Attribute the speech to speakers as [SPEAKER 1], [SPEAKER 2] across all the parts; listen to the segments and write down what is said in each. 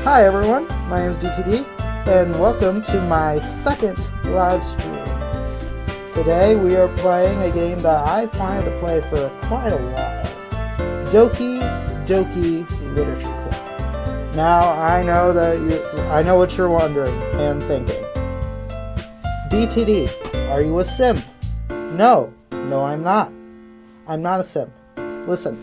[SPEAKER 1] Hi everyone, my name is DTD, and welcome to my second live stream. Today we are playing a game that I've wanted to play for quite a while. Doki Doki Literature Club. Now I know what you're wondering and thinking. DTD, are you a sim? No, I'm not. I'm not a sim. Listen.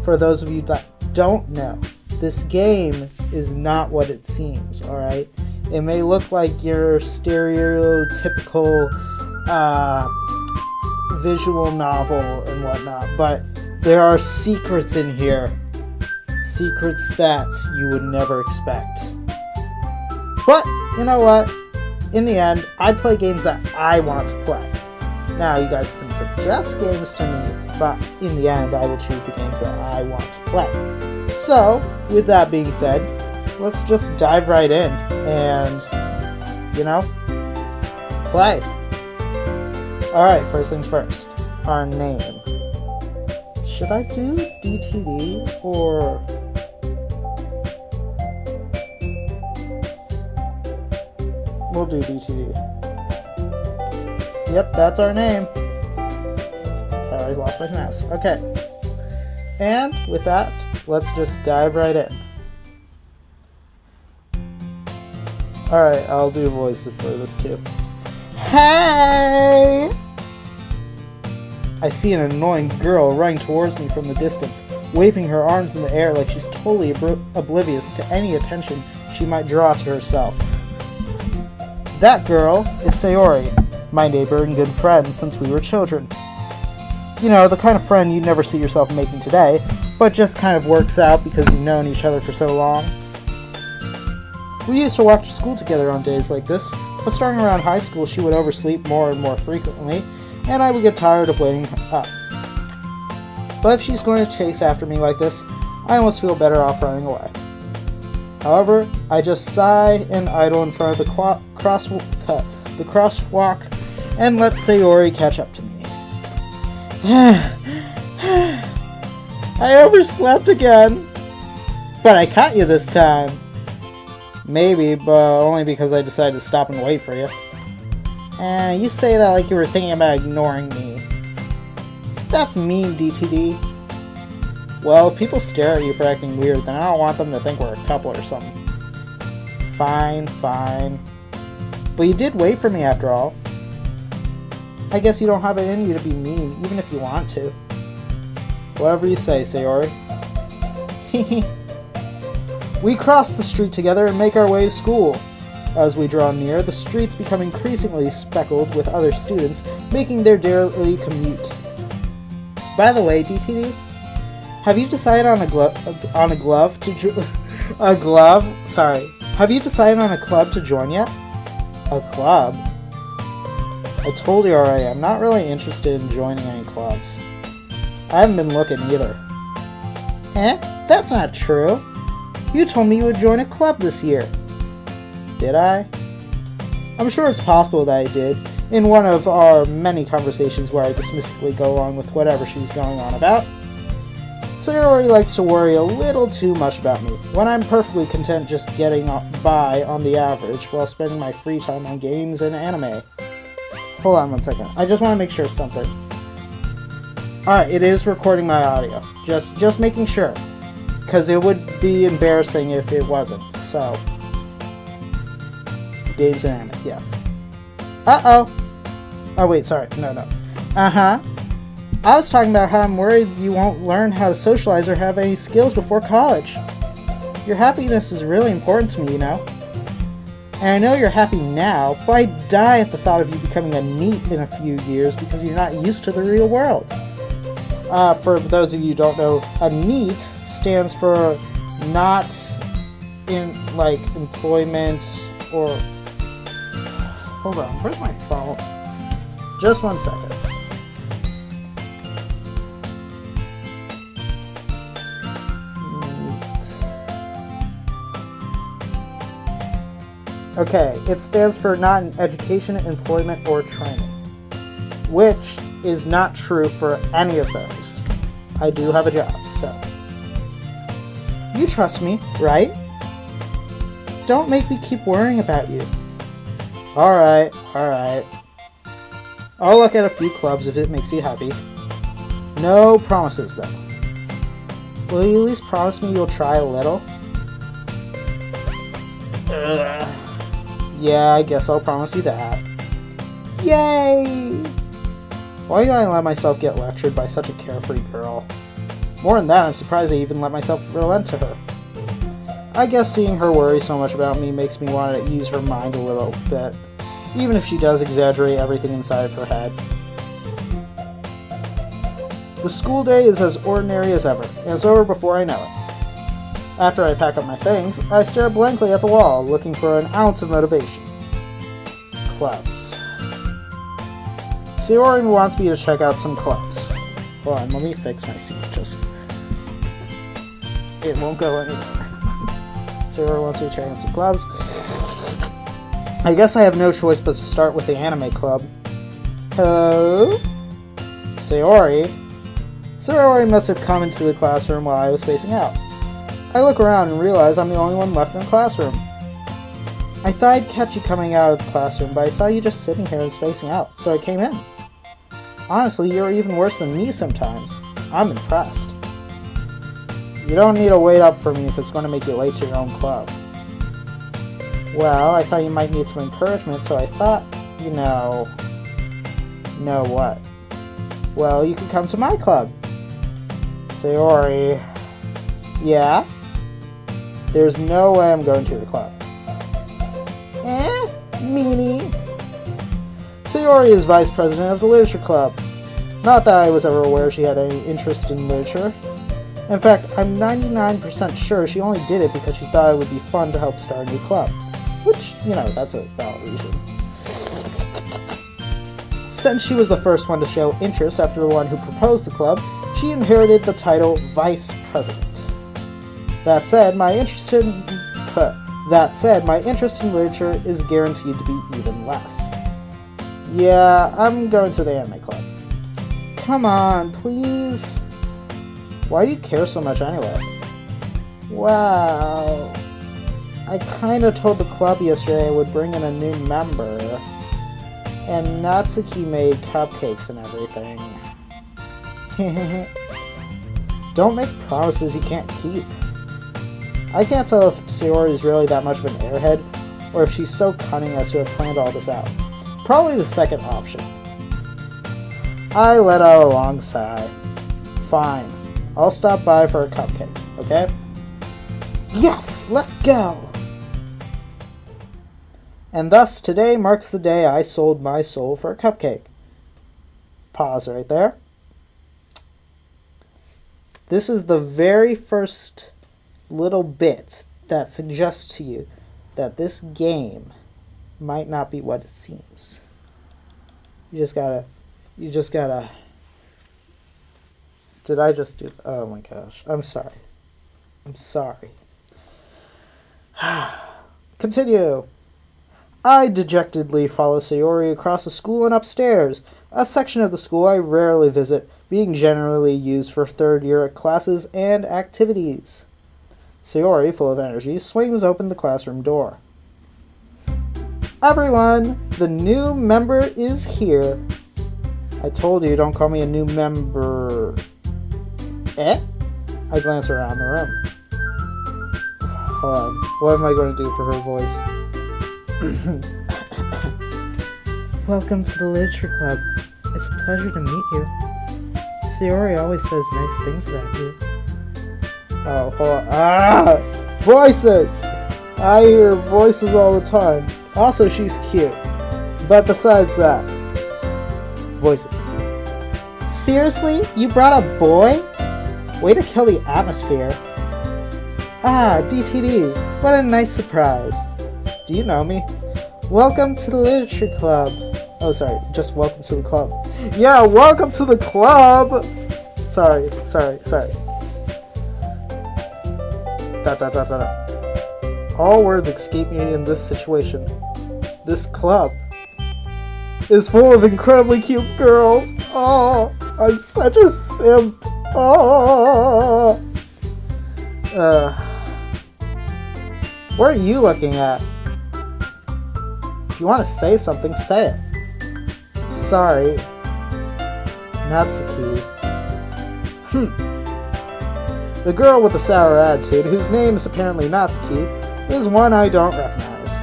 [SPEAKER 1] For those of you that don't know, this game is not what it seems, alright? It may look like your stereotypical visual novel and whatnot, but there are secrets in here. Secrets that you would never expect. But, you know what? In the end, I play games that I want to play. Now, you guys can suggest games to me, but in the end, I will choose the games that I want to play. So, with that being said, let's just dive right in and, play. Alright, first things first. Our name. Should I do DTD or... We'll do DTD. Yep, that's our name. I already lost my mouse. Okay. And with that, let's just dive right in. Alright, I'll do voices for this too. Hey! I see an annoying girl running towards me from the distance, waving her arms in the air like she's totally oblivious to any attention she might draw to herself. That girl is Sayori, my neighbor and good friend since we were children. You know, the kind of friend you'd never see yourself making today, but just kind of works out because you've known each other for so long. We used to walk to school together on days like this, but starting around high school she would oversleep more and more frequently, and I would get tired of waiting up. But if she's going to chase after me like this, I almost feel better off running away. However, I just sigh and idle in front of the crosswalk and let Sayori catch up to me. I overslept again. But I caught you this time. Maybe, but only because I decided to stop and wait for you. You say that like you were thinking about ignoring me. That's mean, DTD. Well, if people stare at you for acting weird, then I don't want them to think we're a couple or something. Fine. But you did wait for me after all. I guess you don't have it in you to be mean, even if you want to. Whatever you say, Sayori. We cross the street together and make our way to school. As we draw near, the streets become increasingly speckled with other students making their daily commute. By the way, DTD, have you decided on a Have you decided on a club to join yet? A club? I told you already, I'm not really interested in joining any clubs. I haven't been looking either. That's not true. You told me you would join a club this year. Did I? I'm sure it's possible that I did, in one of our many conversations where I dismissively go along with whatever she's going on about. Sayori likes to worry a little too much about me, when I'm perfectly content just getting by on the average while spending my free time on games and anime. Hold on one second. I just want to make sure of something. Alright, it is recording my audio. Just making sure. Because it would be embarrassing if it wasn't. So. Games and anime, yeah. Uh-oh. Oh, wait, sorry. No. Uh-huh. I was talking about how I'm worried you won't learn how to socialize or have any skills before college. Your happiness is really important to me, you know? And I know you're happy now, but I die at the thought of you becoming a NEET in a few years because you're not used to the real world. For those of you who don't know, a NEET stands for not in, employment or... Hold on, where's my phone? Just one second. Okay, it stands for not in education, employment, or training, which is not true for any of those. I do have a job, so. You trust me, right? Don't make me keep worrying about you. Alright. I'll look at a few clubs if it makes you happy. No promises, though. Will you at least promise me you'll try a little? Yeah, I guess I'll promise you that. Yay! Why did I let myself get lectured by such a carefree girl? More than that, I'm surprised I even let myself relent to her. I guess seeing her worry so much about me makes me want to ease her mind a little bit, even if she does exaggerate everything inside of her head. The school day is as ordinary as ever, and it's over before I know it. After I pack up my things, I stare blankly at the wall, looking for an ounce of motivation. Clubs. Sayori wants me to check out some clubs. Hold on, let me fix my seat, it won't go anywhere. Sayori wants me to check out some clubs. I guess I have no choice but to start with the anime club. Hello? Sayori? Sayori must have come into the classroom while I was spacing out. I look around and realize I'm the only one left in the classroom. I thought I'd catch you coming out of the classroom, but I saw you just sitting here and spacing out, so I came in. Honestly, you're even worse than me sometimes. I'm impressed. You don't need to wait up for me if it's going to make you late to your own club. Well, I thought you might need some encouragement, so I thought, know what? Well, you could come to my club. Sayori. Yeah? There's no way I'm going to your club. Meanie. Sayori is vice president of the literature club. Not that I was ever aware she had any interest in literature. In fact, I'm 99% sure she only did it because she thought it would be fun to help start a new club. Which, that's a valid reason. Since she was the first one to show interest after the one who proposed the club, she inherited the title Vice President. That said, my interest in literature is guaranteed to be even less. Yeah, I'm going to the anime club. Come on, please. Why do you care so much anyway? Wow. I kinda told the club yesterday I would bring in a new member. And Natsuki made cupcakes and everything. Don't make promises you can't keep. I can't tell if Sayori is really that much of an airhead, or if she's so cunning as to have planned all this out. Probably the second option. I let out a long sigh. Fine. I'll stop by for a cupcake, okay? Yes! Let's go! And thus, today marks the day I sold my soul for a cupcake. Pause right there. This is the very first little bit that suggests to you that this game might not be what it seems. You just gotta... Did I just do... Oh my gosh. I'm sorry. Continue. I dejectedly follow Sayori across the school and upstairs, a section of the school I rarely visit, being generally used for third-year classes and activities. Sayori, full of energy, swings open the classroom door. Everyone, the new member is here. I told you, don't call me a new member. I glance around the room. Hold on, what am I going to do for her voice? Welcome to the Literature Club. It's a pleasure to meet you. Sayori always says nice things about you. Oh, hold on. Voices! I hear voices all the time. Also, she's cute. But besides that, voices. Seriously? You brought a boy? Way to kill the atmosphere. DTD. What a nice surprise. Do you know me? Welcome to the Literature Club. Oh, sorry. Just welcome to the club. Yeah, welcome to the club! Sorry. All words escape me in this situation. This club is full of incredibly cute girls. Oh, I'm such a simp. Oh. What are you looking at? If you want to say something, say it. Sorry. Natsuki. The girl with the sour attitude, whose name is apparently Natsuki, is one I don't recognize.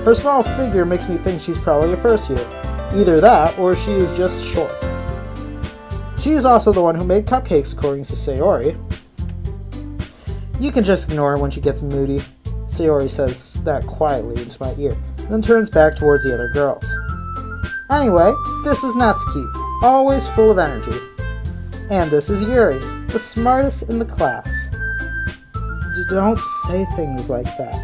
[SPEAKER 1] Her small figure makes me think she's probably a first year. Either that, or she is just short. She is also the one who made cupcakes, according to Sayori. You can just ignore her when she gets moody. Sayori says that quietly into my ear, then turns back towards the other girls. Anyway, this is Natsuki, always full of energy. And this is Yuri, the smartest in the class. Don't say things like that.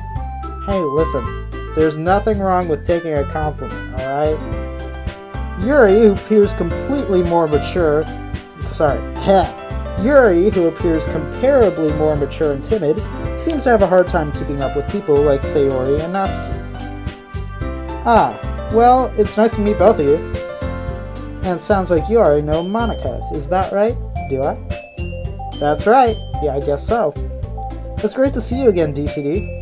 [SPEAKER 1] Hey, listen, there's nothing wrong with taking a compliment, alright? Yuri, who appears comparably more mature and timid, seems to have a hard time keeping up with people like Sayori and Natsuki. Ah, well, it's nice to meet both of you. And it sounds like you already know Monica, is that right? Do I? That's right, yeah, I guess so. It's great to see you again, DTD.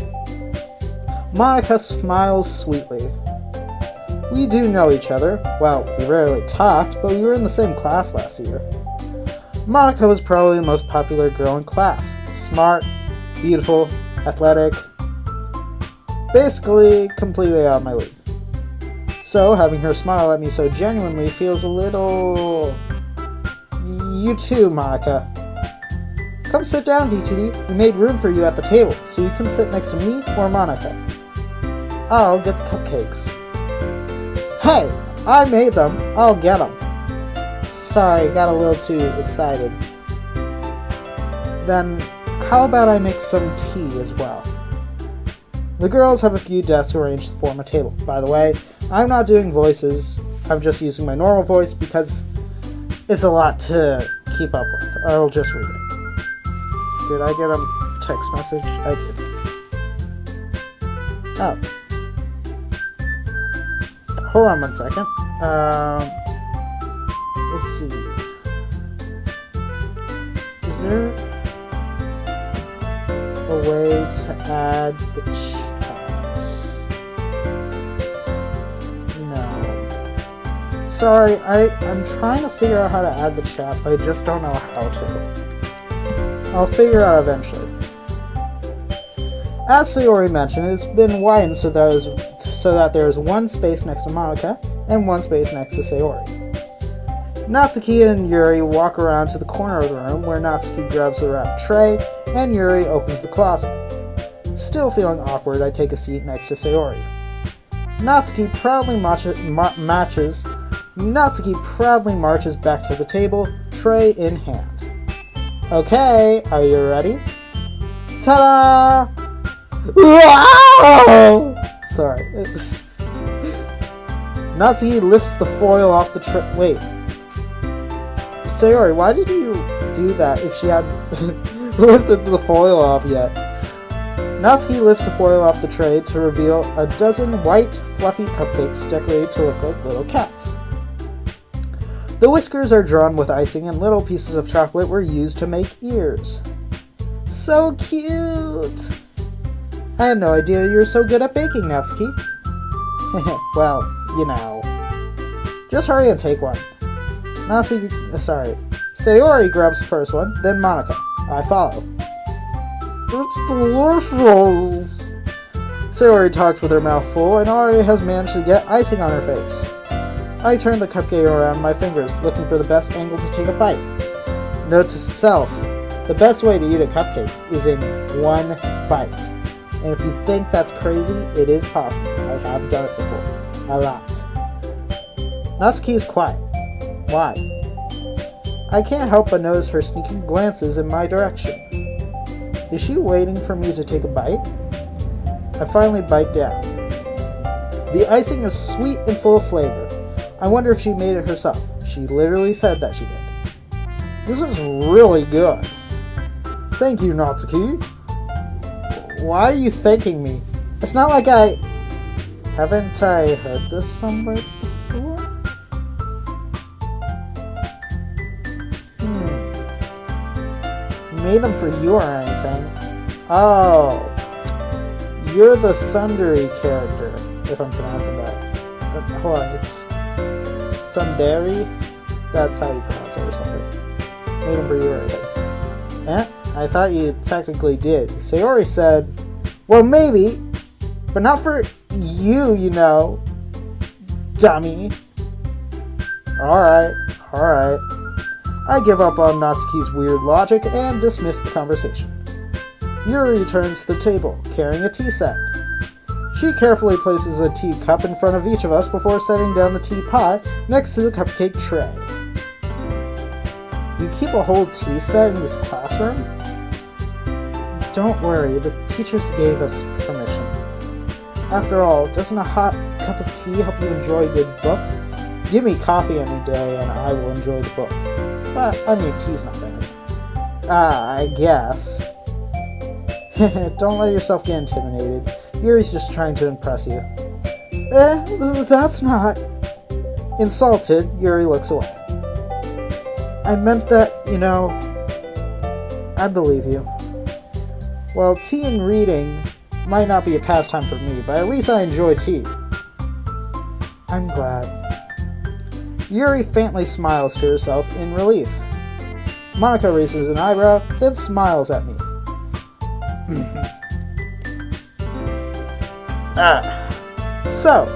[SPEAKER 1] Monica smiles sweetly. We do know each other. Well, we rarely talked, but we were in the same class last year. Monica was probably the most popular girl in class. Smart, beautiful, athletic. Basically, completely out of my league. So, having her smile at me so genuinely feels a little... You too, Monica. Come sit down, DTD. We made room for you at the table, so you can sit next to me or Monica. I'll get the cupcakes. Hey, I made them. I'll get them. Sorry, got a little too excited. Then, how about I make some tea as well? The girls have a few desks arranged to form a table. By the way, I'm not doing voices. I'm just using my normal voice because it's a lot to keep up with. I'll just read it. Did I get a text message? I did. Oh. Hold on one second. Let's see. Is there a way to add the chat? No. Sorry, I'm trying to figure out how to add the chat, but I just don't know how to. I'll figure it out eventually. As Sayori mentioned, it's been widened so that there is one space next to Monica and one space next to Sayori. Natsuki and Yuri walk around to the corner of the room where Natsuki grabs the wrapped tray and Yuri opens the closet. Still feeling awkward, I take a seat next to Sayori. Natsuki proudly marches back to the table, tray in hand. Okay, are you ready? Ta-da! Wow! Sorry. Natsuki lifts the foil off the tray. Wait. Sayori, why did you do that if she hadn't lifted the foil off yet? Natsuki lifts the foil off the tray to reveal a dozen white, fluffy cupcakes decorated to look like little cats. The whiskers are drawn with icing and little pieces of chocolate were used to make ears. So cute! I had no idea you were so good at baking, Natsuki. Well, you know. Just hurry and take one. Sayori grabs the first one, then Monica. I follow. It's delicious! Sayori talks with her mouth full and already has managed to get icing on her face. I turn the cupcake around my fingers, looking for the best angle to take a bite. Note to self, the best way to eat a cupcake is in one bite. And if you think that's crazy, it is possible. I have done it before. A lot. Natsuki is quiet. Why? I can't help but notice her sneaking glances in my direction. Is she waiting for me to take a bite? I finally bite down. The icing is sweet and full of flavor. I wonder if she made it herself. She literally said that she did. This is really good. Thank you, Natsuki. Why are you thanking me? It's not like Haven't I heard this somewhere before? Made them for you or anything. Oh. You're the Sundari character, if I'm pronouncing that. Hold on, it's Sundari? That's how you pronounce it or something. Made him for you or anything. Eh? I thought you technically did. Sayori said, well, maybe, but not for you, you know. Dummy. Alright. I give up on Natsuki's weird logic and dismiss the conversation. Yuri returns to the table, carrying a tea set. She carefully places a teacup in front of each of us before setting down the teapot next to the cupcake tray. You keep a whole tea set in this classroom? Don't worry, the teachers gave us permission. After all, doesn't a hot cup of tea help you enjoy a good book? Give me coffee any day and I will enjoy the book. But, I mean, tea's not bad. I guess. Don't let yourself get intimidated. Yuri's just trying to impress you. That's not... Insulted, Yuri looks away. I meant that, you know... I believe you. Well, tea and reading might not be a pastime for me, but at least I enjoy tea. I'm glad. Yuri faintly smiles to herself in relief. Monica raises an eyebrow, then smiles at me. So,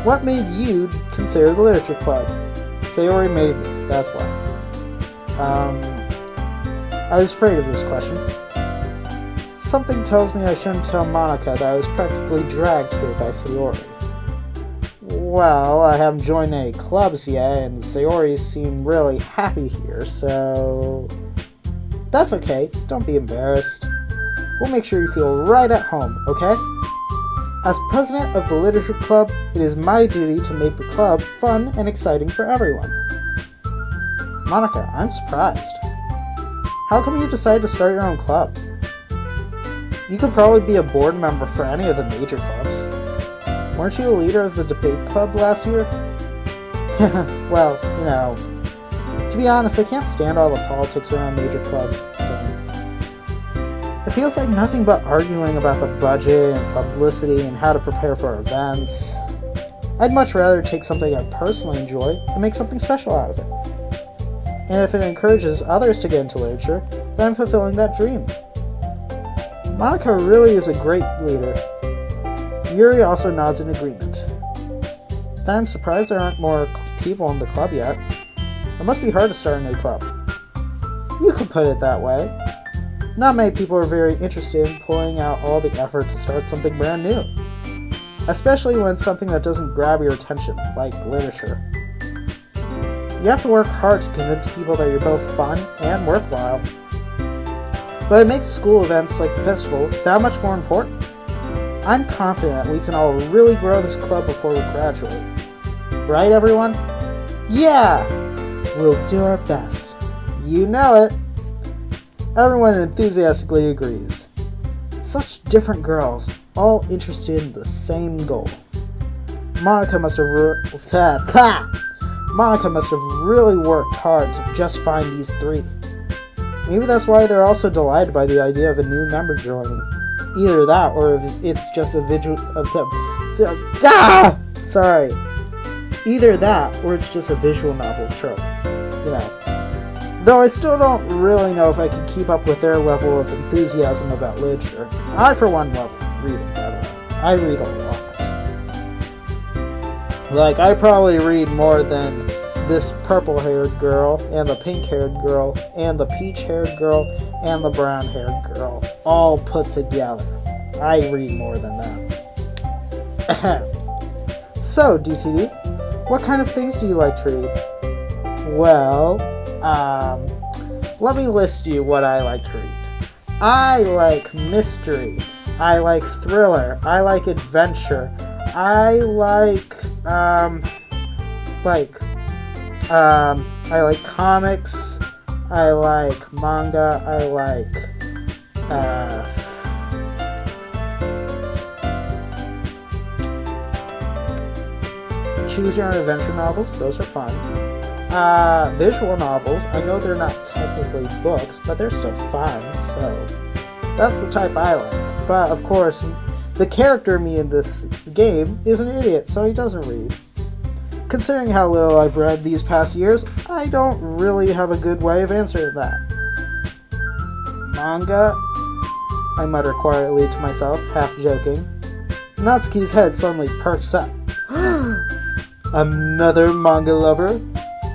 [SPEAKER 1] what made you consider the literature club? Sayori made me, that's why. I was afraid of this question. Something tells me I shouldn't tell Monica that I was practically dragged here by Sayori. Well, I haven't joined any clubs yet, and Sayori seem really happy here, so... That's okay, don't be embarrassed. We'll make sure you feel right at home, okay? As president of the literature club, it is my duty to make the club fun and exciting for everyone. Monica, I'm surprised. How come you decided to start your own club? You could probably be a board member for any of the major clubs. Weren't you a leader of the debate club last year? Well, you know, to be honest, I can't stand all the politics around major clubs, so... It feels like nothing but arguing about the budget and publicity and how to prepare for events. I'd much rather take something I personally enjoy and make something special out of it. And if it encourages others to get into literature, then I'm fulfilling that dream. Monica really is a great leader. Yuri also nods in agreement. Then I'm surprised there aren't more people in the club yet. It must be hard to start a new club. You could put it that way. Not many people are very interested in pulling out all the effort to start something brand new. Especially when it's something that doesn't grab your attention, like literature. You have to work hard to convince people that you're both fun and worthwhile. But it makes school events like the festival that much more important. I'm confident that we can all really grow this club before we graduate. Right, everyone? Yeah! We'll do our best. You know it! Everyone enthusiastically agrees. Such different girls, all interested in the same goal. Monica must have really worked hard to just find these three. Maybe that's why they're also delighted by the idea of a new member joining. Either that, or it's just a visual Either that, or it's just a visual novel trope. You know. Though I still don't really know if I can keep up with their level of enthusiasm about literature. I, for one, love reading, by the way. I read a lot. Like, I probably read more than this purple-haired girl, and the pink-haired girl, and the peach-haired girl, and the brown-haired girl, all put together. I read more than that. So, DTD, what kind of things do you like to read? Well, let me list you what I like to read. I like mystery. I like thriller. I like adventure. I like comics. I like manga. I like, choose your own adventure novels. Those are fun. Visual novels. I know they're not technically books, but they're still fun, so that's the type I like. But of course, The character me in this game is an idiot, so he doesn't read. Considering how little I've read these past years, I don't really have a good way of answering that. Manga? I mutter quietly to myself, half joking. Natsuki's head suddenly perks up. Another manga lover?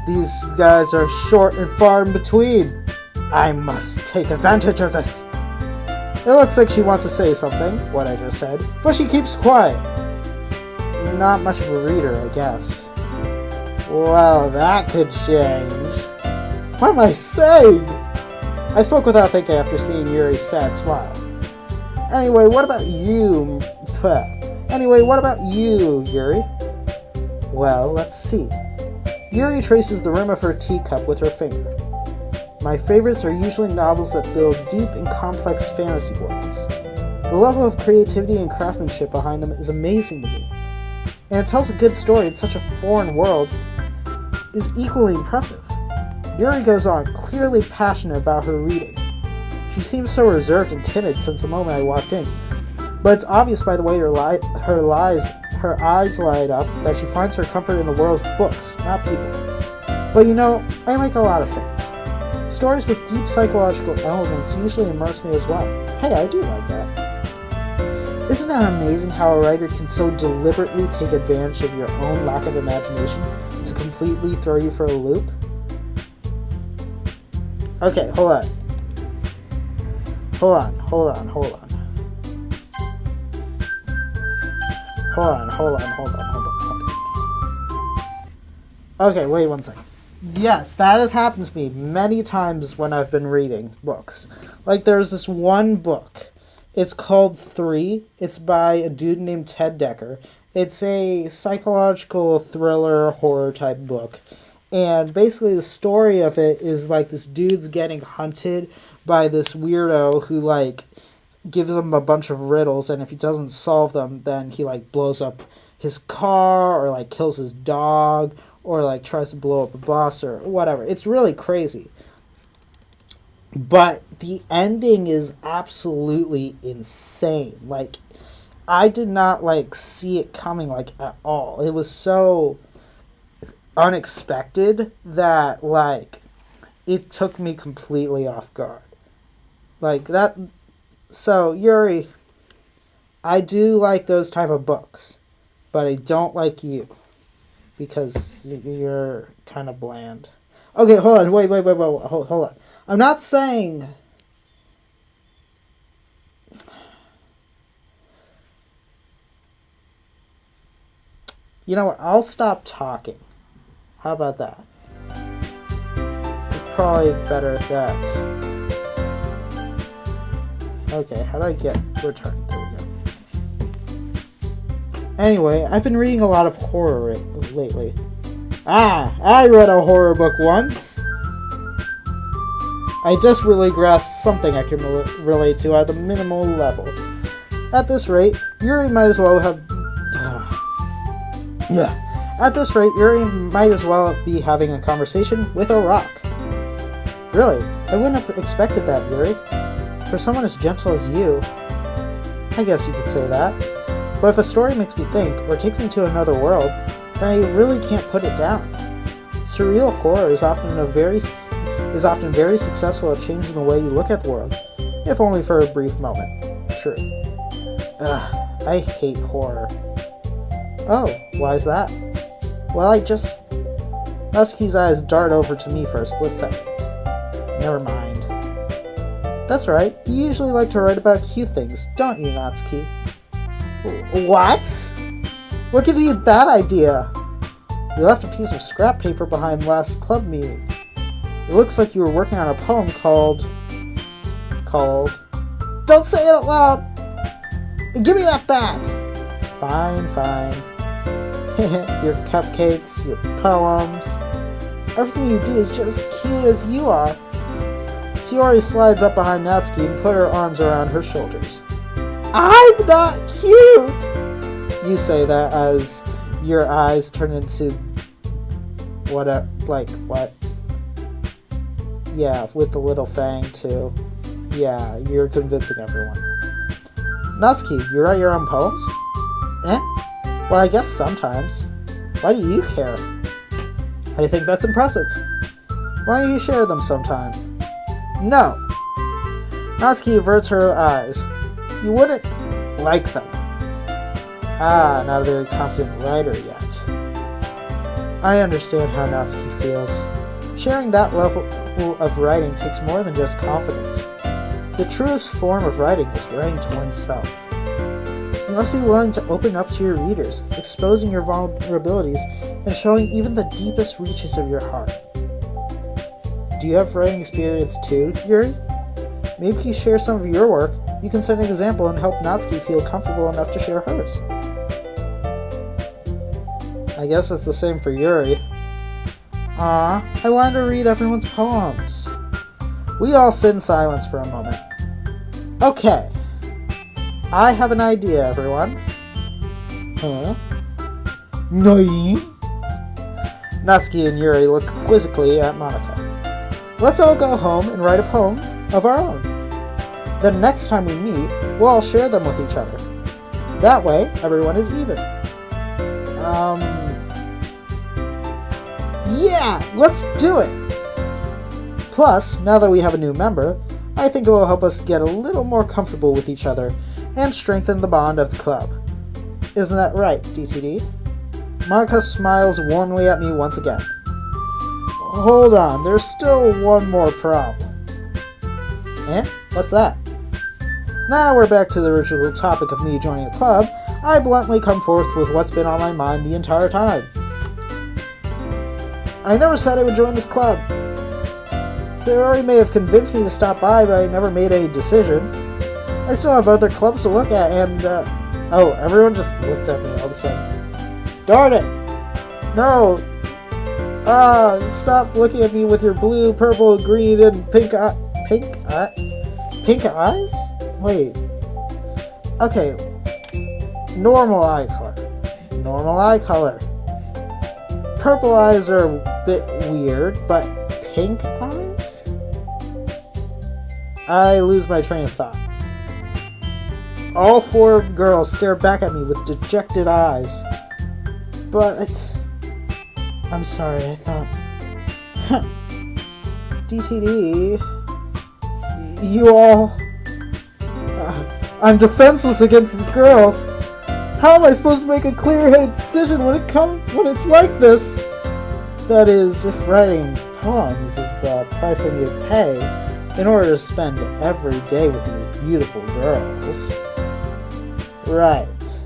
[SPEAKER 1] These guys are short and far in between. I must take advantage of this. It looks like she wants to say something, what I just said, but she keeps quiet. Not much of a reader, I guess. Well, that could change. What am I saying? I spoke without thinking after seeing Yuri's sad smile. Anyway, what about you, Yuri? Well, let's see. Yuri traces the rim of her teacup with her finger. My favorites are usually novels that build deep and complex fantasy worlds. The level of creativity and craftsmanship behind them is amazing to me. And it tells a good story in such a foreign world is equally impressive. Yuri goes on, clearly passionate about her reading. She seems so reserved and timid since the moment I walked in, but it's obvious by the way her eyes light up that she finds her comfort in the world of books, not people. But you know, I like a lot of things. Stories with deep psychological elements usually immerse me as well. Hey, I do like that. Isn't that amazing how a writer can so deliberately take advantage of your own lack of imagination to completely throw you for a loop? Okay, hold on. Okay, wait one second. Yes, that has happened to me many times when I've been reading books. Like, there's this one book. It's called 3. It's by a dude named Ted Dekker. It's a psychological thriller horror type book. And basically the story of it is like this dude's getting hunted by this weirdo who like gives him a bunch of riddles, and if he doesn't solve them, then he like blows up his car or like kills his dog or like tries to blow up a boss or whatever. It's really crazy. But the ending is absolutely insane. Like, I did not like see it coming like at all. It was so unexpected that like it took me completely off guard. Like that. So Yuri, I do like those type of books, but I don't like you because you're kind of bland. Okay, hold on. Wait. Hold on. I'm not saying. You know what? I'll stop talking. How about that? It's probably better at that. Okay, how do I get return? There we go. Anyway, I've been reading a lot of horror lately. I read a horror book once. I desperately grasped something I can relate to at the minimal level. At this rate, Yuri might as well have... At this rate, Yuri might as well be having a conversation with a rock. Really, I wouldn't have expected that, Yuri. For someone as gentle as you, I guess you could say that. But if a story makes me think, or takes me to another world, then I really can't put it down. Surreal horror is often very successful at changing the way you look at the world, if only for a brief moment. True. I hate horror. Oh, why is that? Well, Natsuki's eyes dart over to me for a split second. Never mind. That's right, you usually like to write about cute things, don't you, Natsuki? What? What gives you that idea? You left a piece of scrap paper behind last club meeting. It looks like you were working on a poem called... Don't say it out loud! Give me that back! Fine. Your cupcakes, your poems... Everything you do is just cute as you are. Yuri slides up behind Natsuki and put her arms around her shoulders. I'm not cute! You say that as your eyes turn into... what? Yeah, with the little fang too. Yeah, you're convincing everyone. Natsuki, you write your own poems? Eh? Well, I guess sometimes. Why do you care? I think that's impressive. Why don't you share them sometime? No. Natsuki averts her eyes. You wouldn't like them. Ah, not a very confident writer yet. I understand how Natsuki feels. Sharing that level of writing takes more than just confidence. The truest form of writing is writing to oneself. You must be willing to open up to your readers, exposing your vulnerabilities and showing even the deepest reaches of your heart. Do you have writing experience too, Yuri? Maybe if you share some of your work, you can set an example and help Natsuki feel comfortable enough to share hers. I guess it's the same for Yuri. I wanted to read everyone's poems. We all sit in silence for a moment. Okay. I have an idea, everyone. Huh? Nai? Natsuki and Yuri look quizzically at Monika. Let's all go home and write a poem of our own. Then next time we meet, we'll all share them with each other. That way, everyone is even. Yeah! Let's do it! Plus, now that we have a new member, I think it will help us get a little more comfortable with each other and strengthen the bond of the club. Isn't that right, DTD? Monika smiles warmly at me once again. Hold on, there's still one more problem. Eh? What's that? Now we're back to the original topic of me joining the club. I bluntly come forth with what's been on my mind the entire time. I never said I would join this club. Sayori may have convinced me to stop by, but I never made a decision. I still have other clubs to look at, and, oh, everyone just looked at me all of a sudden. Darn it! No! Stop looking at me with your blue, purple, green, and pink eyes? Wait. Okay. Normal eye color. Normal eye color. Purple eyes are a bit weird, but pink eyes? I lose my train of thought. All four girls stare back at me with dejected eyes. But... I'm sorry, I thought... DTD... You all... I'm defenseless against these girls. How am I supposed to make a clear-headed decision when it's like this? That is, if writing poems is the price I need to pay in order to spend every day with these beautiful girls. Right.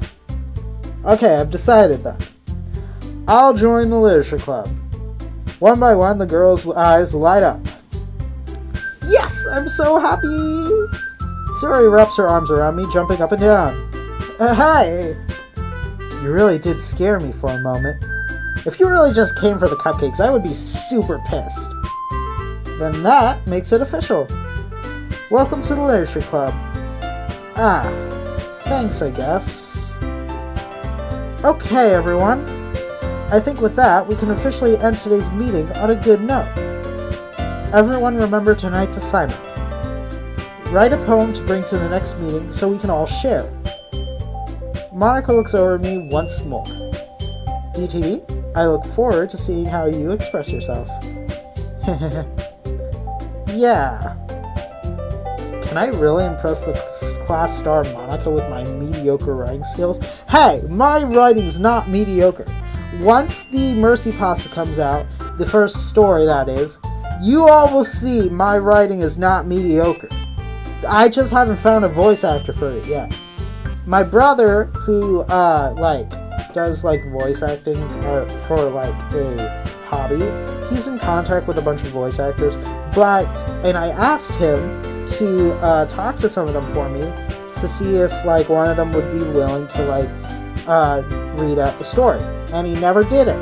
[SPEAKER 1] Okay, I've decided then. I'll join the literature club. One by one, the girls' eyes light up. Yes! I'm so happy! Sayori wraps her arms around me, jumping up and down. Hey! You really did scare me for a moment. If you really just came for the cupcakes, I would be super pissed. Then that makes it official. Welcome to the literature club. Ah, thanks, I guess. Okay, everyone. I think with that, we can officially end today's meeting on a good note. Everyone remember tonight's assignment. Write a poem to bring to the next meeting so we can all share. Monika looks over at me once more. DTD, I look forward to seeing how you express yourself. Yeah. Can I really impress the class star Monika with my mediocre writing skills? Hey, my writing's not mediocre. Once the Mercy Pasta comes out, the first story that is, you all will see my writing is not mediocre. I just haven't found a voice actor for it yet. My brother, who, does, voice acting for, a hobby, he's in contact with a bunch of voice actors, and I asked him to, talk to some of them for me to see if, one of them would be willing to, read out the story. And he never did it.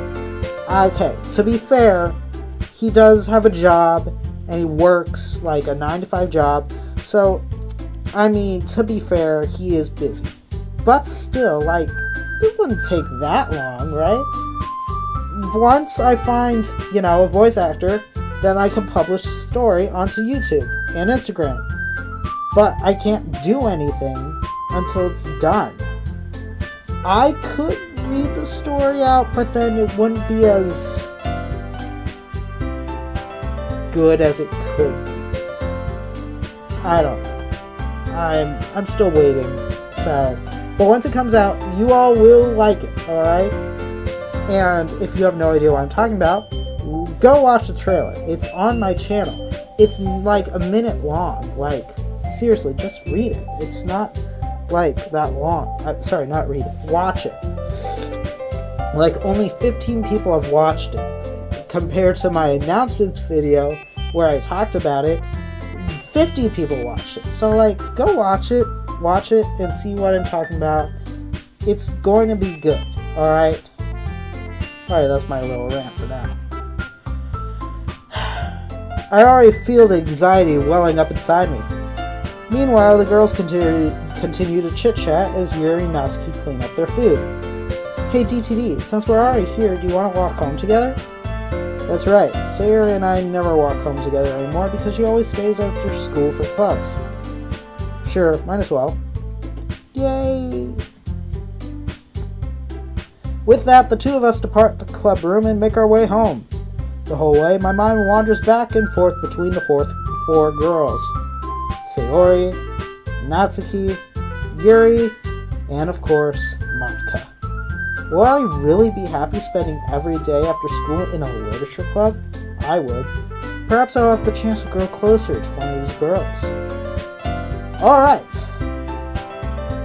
[SPEAKER 1] Okay, to be fair, he does have a job, and he works, a 9-to-5 job, so, to be fair, he is busy. But still, it wouldn't take that long, right? Once I find, a voice actor, then I can publish the story onto YouTube and Instagram. But I can't do anything until it's done. I could read the story out, but then it wouldn't be as good as it could be. I don't know. I'm still waiting. So, but once it comes out, you all will like it, alright? And if you have no idea what I'm talking about, go watch the trailer. It's on my channel. It's like a minute long. Like, seriously, just read it. It's not like that long. Sorry, not read it. Watch it. Like, only 15 people have watched it. Compared to my announcements video where I talked about it, 50 people watched it. So, like, go watch it, and see what I'm talking about. It's going to be good, alright? Alright, that's my little rant for now. I already feel the anxiety welling up inside me. Meanwhile, the girls continue to chit-chat as Yuri and Natsuki clean up their food. Hey DTD, since we're already here, do you want to walk home together? That's right, Sayuri and I never walk home together anymore because she always stays after school for clubs. Sure, might as well. Yay! With that, the two of us depart the club room and make our way home. The whole way, my mind wanders back and forth between the four girls. Sayori, Natsuki, Yuri, and of course, Monika. Will I really be happy spending every day after school in a literature club? I would. Perhaps I'll have the chance to grow closer to one of these girls. Alright.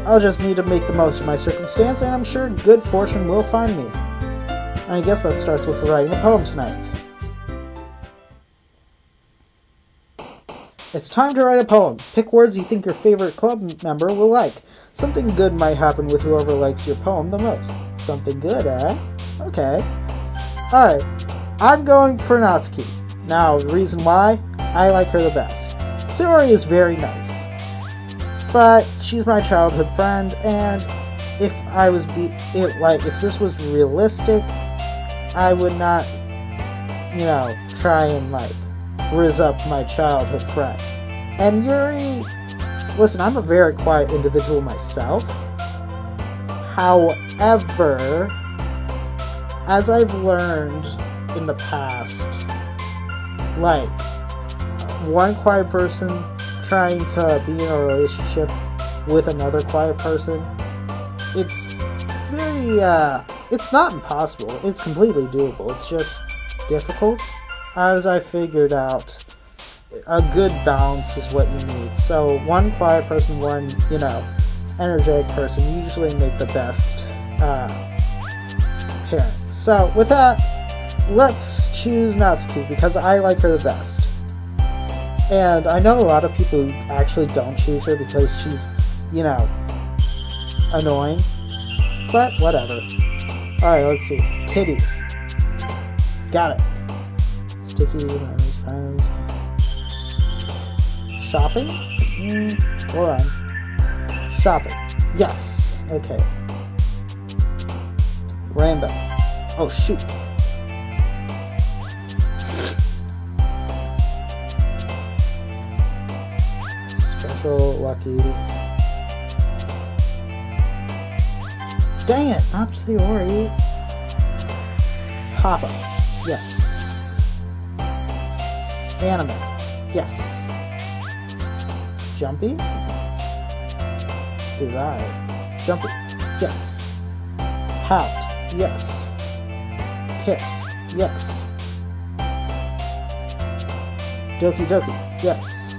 [SPEAKER 1] I'll just need to make the most of my circumstance, and I'm sure good fortune will find me. And I guess that starts with writing a poem tonight. It's time to write a poem. Pick words you think your favorite club member will like. Something good might happen with whoever likes your poem the most. Something good, eh? Okay. Alright. I'm going for Natsuki. Now, the reason why? I like her the best. Sayori is very nice. But she's my childhood friend, and if if this was realistic, I would not, try and rizz up my childhood friend. And Yuri, listen, I'm a very quiet individual myself. However, as I've learned in the past, one quiet person trying to be in a relationship with another quiet person, it's very, it's not impossible. It's completely doable. It's just difficult. As I figured out, a good balance is what you need. So one quiet person, one, energetic person usually make the best pairing. So with that, let's choose Natsuki because I like her the best. And I know a lot of people who actually don't choose her because she's, annoying. But whatever. Alright, let's see. Kitty. Got it. Sticky, his friends. Shopping? Hold on. Shopping. Yes. Okay. Rainbow. Oh, shoot. Special, lucky. Dang it, not Sayori. Papa. Yes. Anime. Yes. Jumpy. Desire. Jumpy. Yes. Pout. Yes. Kiss. Yes. Doki Doki. Yes.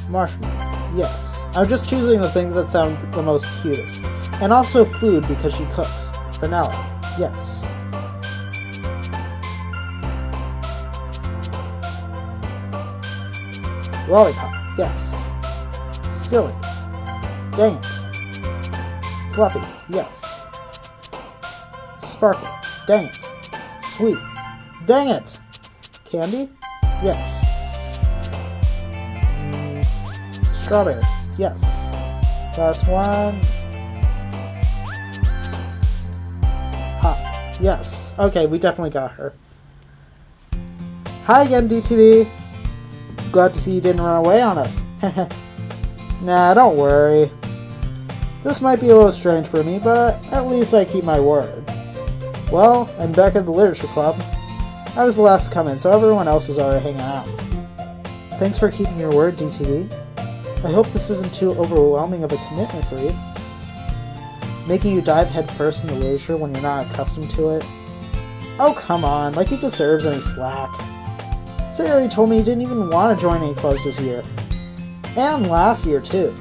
[SPEAKER 1] Marshmallow. Yes. I'm just choosing the things that sound the most cutest. And also food because she cooks. Vanilla. Yes. Lollipop. Yes. Silly. Dang it. Fluffy. Yes. Sparkle. Dang it. Sweet. Dang it. Candy. Yes. Strawberry. Yes. Last one. Hot. Yes. Okay, we definitely got her. Hi again, DTD. Glad to see you didn't run away on us. Nah, don't worry. This might be a little strange for me, but at least I keep my word. Well, I'm back at the literature club. I was the last to come in, so everyone else was already hanging out. Thanks for keeping your word, DTD. I hope this isn't too overwhelming of a commitment for you. Making you dive headfirst into literature when you're not accustomed to it. Oh, come on, like he deserves any slack. Sayori told me he didn't even want to join any clubs this year. And last year, too.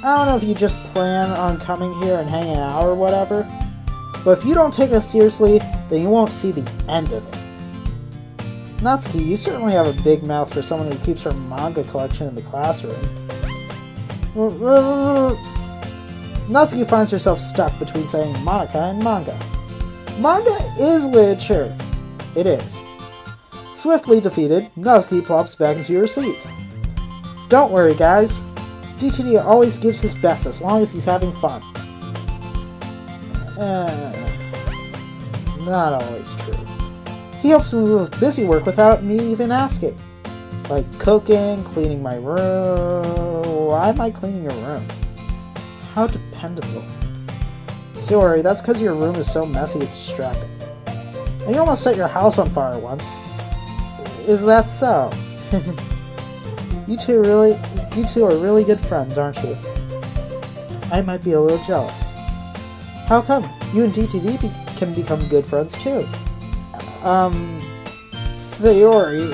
[SPEAKER 1] I don't know if you just plan on coming here and hanging out or whatever, but if you don't take us seriously, then you won't see the end of it. Natsuki, you certainly have a big mouth for someone who keeps her manga collection in the classroom. Natsuki finds herself stuck between saying Monica and manga. Manga is literature. It is. Swiftly defeated, Natsuki plops back into her seat. Don't worry, guys. DTD always gives his best as long as he's having fun. Not always true. He helps me with busy work without me even asking. Like cooking, cleaning my room. Why am I cleaning your room? How dependable. Sorry, that's because your room is so messy it's distracting. And you almost set your house on fire once. Is that so? You two are really good friends, aren't you? I might be a little jealous. How come? You and DTD can become good friends too. Sayori...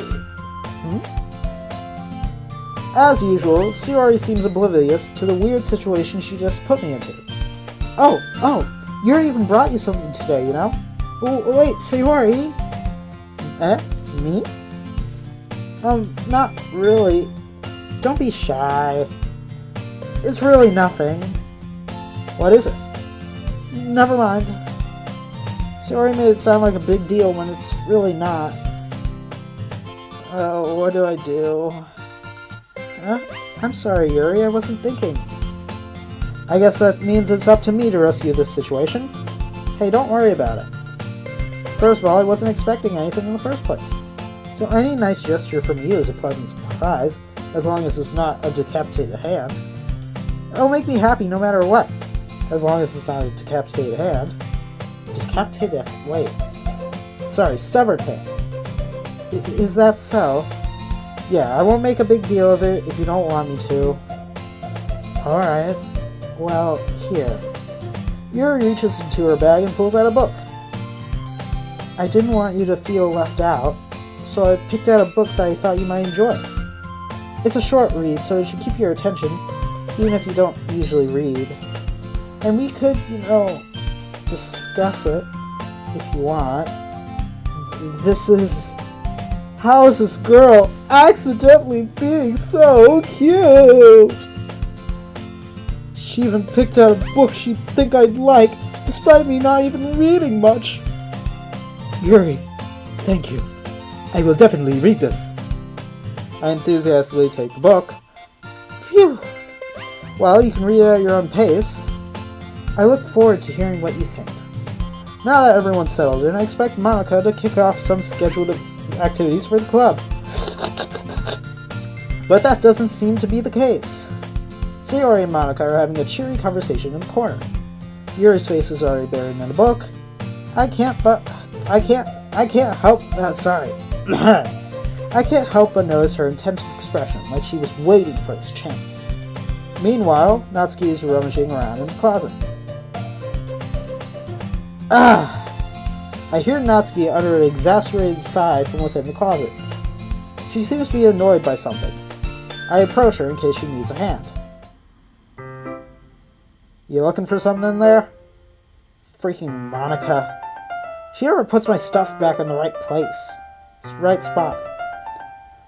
[SPEAKER 1] As usual, Sayori seems oblivious to the weird situation she just put me into. Oh, Yuri even brought you something today, you know? Wait, Sayori? Me? Not really. Don't be shy. It's really nothing. What is it? Never mind. Sayori made it sound like a big deal when it's really not. What do I do? I'm sorry, Yuri, I wasn't thinking. I guess that means it's up to me to rescue this situation. Hey, don't worry about it. First of all, I wasn't expecting anything in the first place. So any nice gesture from you is a pleasant surprise, as long as it's not a decapitated hand. It'll make me happy no matter what, as long as it's not a decapitated hand. Severed hand. Is that so? Yeah, I won't make a big deal of it if you don't want me to. Alright. Well, here. Yuri reaches into her bag and pulls out a book. I didn't want you to feel left out, so I picked out a book that I thought you might enjoy. It's a short read, so it should keep your attention, even if you don't usually read. And we could, discuss it, if you want. How is this girl accidentally being so cute? She even picked out a book she'd think I'd like, despite me not even reading much. Yuri, thank you. I will definitely read this. I enthusiastically take the book. Phew! Well, you can read it at your own pace. I look forward to hearing what you think. Now that everyone's settled in, I expect Monica to kick off some scheduled activities for the club. But that doesn't seem to be the case. Sayori and Monica are having a cheery conversation in the corner. Yuri's face is already buried in the book. I can't help but notice her intense expression, like she was waiting for this chance. Meanwhile, Natsuki is rummaging around in the closet. I hear Natsuki utter an exasperated sigh from within the closet. She seems to be annoyed by something. I approach her in case she needs a hand. You looking for something in there? Freaking Monica. She never puts my stuff back in the right place. Right spot.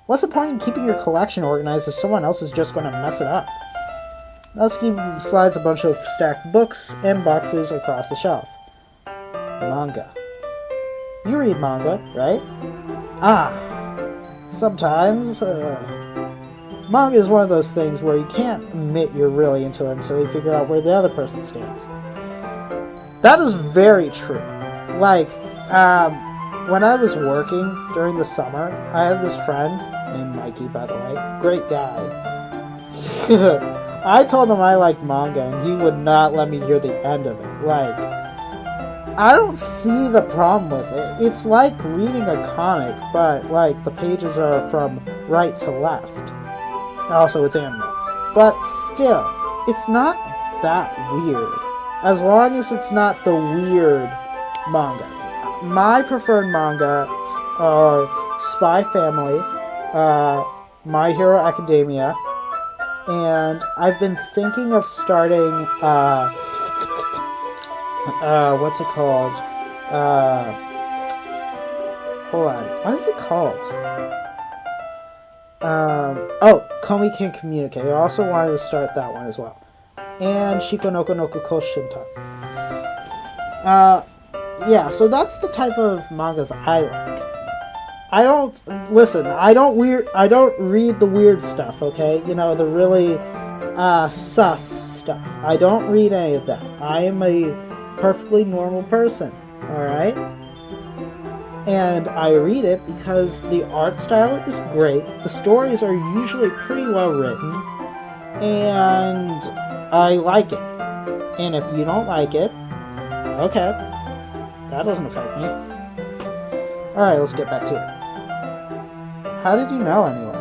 [SPEAKER 1] What's the point in keeping your collection organized if someone else is just going to mess it up? Natsuki slides a bunch of stacked books and boxes across the shelf. Manga. You read manga, right? Sometimes. Manga is one of those things where you can't admit you're really into it until you figure out where the other person stands. That is very true. Like, when I was working during the summer, I had this friend named Mikey, by the way. Great guy. I told him I like manga, and he would not let me hear the end of it. Like, I don't see the problem with it. It's like reading a comic, but, like, the pages are from right to left. Also, it's anime. But still, it's not that weird. As long as it's not the weird mangas. My preferred mangas are Spy Family, My Hero Academia, and I've been thinking of starting, what's it called? Hold on. What is it called? Oh, Komi Can Communicate. I also wanted to start that one as well. And Shiko no Konoku Koshinta. Yeah, so that's the type of mangas I like. I don't read the weird stuff, okay? You know, the really, sus stuff. I don't read any of that. I am a perfectly normal person, alright? And I read it because the art style is great, the stories are usually pretty well written, and I like it. And if you don't like it, okay, that doesn't affect me. Alright, let's get back to it. How did you know, anyway?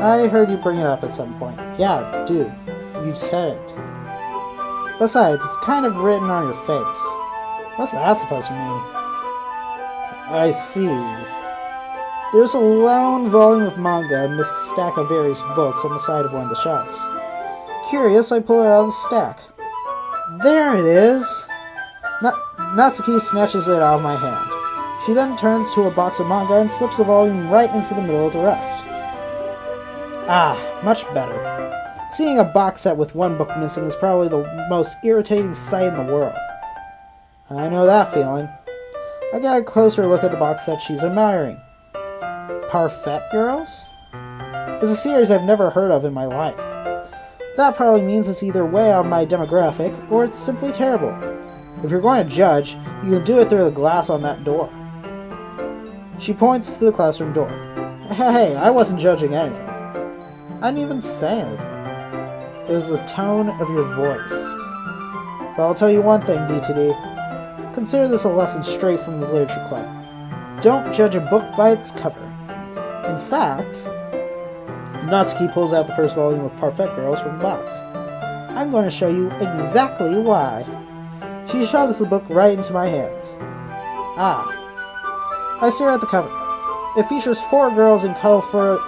[SPEAKER 1] I heard you bring it up at some point. Yeah, dude, you said it. Besides, it's kind of written on your face. What's that supposed to mean? I see. There's a lone volume of manga amidst a stack of various books on the side of one of the shelves. Curious, I pull it out of the stack. There it is! Natsuki snatches it out of my hand. She then turns to a box of manga and slips the volume right into the middle of the rest. Ah, much better. Seeing a box set with one book missing is probably the most irritating sight in the world. I know that feeling. I got a closer look at the box set she's admiring. Parfait Girls? It's a series I've never heard of in my life. That probably means it's either way out of my demographic, or it's simply terrible. If you're going to judge, you can do it through the glass on that door. She points to the classroom door. Hey, I wasn't judging anything. I didn't even say anything. It was the tone of your voice. But I'll tell you one thing, DTD. Consider this a lesson straight from the Literature Club. Don't judge a book by its cover. In fact, Natsuki pulls out the first volume of Parfait Girls from the box. I'm going to show you exactly why. She shoves the book right into my hands. Ah. I stare at the cover. It features four girls in colorful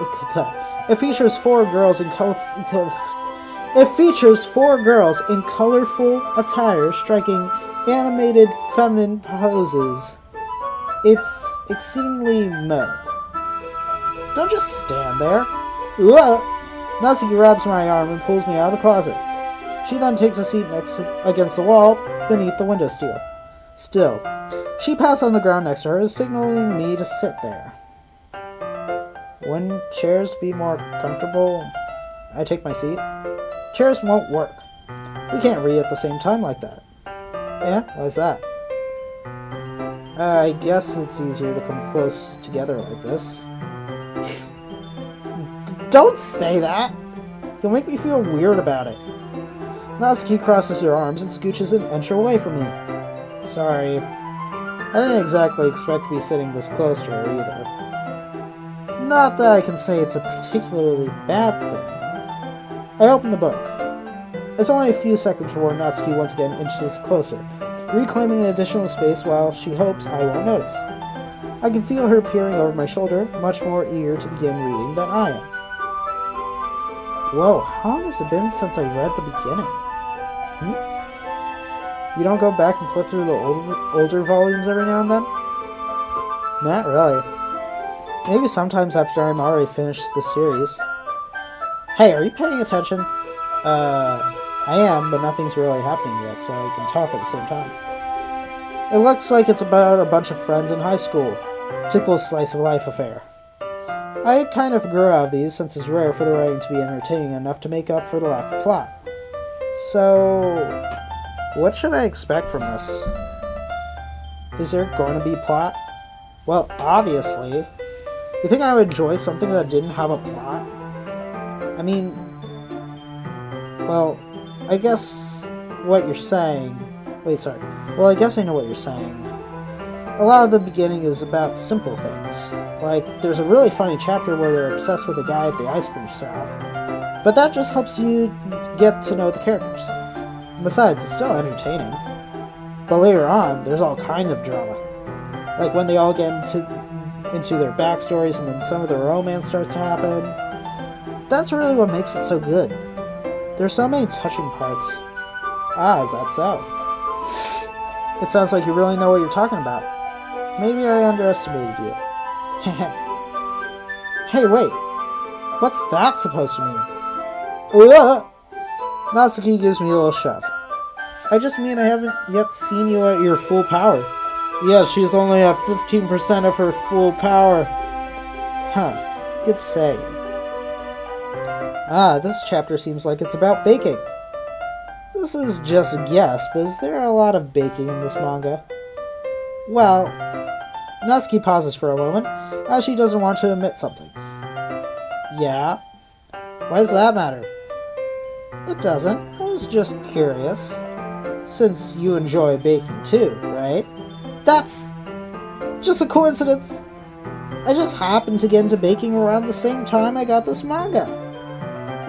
[SPEAKER 1] attire striking animated feminine poses. It's exceedingly mode. Don't just stand there. Ugh. Natsuki grabs my arm and pulls me out of the closet. She then takes a seat against the wall beneath the window sill. She pats on the ground next to her, signaling me to sit there. Wouldn't chairs be more comfortable? I take my seat. Chairs won't work. We can't read at the same time like that. Eh? Why's that? I guess it's easier to come close together like this. Don't say that! You'll make me feel weird about it. Natsuki crosses her arms and scooches an inch away from me. Sorry. I didn't exactly expect to be sitting this close to her either. Not that I can say it's a particularly bad thing. I open the book. It's only a few seconds before Natsuki once again inches closer, reclaiming the additional space while she hopes I won't notice. I can feel her peering over my shoulder, much more eager to begin reading than I am. Whoa, how long has it been since I read the beginning? You don't go back and flip through the older volumes every now and then? Not really. Maybe sometimes after I'm already finished the series. Hey, are you paying attention? I am, but nothing's really happening yet, so I can talk at the same time. It looks like it's about a bunch of friends in high school. Typical slice of life affair. I kind of grew out of these since it's rare for the writing to be entertaining enough to make up for the lack of plot. So, what should I expect from this? Is there going to be plot? Well, obviously. You think I would enjoy something that didn't have a plot? I mean, Well, I guess what you're saying... Wait, sorry. Well, I guess I know what you're saying. A lot of the beginning is about simple things. Like, there's a really funny chapter where they're obsessed with a guy at the ice cream shop. But that just helps you get to know the characters. Besides, it's still entertaining. But later on, there's all kinds of drama. Like when they all get into their backstories and when some of the romance starts to happen. That's really what makes it so good. There's so many touching parts. Ah, is that so? It sounds like you really know what you're talking about. Maybe I underestimated you. Hey, wait. What's that supposed to mean? Natsuki gives me a little shove. I just mean I haven't yet seen you at your full power. Yeah, she's only at 15% of her full power. Huh. Good save. Ah, this chapter seems like it's about baking. This is just a guess, but is there a lot of baking in this manga? Well, Natsuki pauses for a moment, as she doesn't want to admit something. Yeah? Why does that matter? It doesn't. I was just curious. Since you enjoy baking too, right? That's just a coincidence. I just happened to get into baking around the same time I got this manga.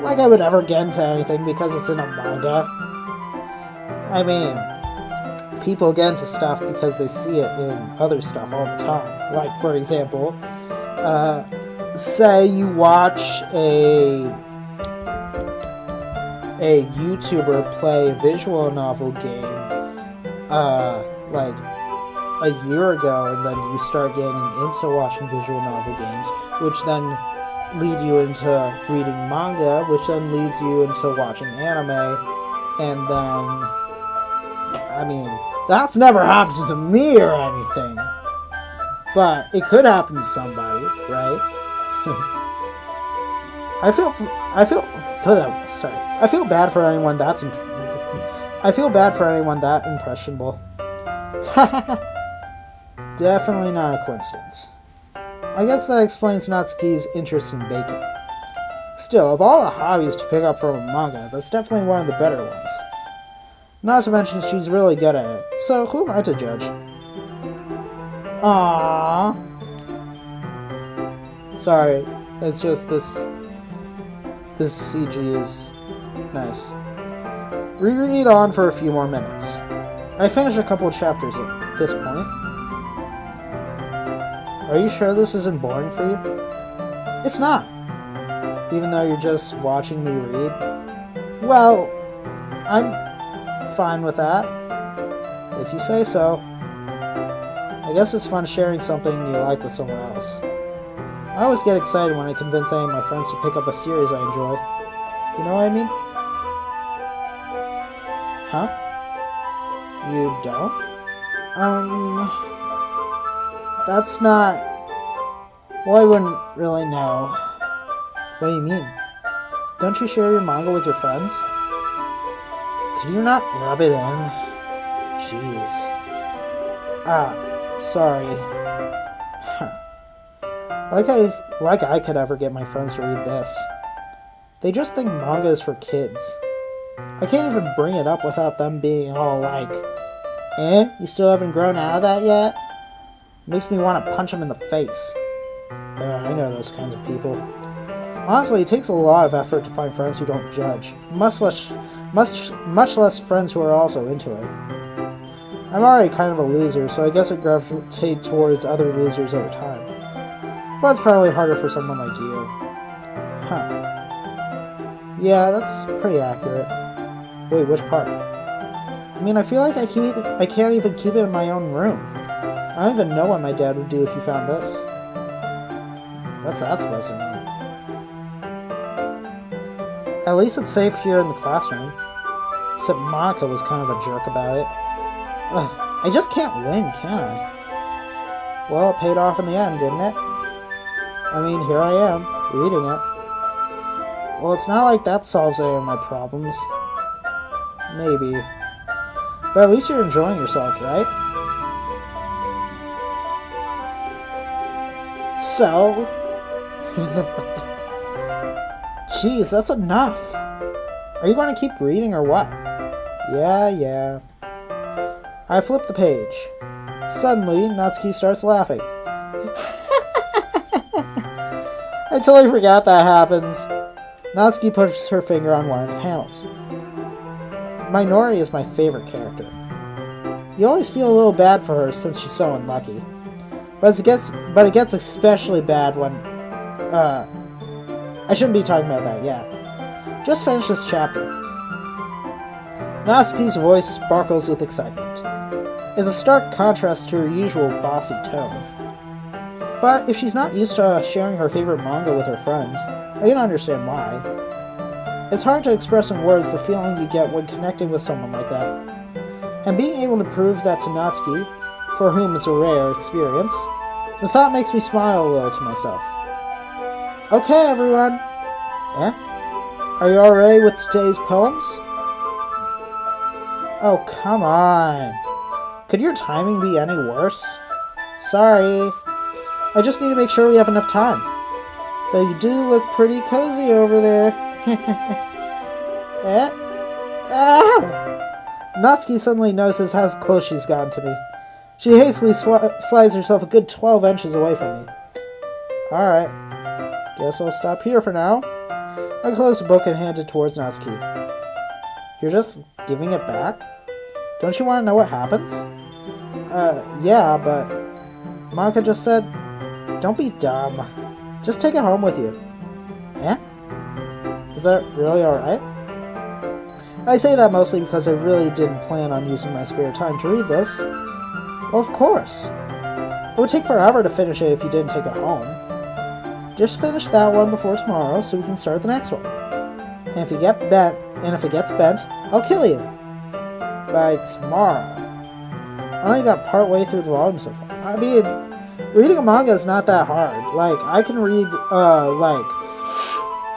[SPEAKER 1] Like I would ever get into anything because it's in a manga. I mean, people get into stuff because they see it in other stuff all the time. Like, for example, say you watch a YouTuber play a visual novel game, like a year ago, and then you start getting into watching visual novel games, which then lead you into reading manga, which then leads you into watching anime, and then, I mean, that's never happened to me or anything, but it could happen to somebody, right? I feel bad for anyone that's impressionable. Definitely not a coincidence. I guess that explains Natsuki's interest in baking. Still, of all the hobbies to pick up from a manga, that's definitely one of the better ones. Not to mention she's really good at it, so who am I to judge? Aww. Sorry, it's just this CG is nice. Reread on for a few more minutes. I finished a couple of chapters at this point. Are you sure this isn't boring for you? It's not. Even though you're just watching me read? Well, I'm fine with that. If you say so. I guess it's fun sharing something you like with someone else. I always get excited when I convince any of my friends to pick up a series I enjoy. You know what I mean? Huh? You don't? That's not... Well, I wouldn't really know. What do you mean? Don't you share your manga with your friends? Could you not rub it in? Jeez. Ah, sorry. Like I could ever get my friends to read this. They just think manga is for kids. I can't even bring it up without them being all like, you still haven't grown out of that yet? Makes me want to punch them in the face. Yeah, I know those kinds of people. Honestly, it takes a lot of effort to find friends who don't judge. Much less friends who are also into it. I'm already kind of a loser, so I guess I gravitate towards other losers over time. But it's probably harder for someone like you. Huh. Yeah, that's pretty accurate. Wait, which part? I mean, I feel like I can't even keep it in my own room. I don't even know what my dad would do if he found this. What's that supposed to mean? At least it's safe here in the classroom. Except Monica was kind of a jerk about it. Ugh, I just can't win, can I? Well, it paid off in the end, didn't it? I mean, here I am, reading it. Well, it's not like that solves any of my problems. Maybe. But at least you're enjoying yourself, right? So... Jeez, that's enough. Are you going to keep reading or what? Yeah. I flip the page. Suddenly, Natsuki starts laughing. I totally forgot that happens. Natsuki puts her finger on one of the panels. Minori is my favorite character. You always feel a little bad for her since she's so unlucky. But it gets especially bad when... I shouldn't be talking about that yet. Just finish this chapter. Natsuki's voice sparkles with excitement. It's a stark contrast to her usual bossy tone. But if she's not used to sharing her favorite manga with her friends, I can understand why. It's hard to express in words the feeling you get when connecting with someone like that. And being able to prove that to Natsuki, for whom it's a rare experience, the thought makes me smile a little to myself. Okay, everyone. Are you alright with today's poems? Oh, come on. Could your timing be any worse? Sorry. I just need to make sure we have enough time. Though you do look pretty cozy over there. Natsuki suddenly notices how close she's gotten to me. She hastily slides herself a good 12 inches away from me. Alright. Guess I'll stop here for now. I close the book and hand it towards Natsuki. You're just giving it back? Don't you want to know what happens? Yeah, but... Monica just said, don't be dumb. Just take it home with you. Is that really alright? I say that mostly because I really didn't plan on using my spare time to read this. Well, of course. It would take forever to finish it if you didn't take it home. Just finish that one before tomorrow so we can start the next one. And if it gets bent, I'll kill you. By tomorrow. I only got part way through the volume so far. I mean, reading a manga is not that hard. Like, I can read,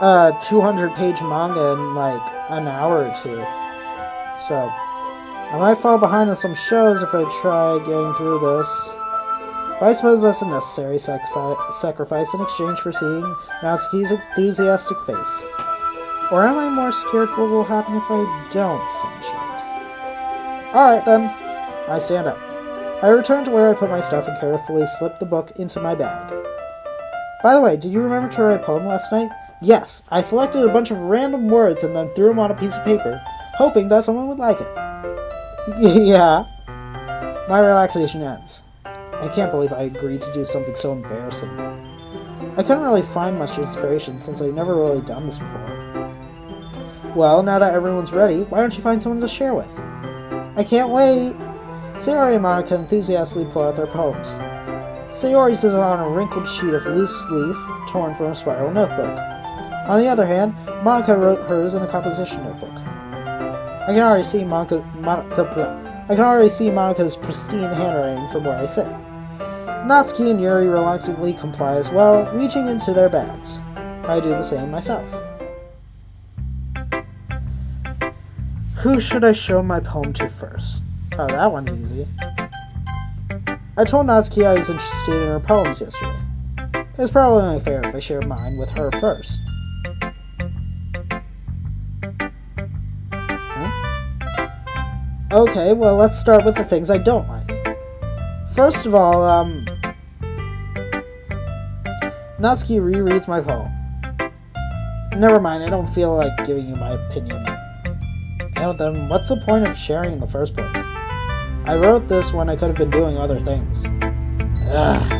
[SPEAKER 1] 200-page manga in, an hour or two. So, I might fall behind on some shows if I try getting through this. But I suppose that's a necessary sacrifice in exchange for seeing Natsuki's enthusiastic face. Or am I more scared for what will happen if I don't finish it? Alright then. I stand up. I return to where I put my stuff and carefully slip the book into my bag. By the way, did you remember to write a poem last night? Yes, I selected a bunch of random words and then threw them on a piece of paper, hoping that someone would like it. Yeah. My relaxation ends. I can't believe I agreed to do something so embarrassing. I couldn't really find much inspiration since I've never really done this before. Well, now that everyone's ready, why don't you find someone to share with? I can't wait! Sayori and Monica enthusiastically pull out their poems. Sayori's is on a wrinkled sheet of loose leaf torn from a spiral notebook. On the other hand, Monica wrote hers in a composition notebook. I can already see Monica's pristine handwriting from where I sit. Natsuki and Yuri reluctantly comply as well, reaching into their bags. I do the same myself. Who should I show my poem to first? Oh, that one's easy. I told Natsuki I was interested in her poems yesterday. It's probably only fair if I share mine with her first. Okay, well, let's start with the things I don't like. First of all, Natsuki rereads my poem. Never mind, I don't feel like giving you my opinion. Then what's the point of sharing in the first place? I wrote this when I could have been doing other things. Ugh.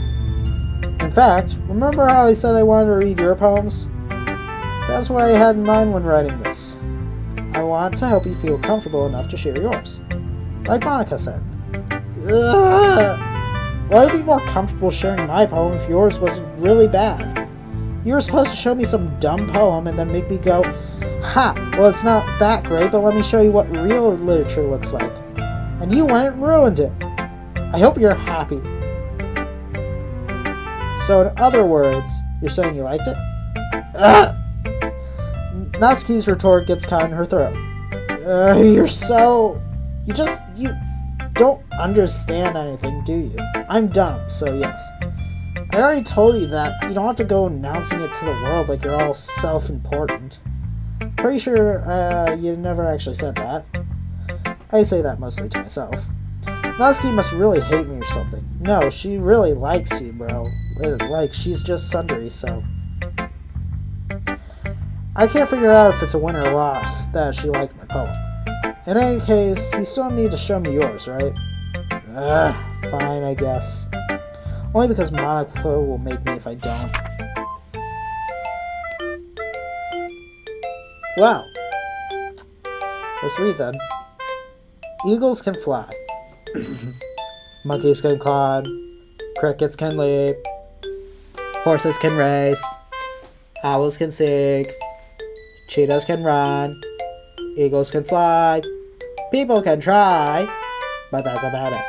[SPEAKER 1] In fact, remember how I said I wanted to read your poems? That's what I had in mind when writing this. I want to help you feel comfortable enough to share yours. Like Monica said. Ugh. Well, I'd be more comfortable sharing my poem if yours was really bad. You were supposed to show me some dumb poem and then make me go, ha, well it's not that great, but let me show you what real literature looks like. And you went and ruined it. I hope you're happy. So in other words, you're saying you liked it? Ugh! Natsuki's retort gets caught in her throat. You don't understand anything, do you? I'm dumb, so yes. I already told you that. You don't have to go announcing it to the world like you're all self-important. Pretty sure you never actually said that. I say that mostly to myself. Natsuki must really hate me or something. No, she really likes you, bro. Like, she's just sundry, so... I can't figure out if it's a win or a loss that she liked my poem. In any case, you still need to show me yours, right? Fine, I guess. Only because Monaco will make me if I don't. Well, let's read then. Eagles can fly. Monkeys can climb. Crickets can leap. Horses can race. Owls can sing. Cheetahs can run. Eagles can fly. People can try. But that's about it.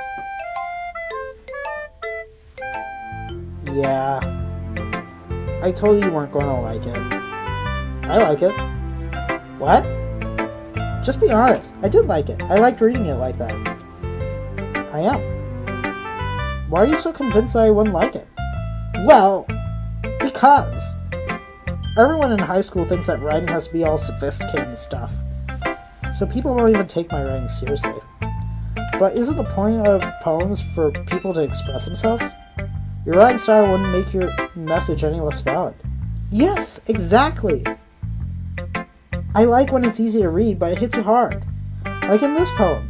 [SPEAKER 1] Yeah. I told you weren't going to like it. I like it. What? Just be honest. I did like it. I liked reading it like that. I am. Why are you so convinced that I wouldn't like it? Well, because everyone in high school thinks that writing has to be all sophisticated and stuff. So people don't even take my writing seriously. But isn't the point of poems for people to express themselves? Your writing style wouldn't make your message any less valid. Yes, exactly. I like when it's easy to read, but it hits you hard. Like in this poem.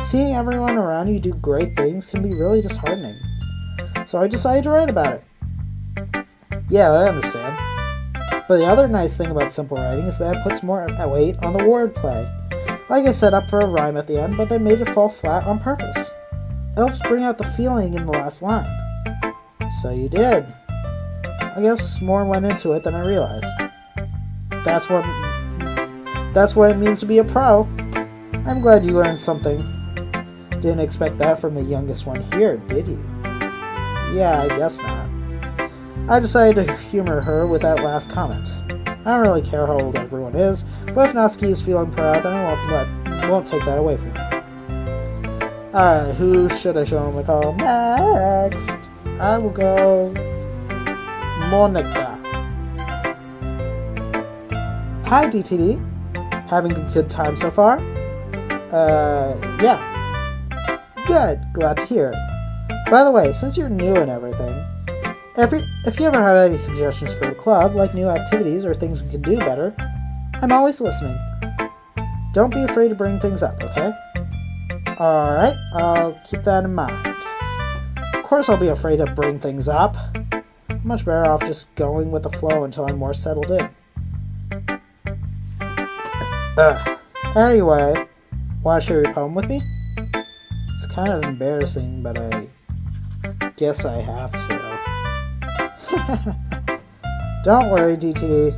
[SPEAKER 1] Seeing everyone around you do great things can be really disheartening. So I decided to write about it. Yeah, I understand. But the other nice thing about simple writing is that it puts more weight on the wordplay. Like I set up for a rhyme at the end, but they made it fall flat on purpose. It helps bring out the feeling in the last line. So you did. I guess more went into it than I realized. That's what it means to be a pro. I'm glad you learned something. Didn't expect that from the youngest one here, did you? Yeah, I guess not. I decided to humor her with that last comment. I don't really care how old everyone is, but if Natsuki is feeling proud, then I won't take that away from her. Alright, who should I show my poem next? I will go... Monica. Hi, DTD. Having a good time so far? Yeah. Good, glad to hear it. By the way, since you're new and everything, if you ever have any suggestions for the club, like new activities or things we can do better, I'm always listening. Don't be afraid to bring things up, okay? Alright, I'll keep that in mind. Of course I'll be afraid to bring things up. I'm much better off just going with the flow until I'm more settled in. Anyway, want to share your poem with me? It's kind of embarrassing, but I guess I have to. Don't worry, DTD.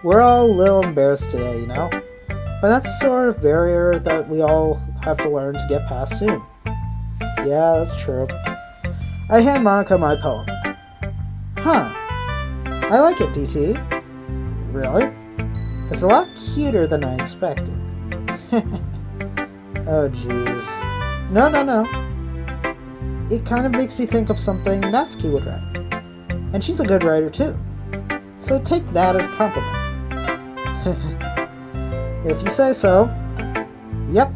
[SPEAKER 1] We're all a little embarrassed today, you know? But that's the sort of barrier that we all have to learn to get past soon. Yeah, that's true. I hand Monica my poem. Huh. I like it, DTD. Really? It's a lot cuter than I expected. Oh, jeez. No. It kind of makes me think of something Natsuki would write. And she's a good writer, too. So take that as a compliment. If you say so. Yep.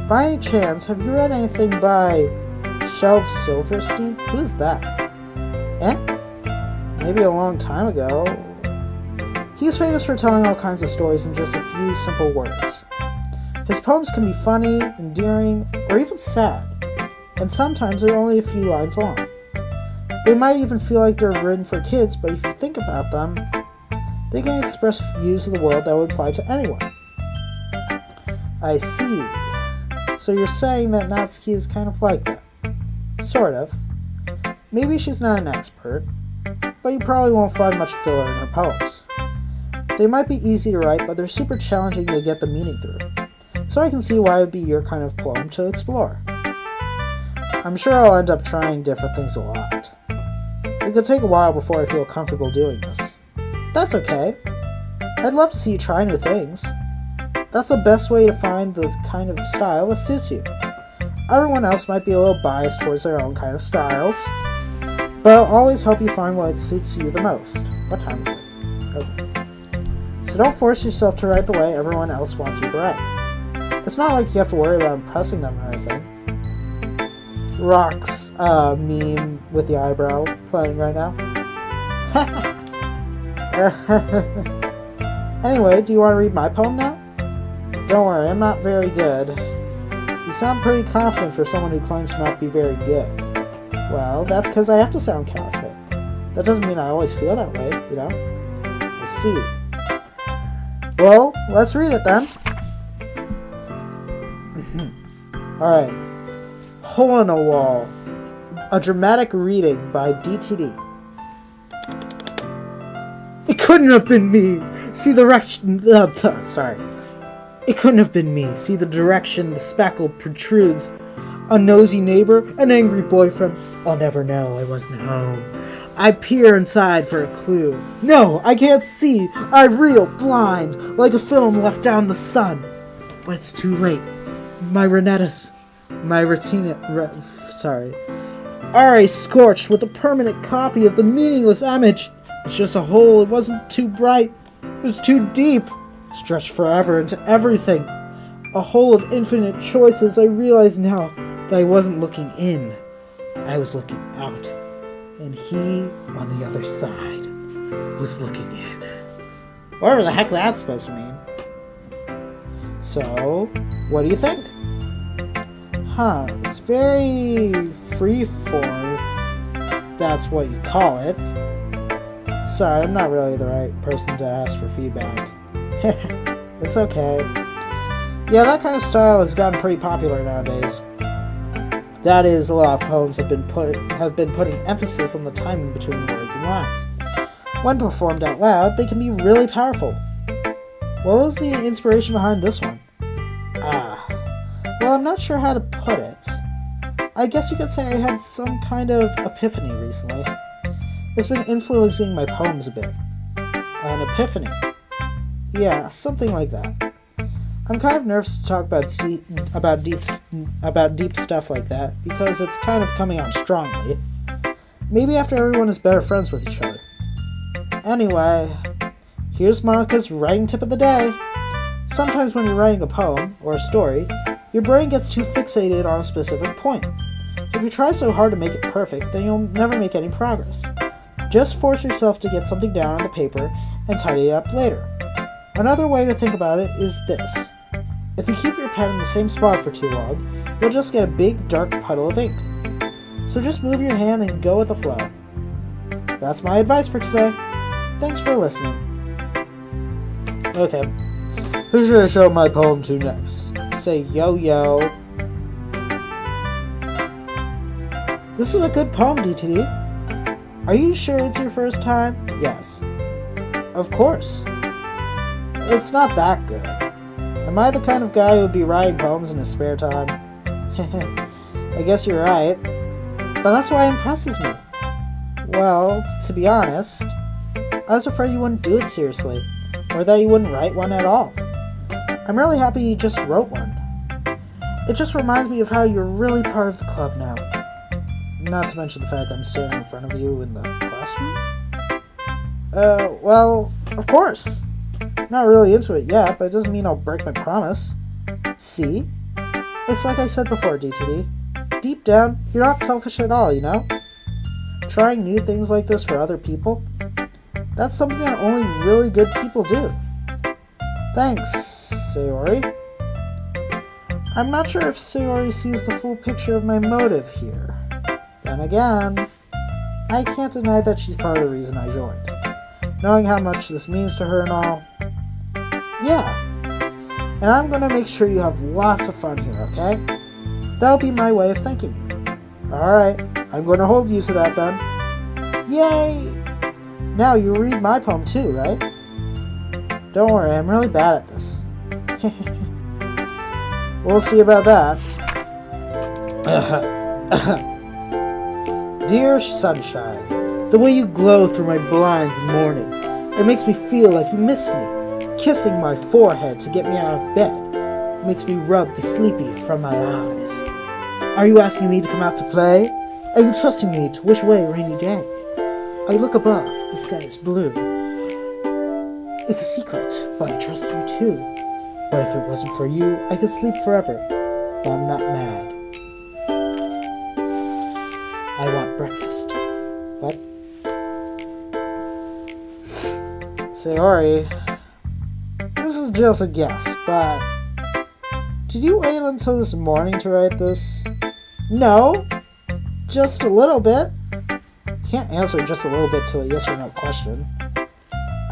[SPEAKER 1] By any chance, have you read anything by Shelf Silverstein? Who's that? Maybe a long time ago. He's famous for telling all kinds of stories in just a few simple words. His poems can be funny, endearing, or even sad, and sometimes they're only a few lines long. They might even feel like they're written for kids, but if you think about them, they can express views of the world that would apply to anyone. I see. So you're saying that Natsuki is kind of like that. Sort of. Maybe she's not an expert, but you probably won't find much filler in her poems. They might be easy to write, but they're super challenging to get the meaning through. So I can see why it would be your kind of poem to explore. I'm sure I'll end up trying different things a lot. It could take a while before I feel comfortable doing this. That's okay. I'd love to see you try new things. That's the best way to find the kind of style that suits you. Everyone else might be a little biased towards their own kind of styles, but I'll always help you find what suits you the most. What time is it? Okay. So don't force yourself to write the way everyone else wants you to write. It's not like you have to worry about impressing them or anything. Rock's meme with the eyebrow playing right now. Anyway, do you want to read my poem now? Don't worry, I'm not very good. You sound pretty confident for someone who claims to not be very good. Well, that's because I have to sound confident. That doesn't mean I always feel that way, you know? I see. Well, let's read it then. Alright. Hole in a Wall. A dramatic reading by DTD. It couldn't have been me. See the direction. It couldn't have been me. See the direction the spackle protrudes. A nosy neighbor, an angry boyfriend. I'll never know. I wasn't home. I peer inside for a clue. No, I can't see. I reel blind, like a film left down the sun. But it's too late. My retina are scorched with a permanent copy of the meaningless image. It's just a hole. It wasn't too bright. It was too deep. Stretched forever into everything. A hole of infinite choices. I realize now that I wasn't looking in. I was looking out. And he, on the other side, was looking in. Whatever the heck that's supposed to mean. So, what do you think? It's very freeform, if that's what you call it. Sorry, I'm not really the right person to ask for feedback. It's okay. Yeah, that kind of style has gotten pretty popular nowadays. That is, a lot of poems have been putting emphasis on the timing between words and lines. When performed out loud, they can be really powerful. What was the inspiration behind this one? Well, I'm not sure how to put it. I guess you could say I had some kind of epiphany recently. It's been influencing my poems a bit. An epiphany. Yeah, something like that. I'm kind of nervous to talk about deep stuff like that, because it's kind of coming on strongly. Maybe after everyone is better friends with each other. Anyway, here's Monica's writing tip of the day. Sometimes when you're writing a poem, or a story, your brain gets too fixated on a specific point. If you try so hard to make it perfect, then you'll never make any progress. Just force yourself to get something down on the paper and tidy it up later. Another way to think about it is this. If you keep your pen in the same spot for too long, you'll just get a big dark puddle of ink. So just move your hand and go with the flow. That's my advice for today. Thanks for listening. Okay, who should I show my poem to next? Say yo. This is a good poem, DTD. Are you sure it's your first time? Yes. Of course. It's not that good. Am I the kind of guy who would be writing poems in his spare time? I guess you're right. But that's why it impresses me. Well, to be honest, I was afraid you wouldn't do it seriously, or that you wouldn't write one at all. I'm really happy you just wrote one. It just reminds me of how you're really part of the club now. Not to mention the fact that I'm standing in front of you in the classroom. Well, of course. Not really into it yet, but it doesn't mean I'll break my promise. See? It's like I said before, DTD. Deep down, you're not selfish at all, you know? Trying new things like this for other people, that's something that only really good people do. Thanks, Sayori. I'm not sure if Sayori sees the full picture of my motive here. Then again, I can't deny that she's part of the reason I joined. Knowing how much this means to her and all. Yeah. And I'm gonna make sure you have lots of fun here, okay? That'll be my way of thanking you. Alright, I'm gonna hold you to that then. Yay! Now you read my poem too, right? Don't worry, I'm really bad at this. We'll see about that. Dear sunshine, the way you glow through my blinds in the morning, it makes me feel like you missed me. Kissing my forehead to get me out of bed makes me rub the sleepy from my eyes. Are you asking me to come out to play? Are you trusting me to wish away a rainy day? I look above, the sky is blue. It's a secret, but I trust you too. But if it wasn't for you, I could sleep forever. But I'm not mad. I want breakfast. What? Sayori, this is just a guess, but did you wait until this morning to write this? No, just a little bit. You can't answer just a little bit to a yes or no question.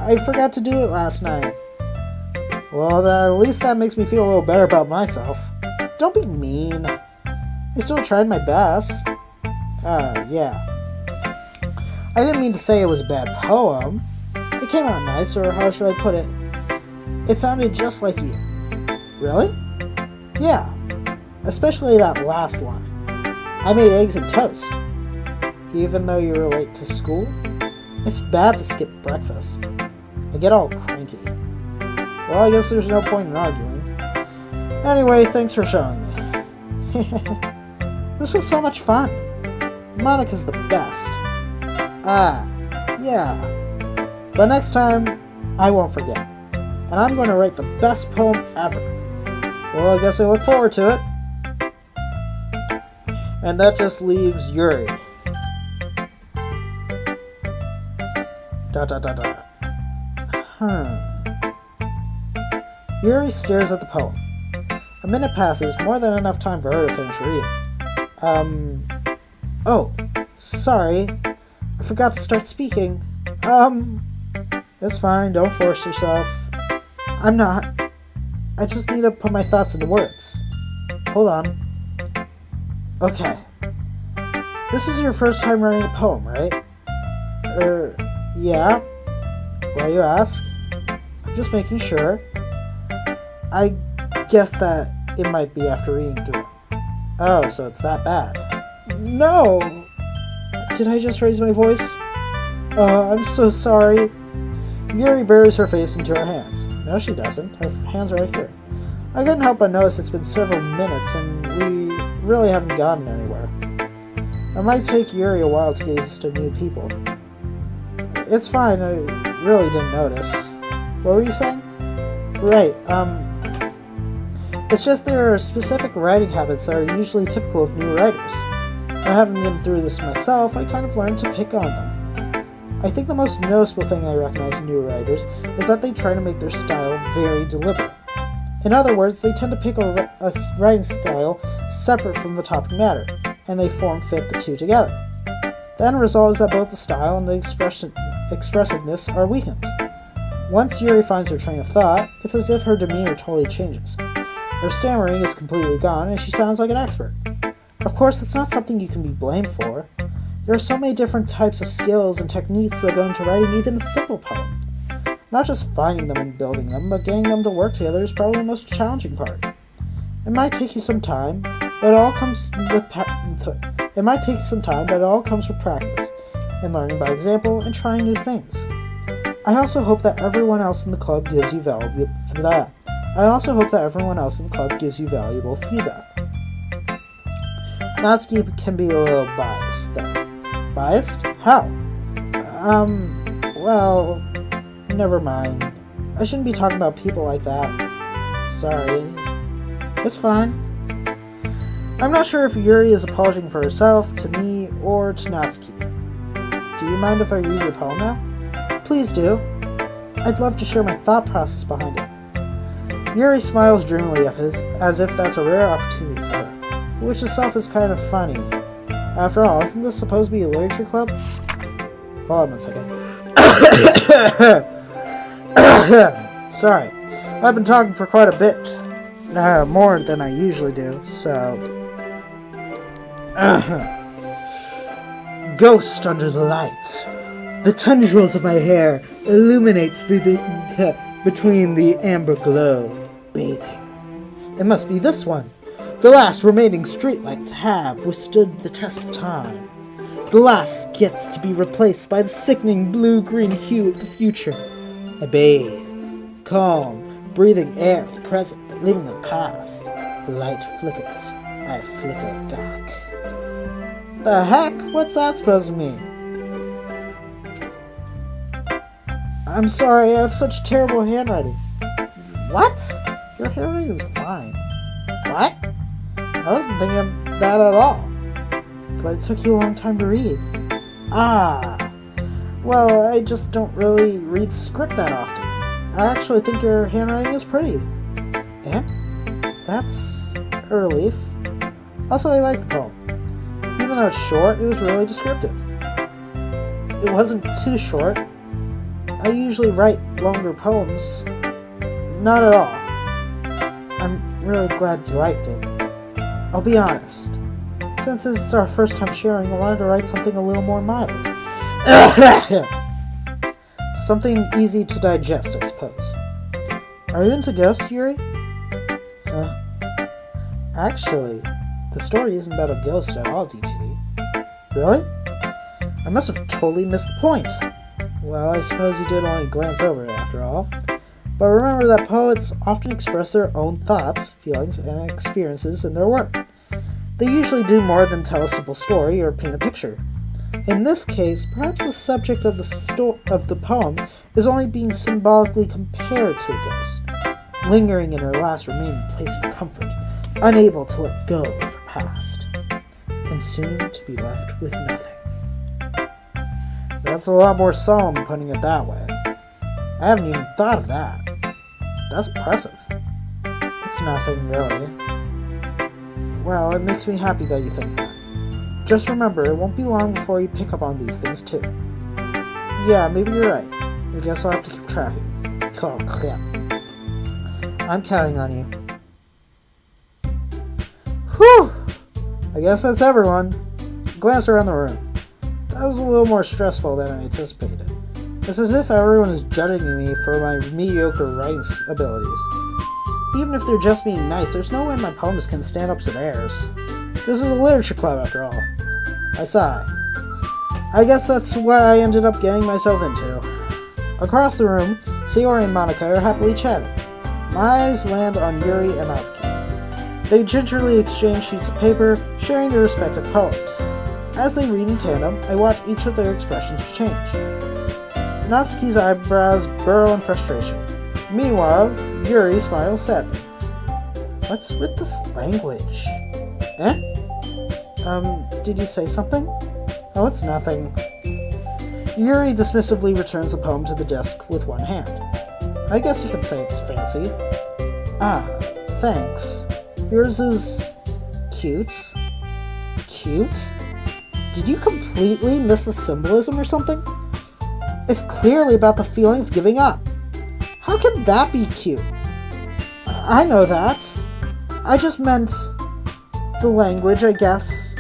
[SPEAKER 1] I forgot to do it last night. Well, at least that makes me feel a little better about myself. Don't be mean. I still tried my best. Yeah. I didn't mean to say it was a bad poem. It came out nice, or how should I put it? It sounded just like you. Really? Yeah. Especially that last line. I made eggs and toast. Even though you were late to school? It's bad to skip breakfast. I get all cranky. Well, I guess there's no point in arguing. Anyway, thanks for showing me. This was so much fun. Monica's the best. Yeah. But next time, I won't forget. And I'm going to write the best poem ever. Well, I guess I look forward to it. And that just leaves Yuri. ... Yuri stares at the poem. A minute passes, more than enough time for her to finish reading. Oh, sorry. I forgot to start speaking. It's fine, don't force yourself. I'm not. I just need to put my thoughts into words. Hold on. Okay. This is your first time writing a poem, right? Yeah. Why do you ask? I'm just making sure. I guess that it might be after reading through it. Oh, so it's that bad. No! Did I just raise my voice? I'm so sorry. Yuri buries her face into her hands. No, she doesn't. Her hands are right here. I couldn't help but notice it's been several minutes and we really haven't gotten anywhere. It might take Yuri a while to get used to new people. It's fine, I really didn't notice. What were you saying? Right, it's just there are specific writing habits that are usually typical of new writers. And having been through this myself, I kind of learned to pick on them. I think the most noticeable thing I recognize in new writers is that they try to make their style very deliberate. In other words, they tend to pick a writing style separate from the topic matter, and they form-fit the two together. The end result is that both the style and the expressiveness are weakened. Once Yuri finds her train of thought, it's as if her demeanor totally changes. Her stammering is completely gone, and she sounds like an expert. Of course, it's not something you can be blamed for. There are so many different types of skills and techniques that go into writing even a simple poem. Not just finding them and building them, but getting them to work together is probably the most challenging part. It might take you some time, but it all comes with practice, and learning by example, and trying new things. I also hope that everyone else in the club gives you valuable feedback. Natsuki can be a little biased, though. Biased? How? Well, never mind. I shouldn't be talking about people like that. Sorry. It's fine. I'm not sure if Yuri is apologizing for herself, to me, or to Natsuki. Do you mind if I read your poem now? Please do. I'd love to share my thought process behind it. Yuri smiles dreamily as if that's a rare opportunity for her, which itself is kind of funny. After all, isn't this supposed to be a literature club? Hold on one second. Sorry, I've been talking for quite a bit. More than I usually do, so... Ghost under the light. The tendrils of my hair illuminates between the amber glow, bathing. It must be this one, the last remaining streetlight to have withstood the test of time. The last gets to be replaced by the sickening blue-green hue of the future. I bathe, calm, breathing air of the present, but leaving the past. The light flickers. I flicker back. The heck? What's that supposed to mean? I'm sorry, I have such terrible handwriting. What? Your handwriting is fine. What? I wasn't thinking of that at all. But it took you a long time to read. Ah. Well, I just don't really read script that often. I actually think your handwriting is pretty. Eh? That's a relief. Also, I like the poem. Even though it's short, it was really descriptive. It wasn't too short. I usually write longer poems. Not at all. I'm really glad you liked it. I'll be honest. Since it's our first time sharing, I wanted to write something a little more mild. Something easy to digest, I suppose. Are you into ghosts, Yuri? Actually, the story isn't about a ghost at all, DTD. Really? I must have totally missed the point. Well, I suppose you did only glance over it after all. But remember that poets often express their own thoughts, feelings, and experiences in their work. They usually do more than tell a simple story or paint a picture. In this case, perhaps the subject of the poem is only being symbolically compared to a ghost, lingering in her last remaining place of comfort, unable to let go of her past, and soon to be left with nothing. That's a lot more solemn putting it that way. I haven't even thought of that. That's impressive. It's nothing, really. Well, it makes me happy that you think that. Just remember, it won't be long before you pick up on these things, too. Yeah, maybe you're right. I guess I'll have to keep tracking. Oh, crap. I'm counting on you. Whew! I guess that's everyone. Glance around the room. That was a little more stressful than I anticipated. It's as if everyone is judging me for my mediocre writing abilities. Even if they're just being nice, there's no way my poems can stand up to theirs. This is a literature club, after all. I sigh. I guess that's what I ended up getting myself into. Across the room, Sayori and Monica are happily chatting. My eyes land on Yuri and Natsuki. They gingerly exchange sheets of paper, sharing their respective poems. As they read in tandem, I watch each of their expressions change. Natsuki's eyebrows burrow in frustration. Meanwhile, Yuri smiles sadly. What's with this language? Eh? Did you say something? Oh, it's nothing. Yuri dismissively returns the poem to the desk with one hand. I guess you could say it's fancy. Ah, thanks. Yours is cute. Cute? Did you completely miss the symbolism or something? It's clearly about the feeling of giving up. How can that be cute? I know that. I just meant the language, I guess.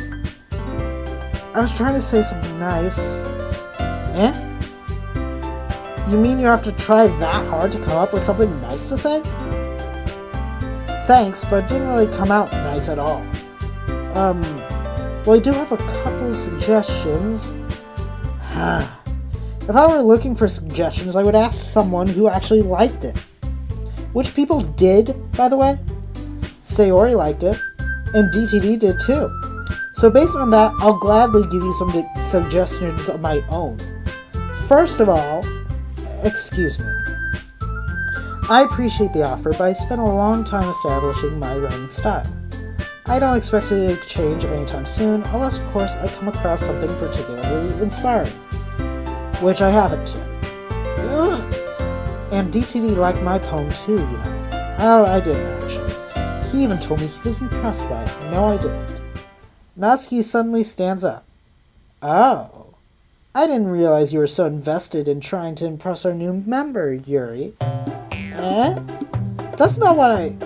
[SPEAKER 1] I was trying to say something nice. Eh? You mean you have to try that hard to come up with something nice to say? Thanks, but it didn't really come out nice at all. Well, I do have a couple suggestions. If I were looking for suggestions, I would ask someone who actually liked it. Which people did, by the way. Sayori liked it, and DTD did too. So based on that, I'll gladly give you some suggestions of my own. First of all, excuse me. I appreciate the offer, but I spent a long time establishing my writing style. I don't expect it to change anytime soon, unless of course I come across something particularly inspiring. Which I haven't yet. Ugh. And DTD liked my poem too, you know. Oh, I didn't actually. He even told me he was impressed by it. No, I didn't. Natsuki suddenly stands up. Oh. I didn't realize you were so invested in trying to impress our new member, Yuri. Eh? That's not what I...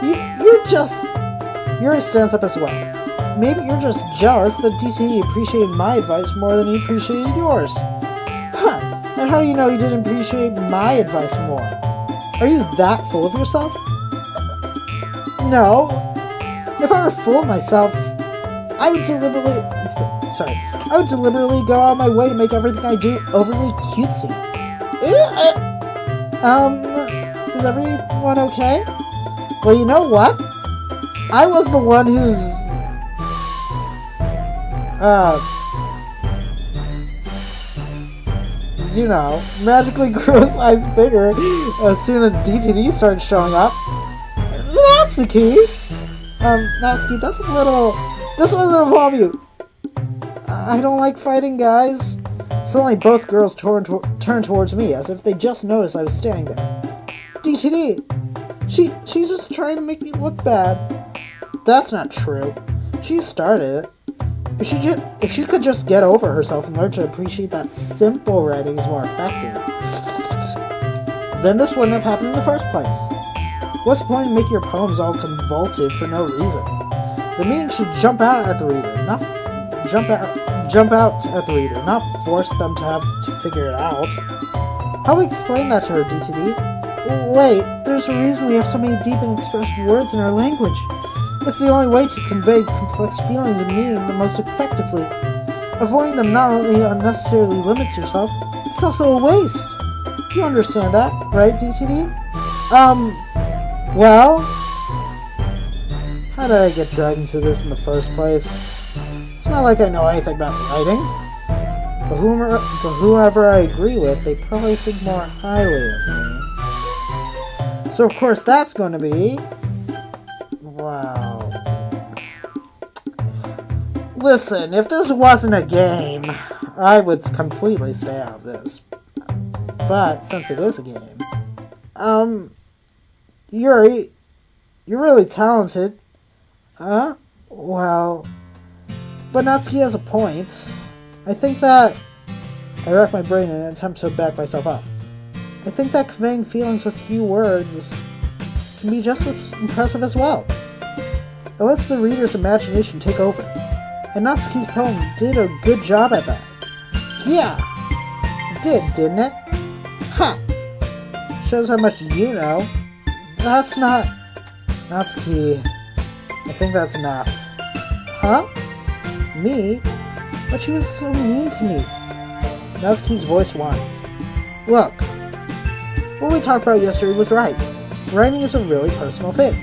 [SPEAKER 1] You're just... Yuri stands up as well. Maybe you're just jealous that DTD appreciated my advice more than he appreciated yours. Huh, and how do you know he didn't appreciate my advice more? Are you that full of yourself? No. If I were full of myself, I would deliberately go out of my way to make everything I do overly cutesy. Is everyone okay? Well, you know what? I was the one who's... you know, magically grew a size bigger as soon as DTD started showing up. Natsuki! Natsuki, that's a little... This doesn't involve you! I don't like fighting, guys. Suddenly both girls turned towards me as if they just noticed I was standing there. DTD! She's just trying to make me look bad. That's not true. She started it. If she could just get over herself and learn to appreciate that simple writing is more effective, then this wouldn't have happened in the first place. What's the point in making your poems all convoluted for no reason? The meaning should jump out at the reader, not force them to have to figure it out. How do we explain that to her, DTD? Wait, there's a reason we have so many deep and expressive words in our language. It's the only way to convey complex feelings and meaning the most effectively. Avoiding them not only unnecessarily limits yourself, it's also a waste. You understand that, right, DTD? Well... How did I get dragged into this in the first place? It's not like I know anything about writing. But whoever I agree with, they probably think more highly of me. So of course that's going to be... Well... Listen, if this wasn't a game, I would completely stay out of this. But since it is a game... Yuri, you're really talented. Huh? Well... But Natsuki has a point. I think that... I rack my brain in an attempt to back myself up. I think that conveying feelings with few words can be just as impressive as well. It lets the reader's imagination take over. And Natsuki's poem did a good job at that. Yeah! It did, didn't it? Ha! Shows how much you know. That's not... Natsuki... I think that's enough. Huh? Me? But she was so mean to me. Natsuki's voice whines. Look, what we talked about yesterday was right. Writing is a really personal thing,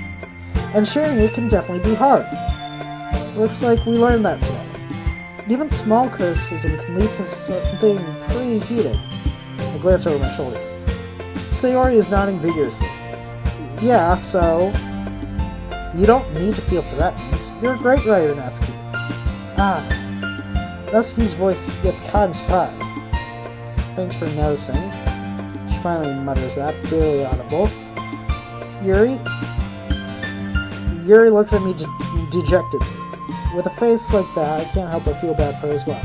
[SPEAKER 1] and sharing it can definitely be hard. Looks like we learned that today. Even small criticism can lead to something pretty heated. I glance over my shoulder. Sayori is nodding vigorously. Yeah, so... You don't need to feel threatened. You're a great writer, Natsuki. Ah. Natsuki's voice gets caught in surprise. Thanks for noticing. She finally mutters that, barely audible. Yuri? Yuri looks at me dejectedly. With a face like that, I can't help but feel bad for her as well.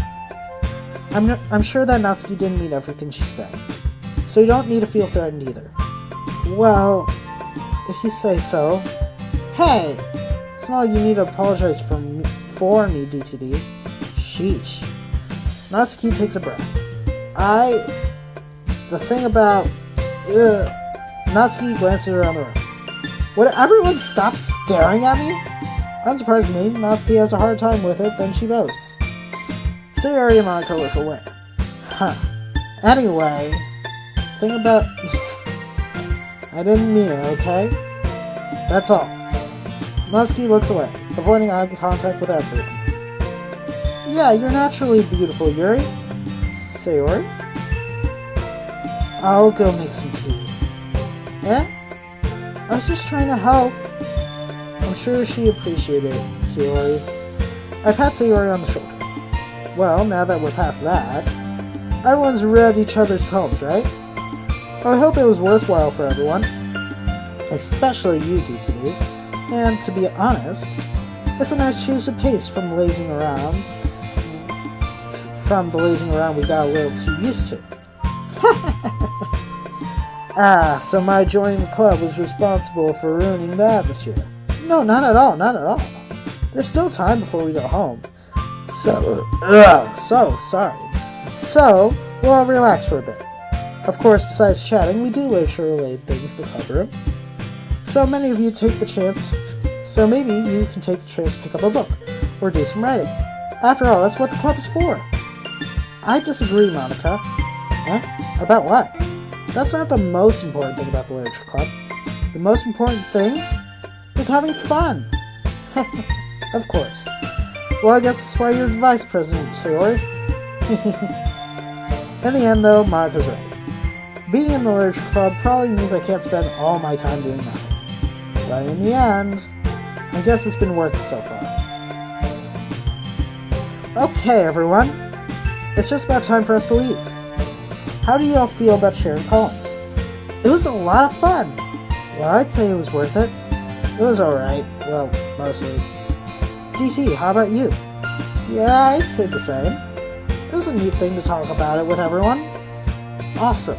[SPEAKER 1] I'm sure that Natsuki didn't mean everything she said. So you don't need to feel threatened either. Well, if you say so. Hey! It's not like you need to apologize for me, DTD. Sheesh. Natsuki takes a breath. The thing about... Natsuki glances around the room. Would everyone stop staring at me? Unsurprisingly, Natsuki has a hard time with it, then she boasts. Sayori and Monica look away. Huh. Anyway, thing about... I didn't mean it, okay? That's all. Natsuki looks away, avoiding eye contact with everyone. Yeah, you're naturally beautiful, Yuri. Sayori? I'll go make some tea. Eh? I was just trying to help. I'm sure she appreciated it, Sayori. I pat Sayori on the shoulder. Well, now that we're past that, everyone's read each other's poems, right? I hope it was worthwhile for everyone. Especially you, DTD. And to be honest, it's a nice change of pace from the lazing around we got a little too used to. So my joining the club was responsible for ruining the atmosphere. No, not at all. There's still time before we go home. So sorry. So, we'll all relax for a bit. Of course, besides chatting, we do literature-related things in the club room. So maybe you can take the chance to pick up a book, or do some writing. After all, that's what the club is for. I disagree, Monica. Eh? About what? That's not the most important thing about the literature club. The most important thing is having fun. Of course. Well, I guess that's why you're the vice president, Sayori. In the end, though, Monika's right. Being in the literature club probably means I can't spend all my time doing nothing. But in the end, I guess it's been worth it so far. Okay, everyone. It's just about time for us to leave. How do you all feel about sharing poems? It was a lot of fun. Well, I'd say it was worth it. It was alright. Well, mostly. DT, how about you? Yeah, I'd say the same. It was a neat thing to talk about it with everyone. Awesome.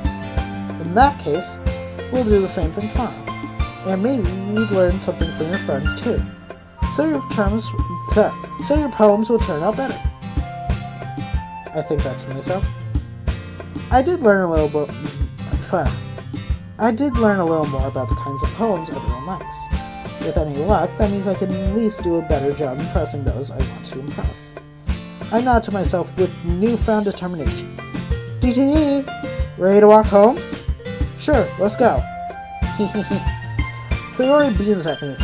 [SPEAKER 1] In that case, we'll do the same thing tomorrow. And maybe you'd learn something from your friends too. So your poems will turn out better. I think that to myself. I did learn a little more about the kinds of poems everyone likes. With any luck, that means I can at least do a better job impressing those I want to impress. I nod to myself with newfound determination. DTE, ready to walk home? Sure, let's go. Sayori beams at me.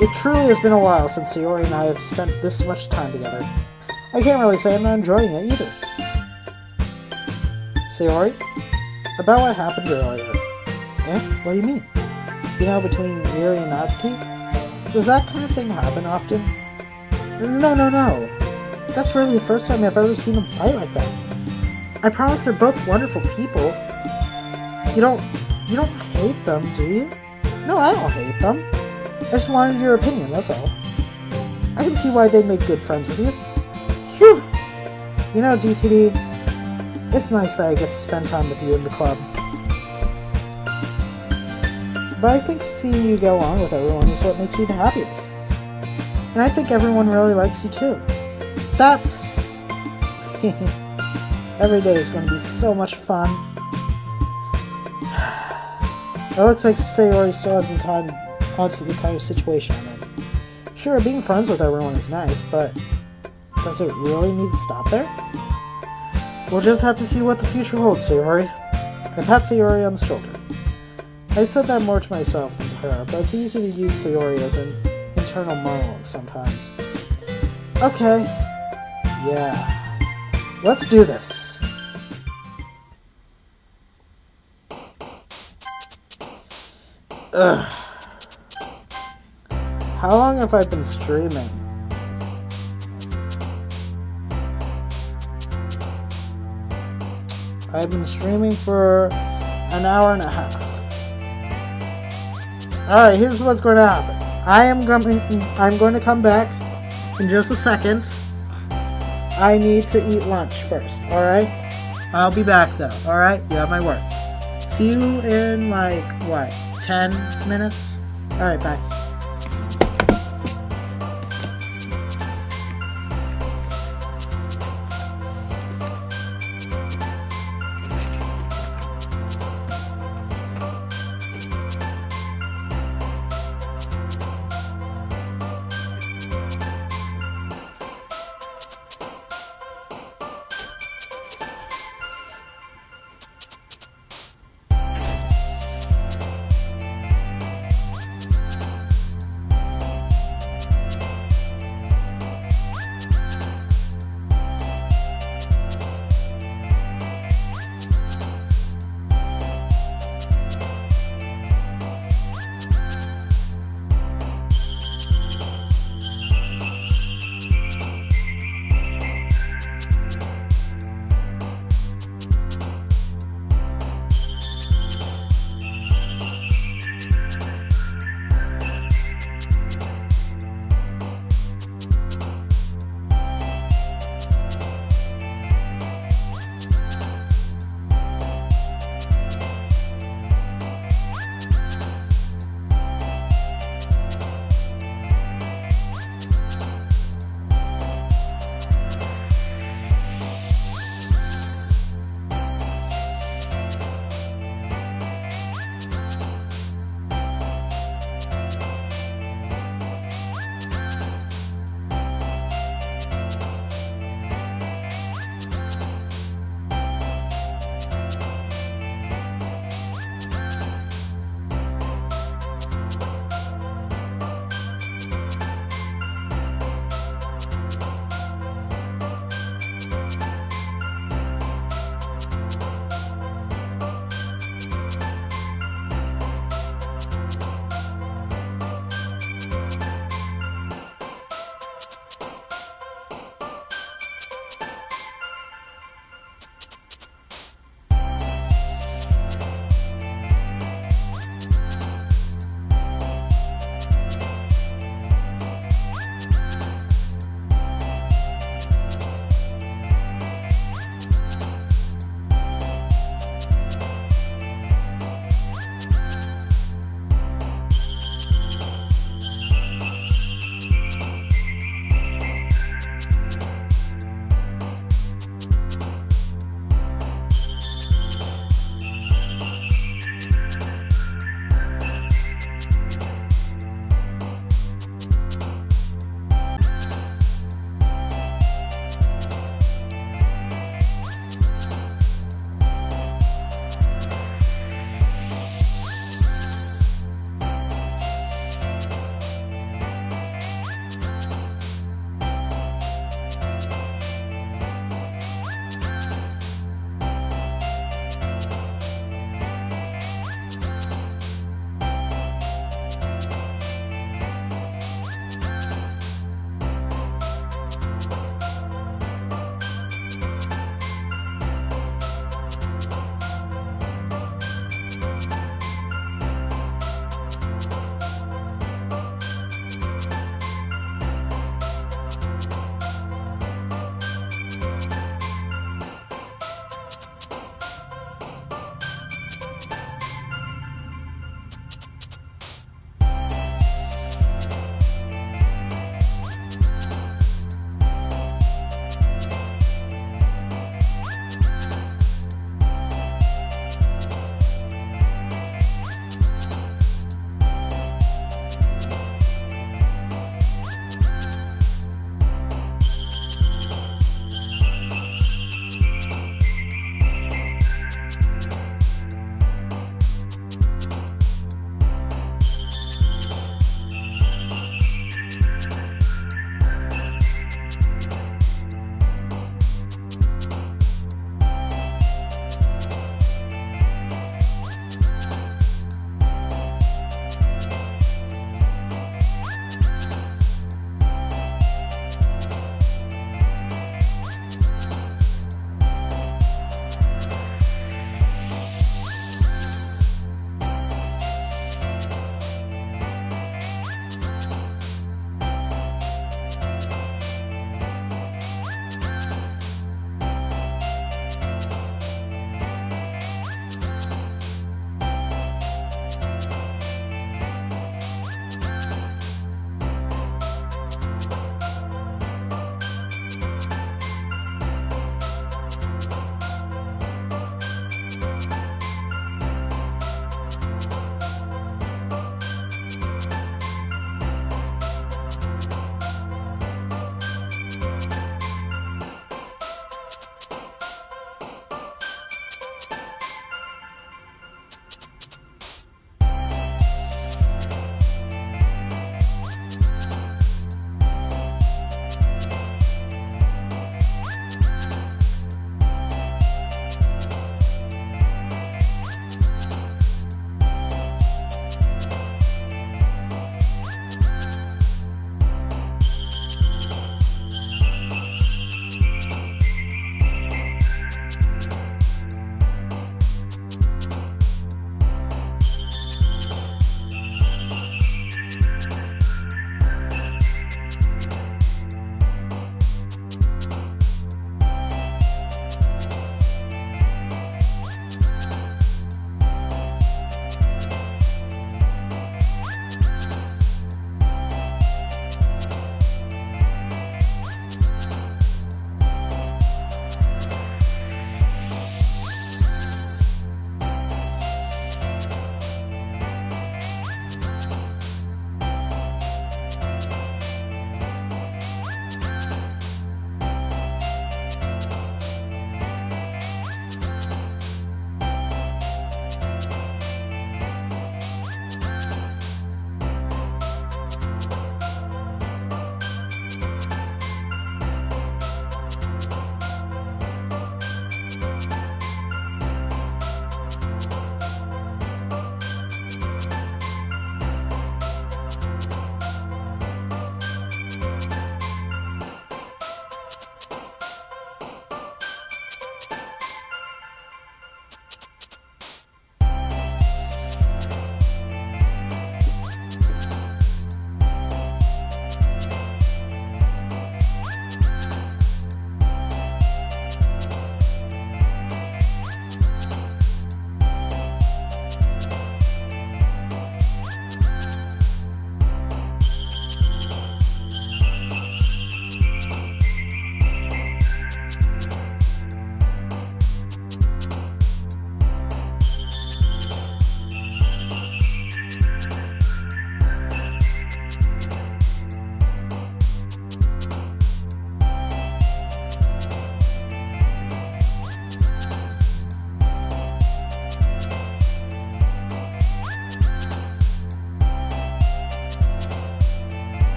[SPEAKER 1] It truly has been a while since Sayori and I have spent this much time together. I can't really say I'm not enjoying it either. Sayori, about what happened earlier. Eh? What do you mean? You know, between Yuri and Natsuki? Does that kind of thing happen often? No. That's really the first time I've ever seen them fight like that. I promise they're both wonderful people. You don't hate them, do you? No, I don't hate them. I just wanted your opinion, that's all. I can see why they'd make good friends with you. Phew! You know, DTD, it's nice that I get to spend time with you in the club. But I think seeing you get along with everyone is what makes me the happiest. And I think everyone really likes you too. That's... Every day is going to be so much fun. It looks like Sayori still hasn't caught on to the kind of situation I'm in. Sure, being friends with everyone is nice, but does it really need to stop there? We'll just have to see what the future holds, Sayori. I pat Sayori on the shoulder. I said that more to myself than to her, but it's easy to use Sayori as an internal monologue sometimes. Okay. Yeah. Let's do this. Ugh. How long have I been streaming? I've been streaming for an hour and a half. Alright, here's what's going to happen. I'm going to come back in just a second. I need to eat lunch first, alright? I'll be back though, alright? You have my word. See you in like, what, 10 minutes? Alright, bye.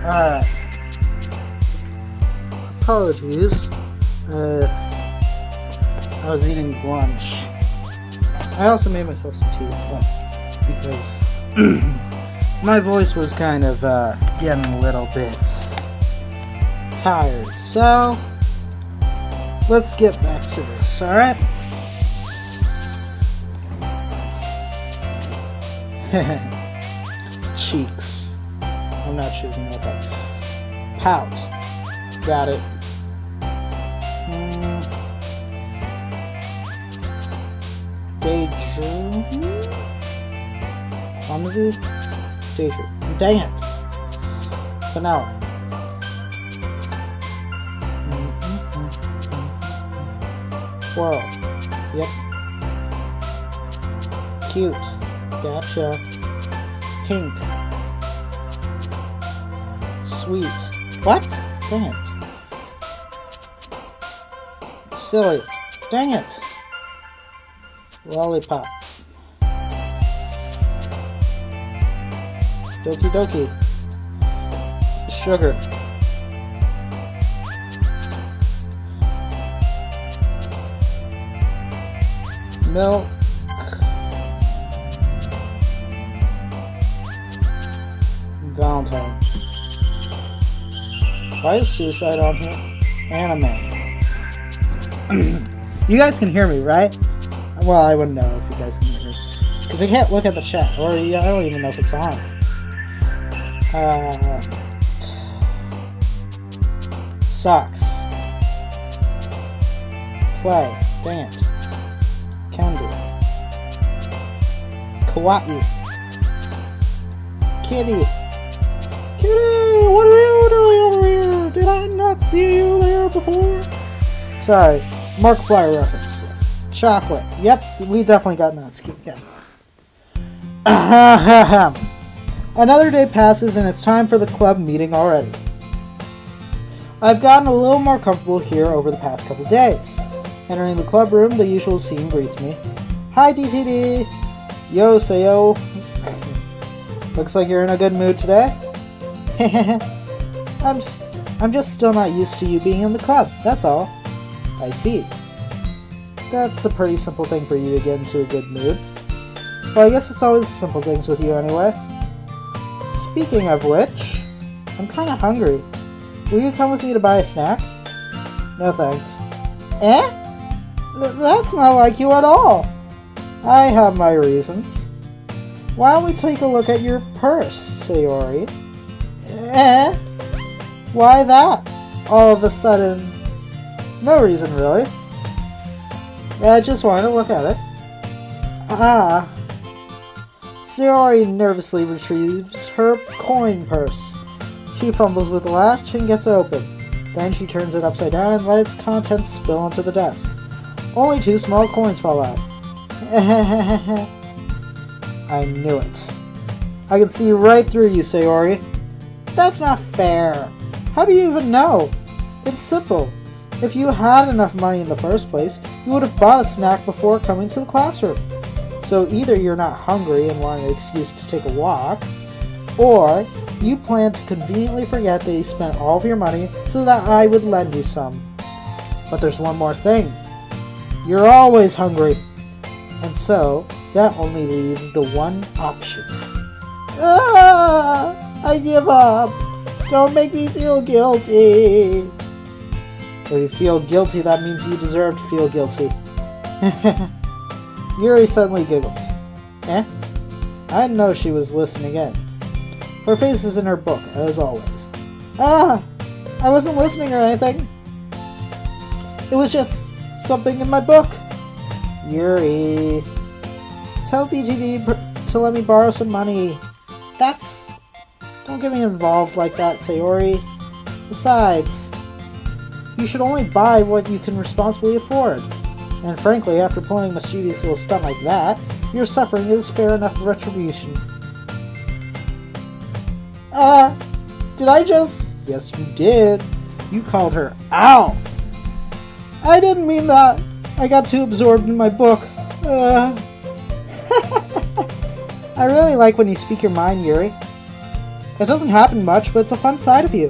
[SPEAKER 1] Alright. Apologies. I was eating lunch. I also made myself some tea, because my voice was kind of getting a little bit tired. So, let's get back to this, alright? Cheeks. I'm not choosing that. Pout. Got it. Daydream? Clumsy? Daydream. Dang it! Vanilla. Swirl. Yep. Cute. Gotcha. Pink. Sweet. What? Dang it. Silly. Dang it. Lollipop. Doki Doki. Sugar. Milk. Valentine. Why is suicide on here? Anime. You guys can hear me, right? Well, I wouldn't know if you guys can hear me. Because I can't look at the chat. Or I don't even know if it's on. Socks. Play. Dance. Candy. Kawaii. Kitty. Kitty, what are you doing over here? Did I not see you there before? Sorry, Markiplier reference. Chocolate. Yep, we definitely got Natsuki again. Another day passes and it's time for the club meeting already. I've gotten a little more comfortable here over the past couple days. Entering the club room, the usual scene greets me. Hi DTD! Yo, say yo. Looks like you're in a good mood today. I'm just still not used to you being in the club, that's all. I see. That's a pretty simple thing for you to get into a good mood. Well, I guess it's always simple things with you anyway. Speaking of which, I'm kinda hungry. Will you come with me to buy a snack? No thanks. Eh? That's not like you at all. I have my reasons. Why don't we take a look at your purse, Sayori? Eh? Why that? All of a sudden? No reason, really. I just wanted to look at it. Ah. Sayori nervously retrieves her coin purse. She fumbles with the latch and gets it open. Then she turns it upside down and lets its contents spill onto the desk. Only 2 small coins fall out. I knew it. I can see right through you, Sayori. That's not fair. How do you even know? It's simple. If you had enough money in the first place, you would have bought a snack before coming to the classroom. So either you're not hungry and want an excuse to take a walk, or you plan to conveniently forget that you spent all of your money so that I would lend you some. But there's one more thing. You're always hungry. And so, that only leaves the one option. Ah! I give up. Don't make me feel guilty. If you feel guilty, that means you deserve to feel guilty. Yuri suddenly giggles. Eh? I didn't know she was listening in. Her face is in her book, as always. Ah! I wasn't listening or anything. It was just something in my book. Yuri. Tell DTD to let me borrow some money. That's... Don't get me involved like that, Sayori. Besides, you should only buy what you can responsibly afford. And frankly, after pulling a mischievous little stunt like that, your suffering is fair enough retribution. Did I just... Yes, you did. You called her out. I didn't mean that. I got too absorbed in my book. I really like when you speak your mind, Yuri. It doesn't happen much, but it's a fun side of you.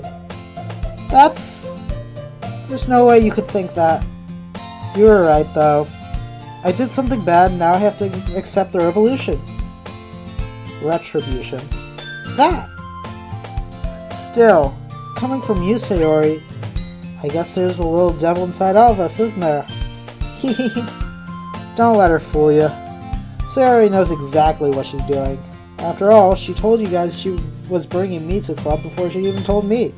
[SPEAKER 1] There's no way you could think that. You were right, though. I did something bad, and now I have to accept the revolution. Retribution. That! Still, coming from you, Sayori, I guess there's a little devil inside all of us, isn't there? Don't let her fool you. Sayori knows exactly what she's doing. After all, she told you guys she was bringing me to the club before she even told me.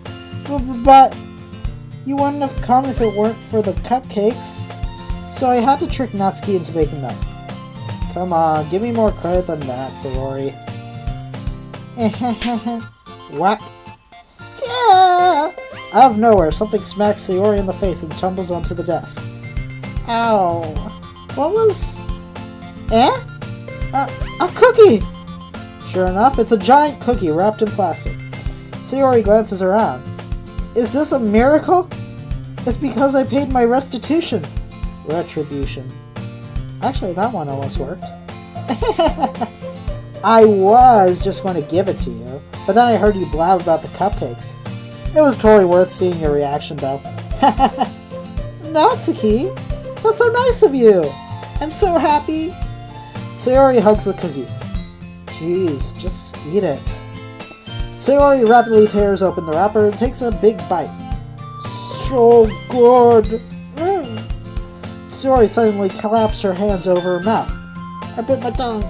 [SPEAKER 1] But you wouldn't have come if it weren't for the cupcakes. So I had to trick Natsuki into making them. Come on, give me more credit than that, Sayori. Whack. Yeah! Out of nowhere, something smacks Sayori in the face and tumbles onto the desk. Ow. What was... A cookie! Sure enough, it's a giant cookie wrapped in plastic. Sayori glances around. Is this a miracle? It's because I paid my restitution. Retribution. Actually, that one almost worked. I was just going to give it to you, but then I heard you blab about the cupcakes. It was totally worth seeing your reaction, though. Natsuki, that's so nice of you. I'm so happy. Sayori hugs the cookie. Jeez, just eat it. Sayori rapidly tears open the wrapper and takes a big bite. So good. Sayori suddenly claps her hands over her mouth. I bit my tongue.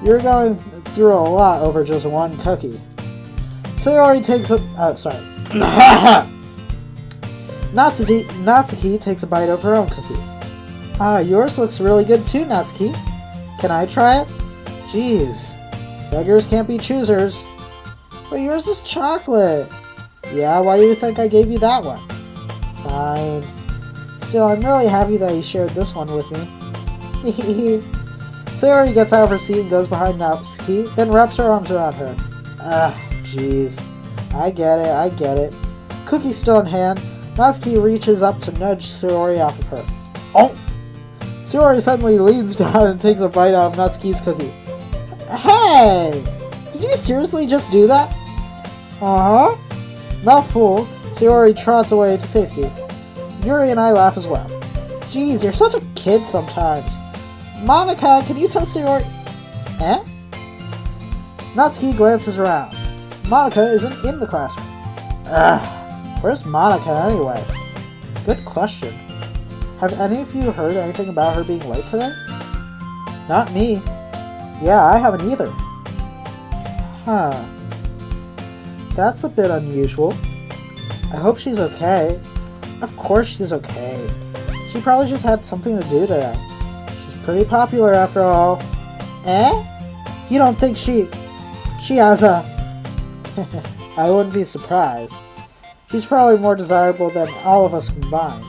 [SPEAKER 1] You're going through a lot over just one cookie. Sayori takes a... Oh, sorry. Natsuki takes a bite of her own cookie. Ah, yours looks really good too, Natsuki. Can I try it? Jeez. Beggars can't be choosers. But yours is chocolate. Yeah, why do you think I gave you that one? Fine. Still, I'm really happy that you shared this one with me. Sayori gets out of her seat and goes behind Natsuki, then wraps her arms around her. Ah, jeez. I get it. Cookie still in hand, Natsuki reaches up to nudge Sayori off of her. Oh! Sayori suddenly leans down and takes a bite out of Natsuki's cookie. Hey! Did you seriously just do that? Uh-huh. Mouthful, Sayori trots away to safety. Yuri and I laugh as well. Jeez, you're such a kid sometimes. Monica, can you tell Sayori... Natsuki glances around. Monica isn't in the classroom. Where's Monica anyway? Good question. Have any of you heard anything about her being late today? Not me. Yeah, I haven't either. Huh. That's a bit unusual. I hope she's okay. Of course she's okay. She probably just had something to do today. She's pretty popular after all. You don't think she has a... I wouldn't be surprised. She's probably more desirable than all of us combined.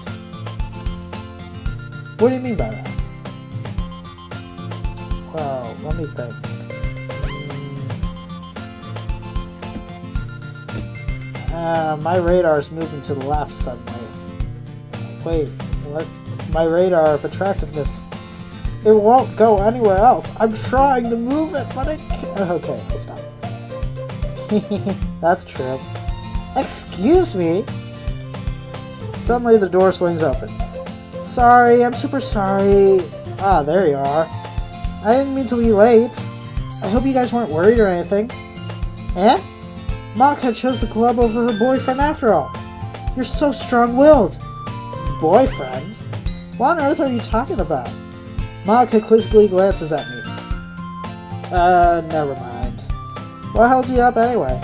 [SPEAKER 1] What do you mean by that? Well, let me think. My radar's moving to the left suddenly. Wait, what? My radar of attractiveness. It won't go anywhere else. I'm trying to move it, but it can't. Okay, I'll stop. That's true. Excuse me? Suddenly the door swings open. Sorry, I'm super sorry. Ah, there you are. I didn't mean to be late. I hope you guys weren't worried or anything. Monica chose the club over her boyfriend after all. You're so strong-willed. Boyfriend? What on earth are you talking about? Monica quizzically glances at me. Never mind. What held you up anyway?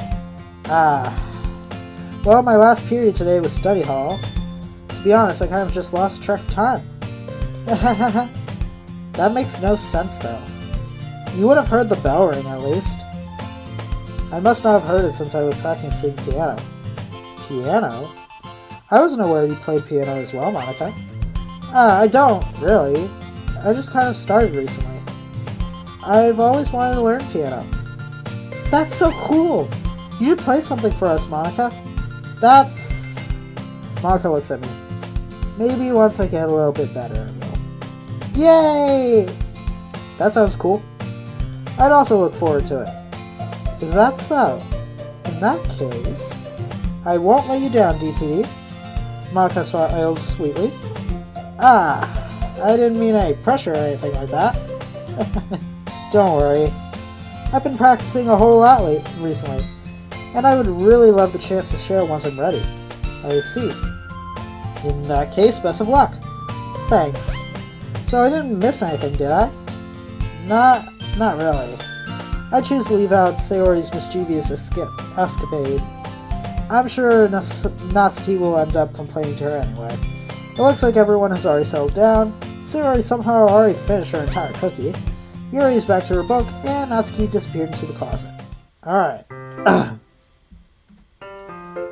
[SPEAKER 1] Well, my last period today was study hall. To be honest, I kind of just lost track of time. That makes no sense, though. You would have heard the bell ring, at least. I must not have heard it since I was practicing piano. Piano? I wasn't aware you played piano as well, Monica. I don't, really. I just kind of started recently. I've always wanted to learn piano. That's so cool! You should play something for us, Monica. Monica looks at me. Maybe once I get a little bit better, I will. Yay! That sounds cool. I'd also look forward to it. Is that so? In that case, I won't let you down, DTD. Maka smiles sweetly. Ah, I didn't mean any pressure or anything like that. Don't worry. I've been practicing a whole lot recently, and I would really love the chance to share once I'm ready. I see. In that case, best of luck. Thanks. So I didn't miss anything, did I? Not really. I choose to leave out Sayori's mischievous escapade. I'm sure Natsuki will end up complaining to her anyway. It looks like everyone has already settled down. Sayori somehow already finished her entire cookie. Yuri is back to her book, and Natsuki disappeared into the closet. Alright.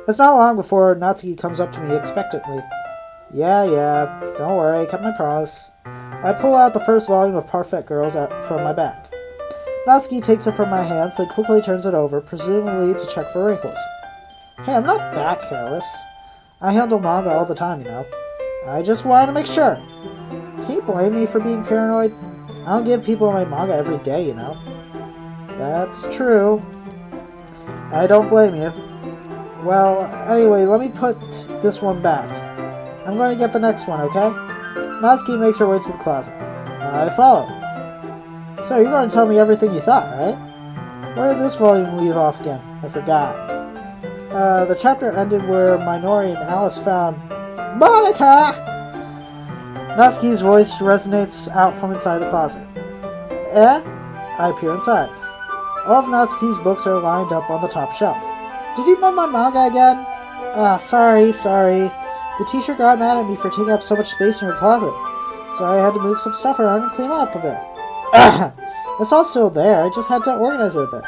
[SPEAKER 1] It's not long before Natsuki comes up to me expectantly. Yeah, don't worry, I kept my promise. I pull out the first volume of Parfait Girls from my bag. Natsuki takes it from my hands, then quickly turns it over, presumably to check for wrinkles. Hey, I'm not that careless. I handle manga all the time, you know. I just wanted to make sure. Can you blame me for being paranoid? I don't give people my manga every day, you know. That's true. I don't blame you. Well, anyway, let me put this one back. I'm going to get the next one, okay? Natsuki makes her way to the closet. I follow. So, you're going to tell me everything you thought, right? Where did this volume leave off again? I forgot. The chapter ended where Minori and Alice found Monica! Natsuki's voice resonates out from inside the closet. Eh? I peer inside. All of Natsuki's books are lined up on the top shelf. Did you move my manga again? Sorry. The teacher got mad at me for taking up so much space in her closet, so I had to move some stuff around and clean it up a bit. It's all still there, I just had to organize it a bit.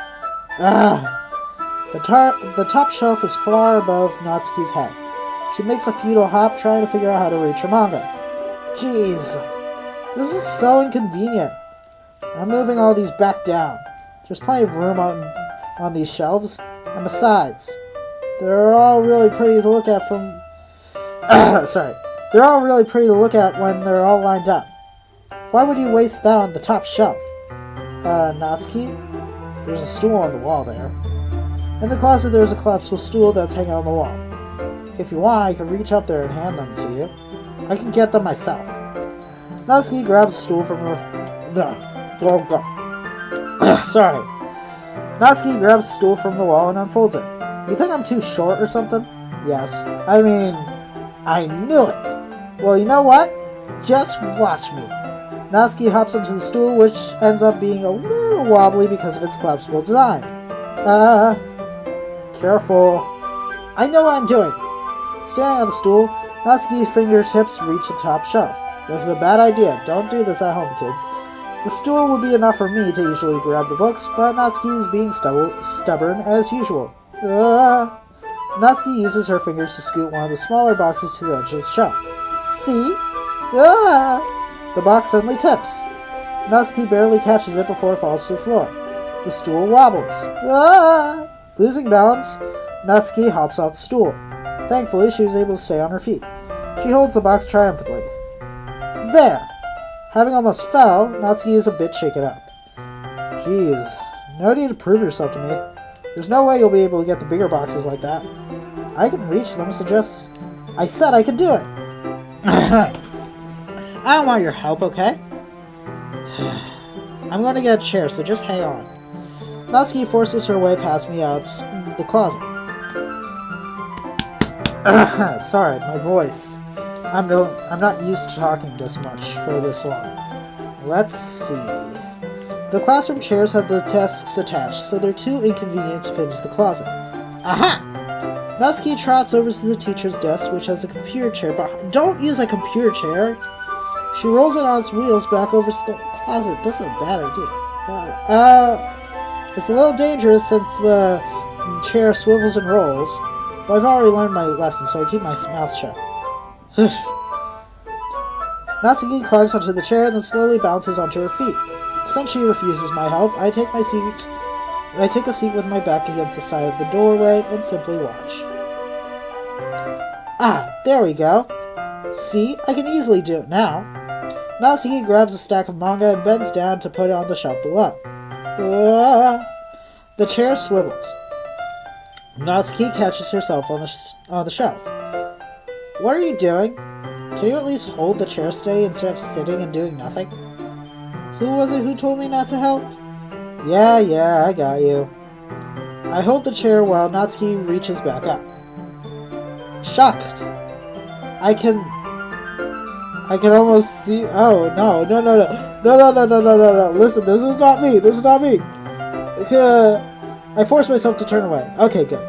[SPEAKER 1] The top shelf is far above Natsuki's head. She makes a futile hop trying to figure out how to reach her manga. Jeez, this is so inconvenient. I'm moving all these back down. There's plenty of room on these shelves, and besides, they're all really pretty to look at from... They're all really pretty to look at when they're all lined up. Why would you waste that on the top shelf? Natsuki? There's a stool on the wall there. In the closet there's a collapsible stool that's hanging on the wall. If you want, I can reach up there and hand them to you. I can get them myself. Natsuki grabs a stool from Natsuki grabs a stool from the wall and unfolds it. You think I'm too short or something? Yes. I mean, I knew it. Well, you know what? Just watch me. Natsuki hops onto the stool, which ends up being a little wobbly because of its collapsible design. Careful. I know what I'm doing. Standing on the stool, Natsuki's fingertips reach the top shelf. This is a bad idea. Don't do this at home, kids. The stool would be enough for me to usually grab the books, but Natsuki is being stubborn as usual. Natsuki uses her fingers to scoot one of the smaller boxes to the edge of the shelf. See? The box suddenly tips. Natsuki barely catches it before it falls to the floor. The stool wobbles. Losing balance, Natsuki hops off the stool. Thankfully, she was able to stay on her feet. She holds the box triumphantly. There! Having almost fell, Natsuki is a bit shaken up. Jeez, no need to prove yourself to me. There's no way you'll be able to get the bigger boxes like that. I can reach them, so just... I said I could do it! I don't want your help, okay? I'm going to get a chair, so just hang on. Natsuki forces her way past me out of the closet. Sorry, my voice. I'm not used to talking this much for this long. Let's see. The classroom chairs have the desks attached, so they're too inconvenient to fit into the closet. Aha! Natsuki trots over to the teacher's desk, which has a computer chair, but don't use a computer chair! She rolls it on its wheels back over to the closet. This is a bad idea. It's a little dangerous since the chair swivels and rolls, but I've already learned my lesson, so I keep my mouth shut. Natsuki climbs onto the chair and then slowly bounces onto her feet. Since she refuses my help, I take a seat with my back against the side of the doorway and simply watch. There we go. See, I can easily do it now. Natsuki grabs a stack of manga and bends down to put it on the shelf below. The chair swivels. Natsuki catches herself on the shelf. What are you doing? Can you at least hold the chair steady instead of sitting and doing nothing? Who was it who told me not to help? Yeah, I got you. I hold the chair while Natsuki reaches back up. Shocked. I can almost see. Oh, no. Listen, this is not me. I forced myself to turn away. Okay, good.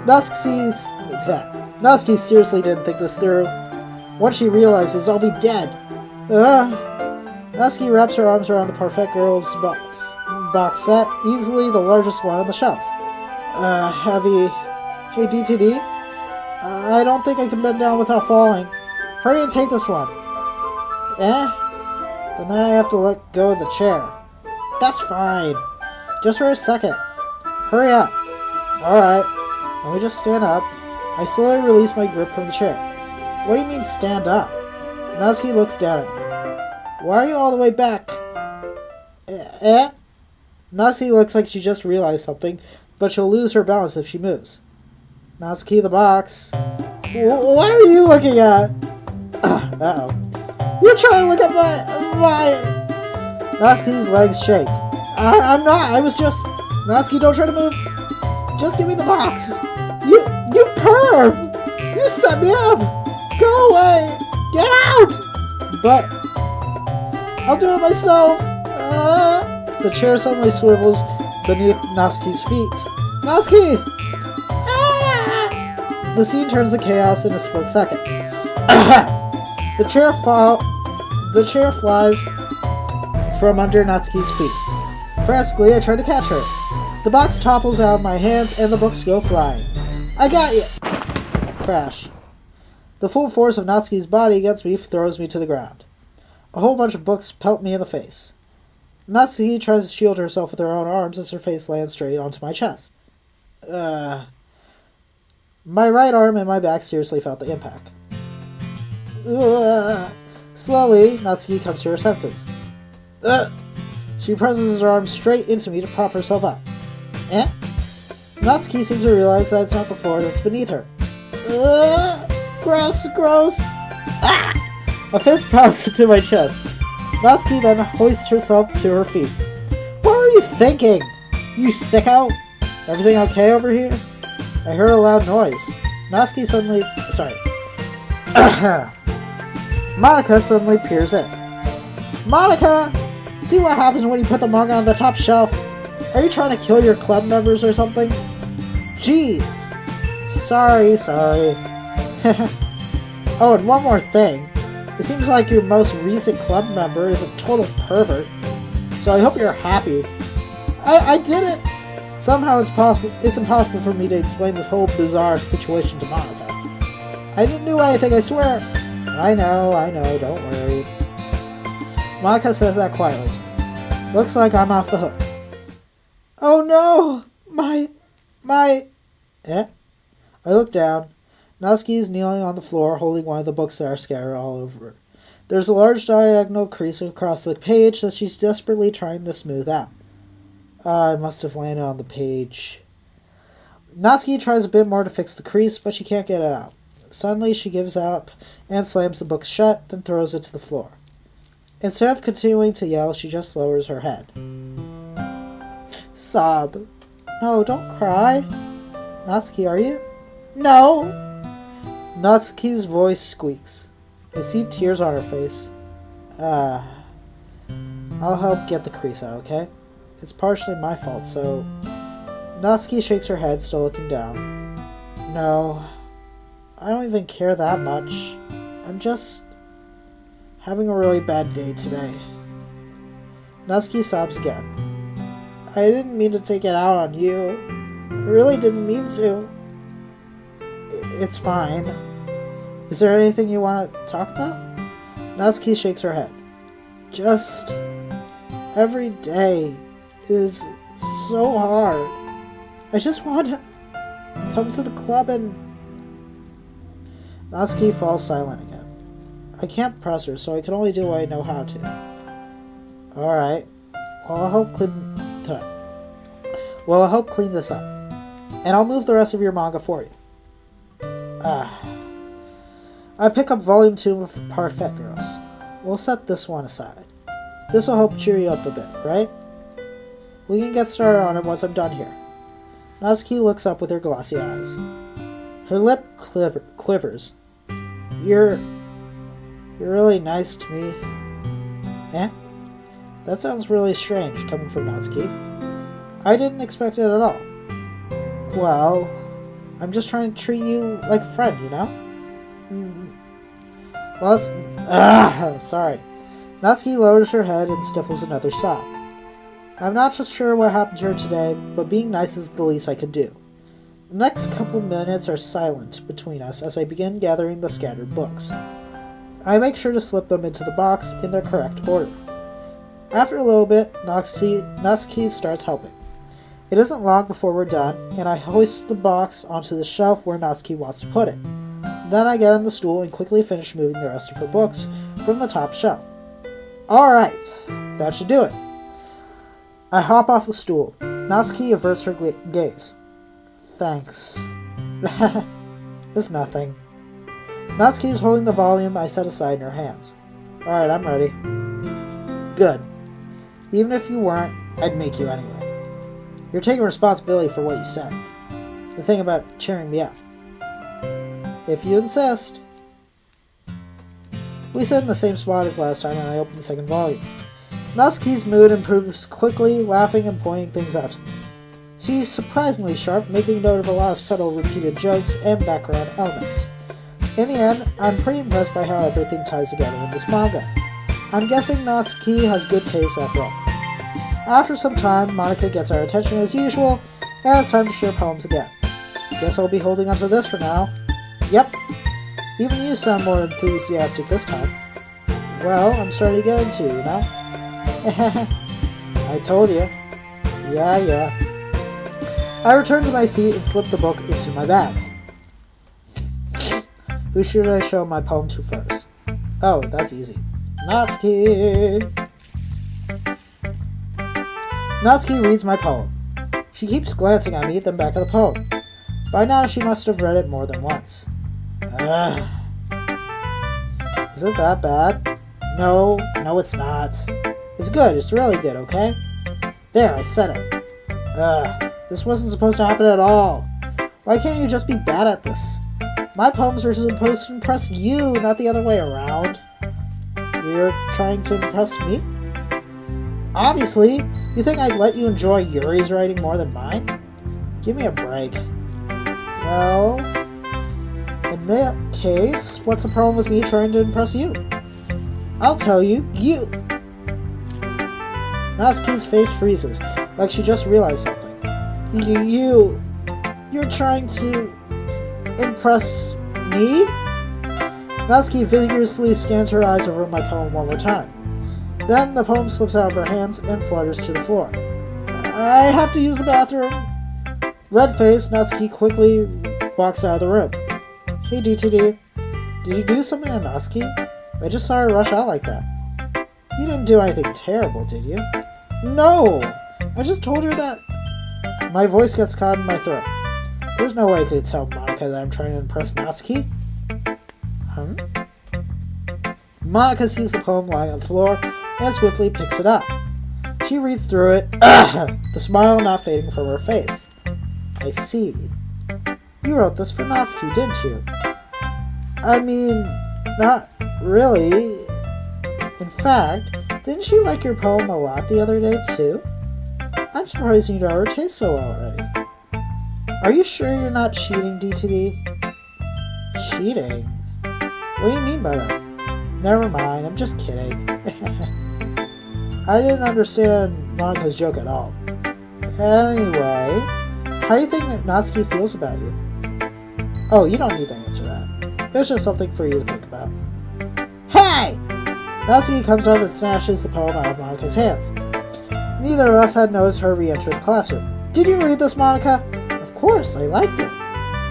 [SPEAKER 1] Natsuki seriously didn't think this through. Once she realizes, I'll be dead. Natsuki wraps her arms around the Perfect Girls box set, easily the largest one on the shelf. Heavy. Hey, DTD? I don't think I can bend down without falling. Hurry and take this one. And then I have to let go of the chair. That's fine. Just for a second. Hurry up. Alright. Let me just stand up. I slowly release my grip from the chair. What do you mean, stand up? Natsuki looks down at me. Why are you all the way back? Natsuki looks like she just realized something, but she'll lose her balance if she moves. Natsuki, the box. What are you looking at? Uh-oh. You're trying to look at my... Natsuki's legs shake. I'm not. I was just... Natsuki, don't try to move. Just give me the box. You perv! You set me up! Go away! Get out! But... I'll do it myself! The chair suddenly swivels beneath Natsuki's feet. Natsuki! The scene turns to chaos in a split second. The chair flies from under Natsuki's feet. Frantically, I try to catch her. The box topples out of my hands and the books go flying. I got you! Crash. The full force of Natsuki's body against me throws me to the ground. A whole bunch of books pelt me in the face. Natsuki tries to shield herself with her own arms as her face lands straight onto my chest. My right arm and my back seriously felt the impact. Slowly, Natsuki comes to her senses. She presses her arm straight into me to prop herself up. Natsuki seems to realize that it's not the floor that's beneath her. Gross! A fist pounds into my chest. Natsuki then hoists herself to her feet. What were you thinking? You sicko? Everything okay over here? I heard a loud noise. Natsuki suddenly... Sorry. Monica suddenly peers in. Monica! See what happens when you put the manga on the top shelf? Are you trying to kill your club members or something? Jeez. Sorry. Oh, and one more thing. It seems like your most recent club member is a total pervert. So I hope you're happy. I did it! Somehow it's impossible for me to explain this whole bizarre situation to Monica. I didn't do anything, I swear! I know, don't worry. Monica says that quietly. Looks like I'm off the hook. Oh no! My... I look down. Natsuki is kneeling on the floor holding one of the books that are scattered all over her. There's a large diagonal crease across the page that she's desperately trying to smooth out. I must have landed on the page. Natsuki tries a bit more to fix the crease, but she can't get it out. Suddenly she gives up and slams the book shut, then throws it to the floor. Instead of continuing to yell, she just lowers her head. Sob. No, don't cry. Natsuki, are you? No! Natsuki's voice squeaks. I see tears on her face. I'll help get the crease out, okay? It's partially my fault, so... Natsuki shakes her head, still looking down. No, I don't even care that much. I'm just... having a really bad day today. Natsuki sobs again. I didn't mean to take it out on you. I really didn't mean to. It's fine. Is there anything you want to talk about? Natsuki shakes her head. Just... every day is so hard. I just want to come to the club and... Natsuki falls silent again. I can't press her, so I can only do what I know how to. Alright. Well, I'll help Well, I'll help clean this up. And I'll move the rest of your manga for you. I pick up volume 2 of Parfait Girls. We'll set this one aside. This'll help cheer you up a bit, right? We can get started on it once I'm done here. Natsuki looks up with her glassy eyes. Her lip quivers. You're really nice to me. Eh? That sounds really strange coming from Natsuki. I didn't expect it at all. Well, I'm just trying to treat you like a friend, you know? Well, sorry. Natsuki lowers her head and stifles another sob. I'm not just sure what happened to her today, but being nice is the least I could do. The next couple minutes are silent between us as I begin gathering the scattered books. I make sure to slip them into the box in their correct order. After a little bit, Natsuki starts helping. It isn't long before we're done, and I hoist the box onto the shelf where Natsuki wants to put it. Then I get on the stool and quickly finish moving the rest of her books from the top shelf. Alright, that should do it. I hop off the stool. Natsuki averts her gaze. Thanks. It's nothing. Natsuki is holding the volume I set aside in her hands. Alright, I'm ready. Good. Even if you weren't, I'd make you anyway. You're taking responsibility for what you said. The thing about cheering me up. If you insist. We sit in the same spot as last time and I open the second volume. Natsuki's mood improves quickly, laughing and pointing things out to me. She's surprisingly sharp, making note of a lot of subtle repeated jokes and background elements. In the end, I'm pretty impressed by how everything ties together in this manga. I'm guessing Natsuki has good taste after all. After some time, Monica gets our attention as usual, and it's time to share poems again. Guess I'll be holding onto this for now. Yep, even you sound more enthusiastic this time. Well, I'm starting to get into you, you know? I told you. Yeah. I return to my seat and slip the book into my bag. Who should I show my poem to first? Oh, that's easy. Natsuki! Natsuki reads my poem. She keeps glancing at me, then back at the poem. By now, she must have read it more than once. Is it that bad? No, it's not. It's good, it's really good, okay? There, I said it. This wasn't supposed to happen at all. Why can't you just be bad at this? My poems are supposed to impress you, not the other way around. You're trying to impress me? Obviously, you think I'd let you enjoy Yuri's writing more than mine? Give me a break. Well, in that case, what's the problem with me trying to impress you? I'll tell you, you! Natsuki's face freezes, like she just realized something. You're trying to impress me? Natsuki vigorously scans her eyes over my poem one more time. Then the poem slips out of her hands and flutters to the floor. I have to use the bathroom. Red-faced, Natsuki quickly walks out of the room. Hey DTD, did you do something to Natsuki? I just saw her rush out like that. You didn't do anything terrible, did you? No! I just told her that... My voice gets caught in my throat. There's no way I could tell Monica that I'm trying to impress Natsuki. Monica sees the poem lying on the floor and swiftly picks it up. She reads through it, the smile not fading from her face. I see. You wrote this for Natsuki, didn't you? I mean, not really. In fact, didn't she like your poem a lot the other day, too? I'm surprised you know her taste so well already. Are you sure you're not cheating, DTD? Cheating? What do you mean by that? Never mind, I'm just kidding. I didn't understand Monica's joke at all. Anyway, how do you think Natsuki feels about you? Oh, you don't need to answer that. It's just something for you to think about. Hey! Natsuki comes up and snatches the poem out of Monica's hands. Neither of us had noticed her re-enter the classroom. Did you read this, Monica? Of course, I liked it.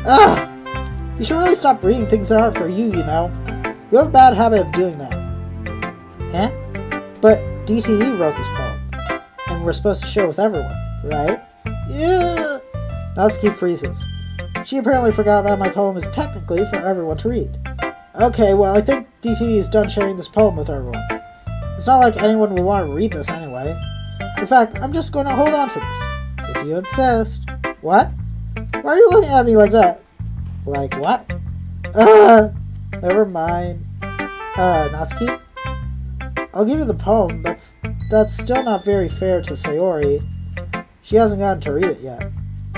[SPEAKER 1] Ugh! You should really stop reading things that aren't for you, you know. You have a bad habit of doing that. Eh? But DTD wrote this poem, and we're supposed to share with everyone, right? Yeah. Natsuki freezes. She apparently forgot that my poem is technically for everyone to read. Okay, well, I think DTD is done sharing this poem with everyone. It's not like anyone will want to read this anyway. In fact, I'm just going to hold on to this. If you insist. What? Why are you looking at me like that? Like what? Never mind. Natsuki? I'll give you the poem, but that's still not very fair to Sayori. She hasn't gotten to read it yet.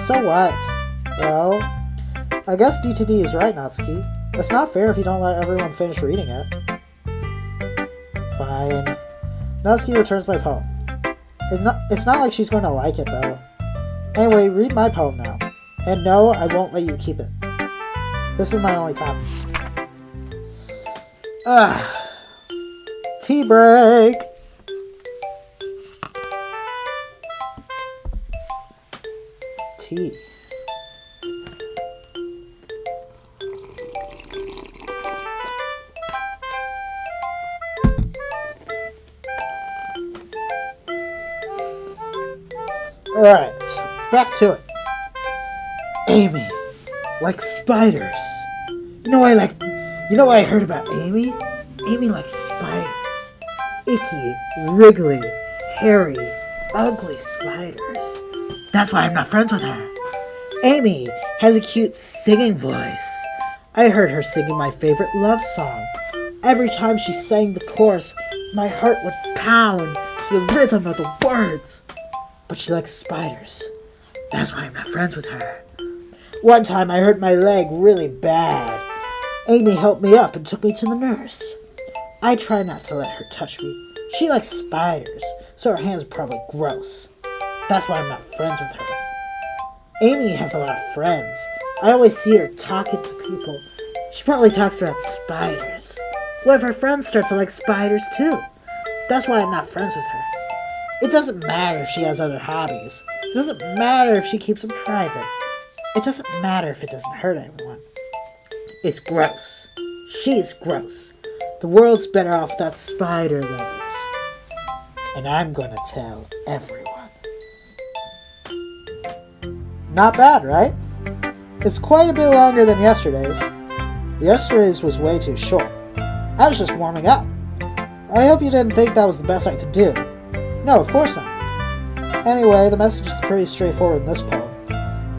[SPEAKER 1] So what? Well, I guess DTD is right, Natsuki. It's not fair if you don't let everyone finish reading it. Fine. Natsuki returns my poem. It's not like she's going to like it, though. Anyway, read my poem now. And no, I won't let you keep it. This is my only copy. Tea break! Tea. Alright, back to it. Amy, like spiders. You know what I heard about Amy? Amy likes spiders. Icky, wriggly, hairy, ugly spiders. That's why I'm not friends with her. Amy has a cute singing voice. I heard her singing my favorite love song. Every time she sang the chorus, my heart would pound to the rhythm of the words. But she likes spiders. That's why I'm not friends with her. One time I hurt my leg really bad. Amy helped me up and took me to the nurse. I try not to let her touch me. She likes spiders, so her hands are probably gross. That's why I'm not friends with her. Amy has a lot of friends. I always see her talking to people. She probably talks about spiders. What if her friends start to like spiders too? That's why I'm not friends with her. It doesn't matter if she has other hobbies. It doesn't matter if she keeps them private. It doesn't matter if it doesn't hurt anyone. It's gross. She's gross. The world's better off without spider lovers. And I'm gonna tell everyone. Not bad, right? It's quite a bit longer than yesterday's. Yesterday's was way too short. I was just warming up. I hope you didn't think that was the best I could do. No, of course not. Anyway, the message is pretty straightforward in this poem.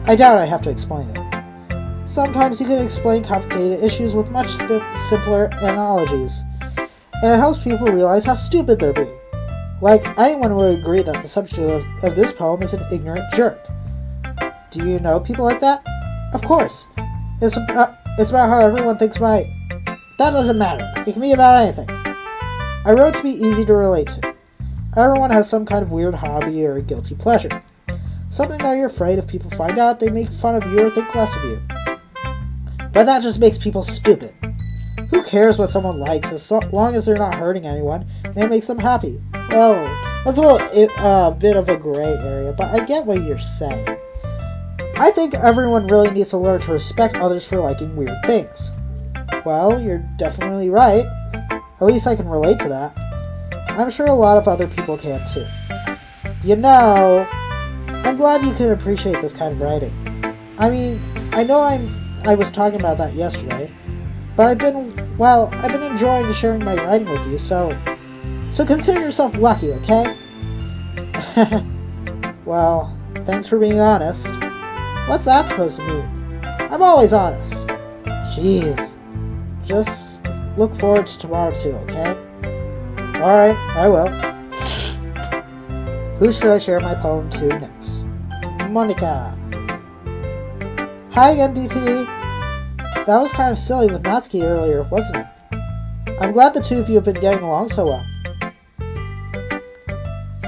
[SPEAKER 1] I doubt I have to explain it. Sometimes you can explain complicated issues with much simpler analogies, and it helps people realize how stupid they're being. Like, anyone would agree that the subject of this poem is an ignorant jerk. Do you know people like that? Of course. It's about how everyone thinks That doesn't matter. It can be about anything. I wrote to be easy to relate to. Everyone has some kind of weird hobby or a guilty pleasure. Something that you're afraid if people find out, they make fun of you or think less of you. But that just makes people stupid. Who cares what someone likes as long as they're not hurting anyone and it makes them happy? Well, that's a bit of a gray area, but I get what you're saying. I think everyone really needs to learn to respect others for liking weird things. Well, you're definitely right. At least I can relate to that. I'm sure a lot of other people can too. You know, I'm glad you can appreciate this kind of writing. I mean, I know I was talking about that yesterday, but I've been enjoying sharing my writing with you, so consider yourself lucky, okay? Well, thanks for being honest. What's that supposed to mean? I'm always honest. Jeez. Just look forward to tomorrow too, okay? Alright, I will. Who should I share my poem to next? Monica. Hi again, DTD. That was kind of silly with Natsuki earlier, wasn't it? I'm glad the two of you have been getting along so well.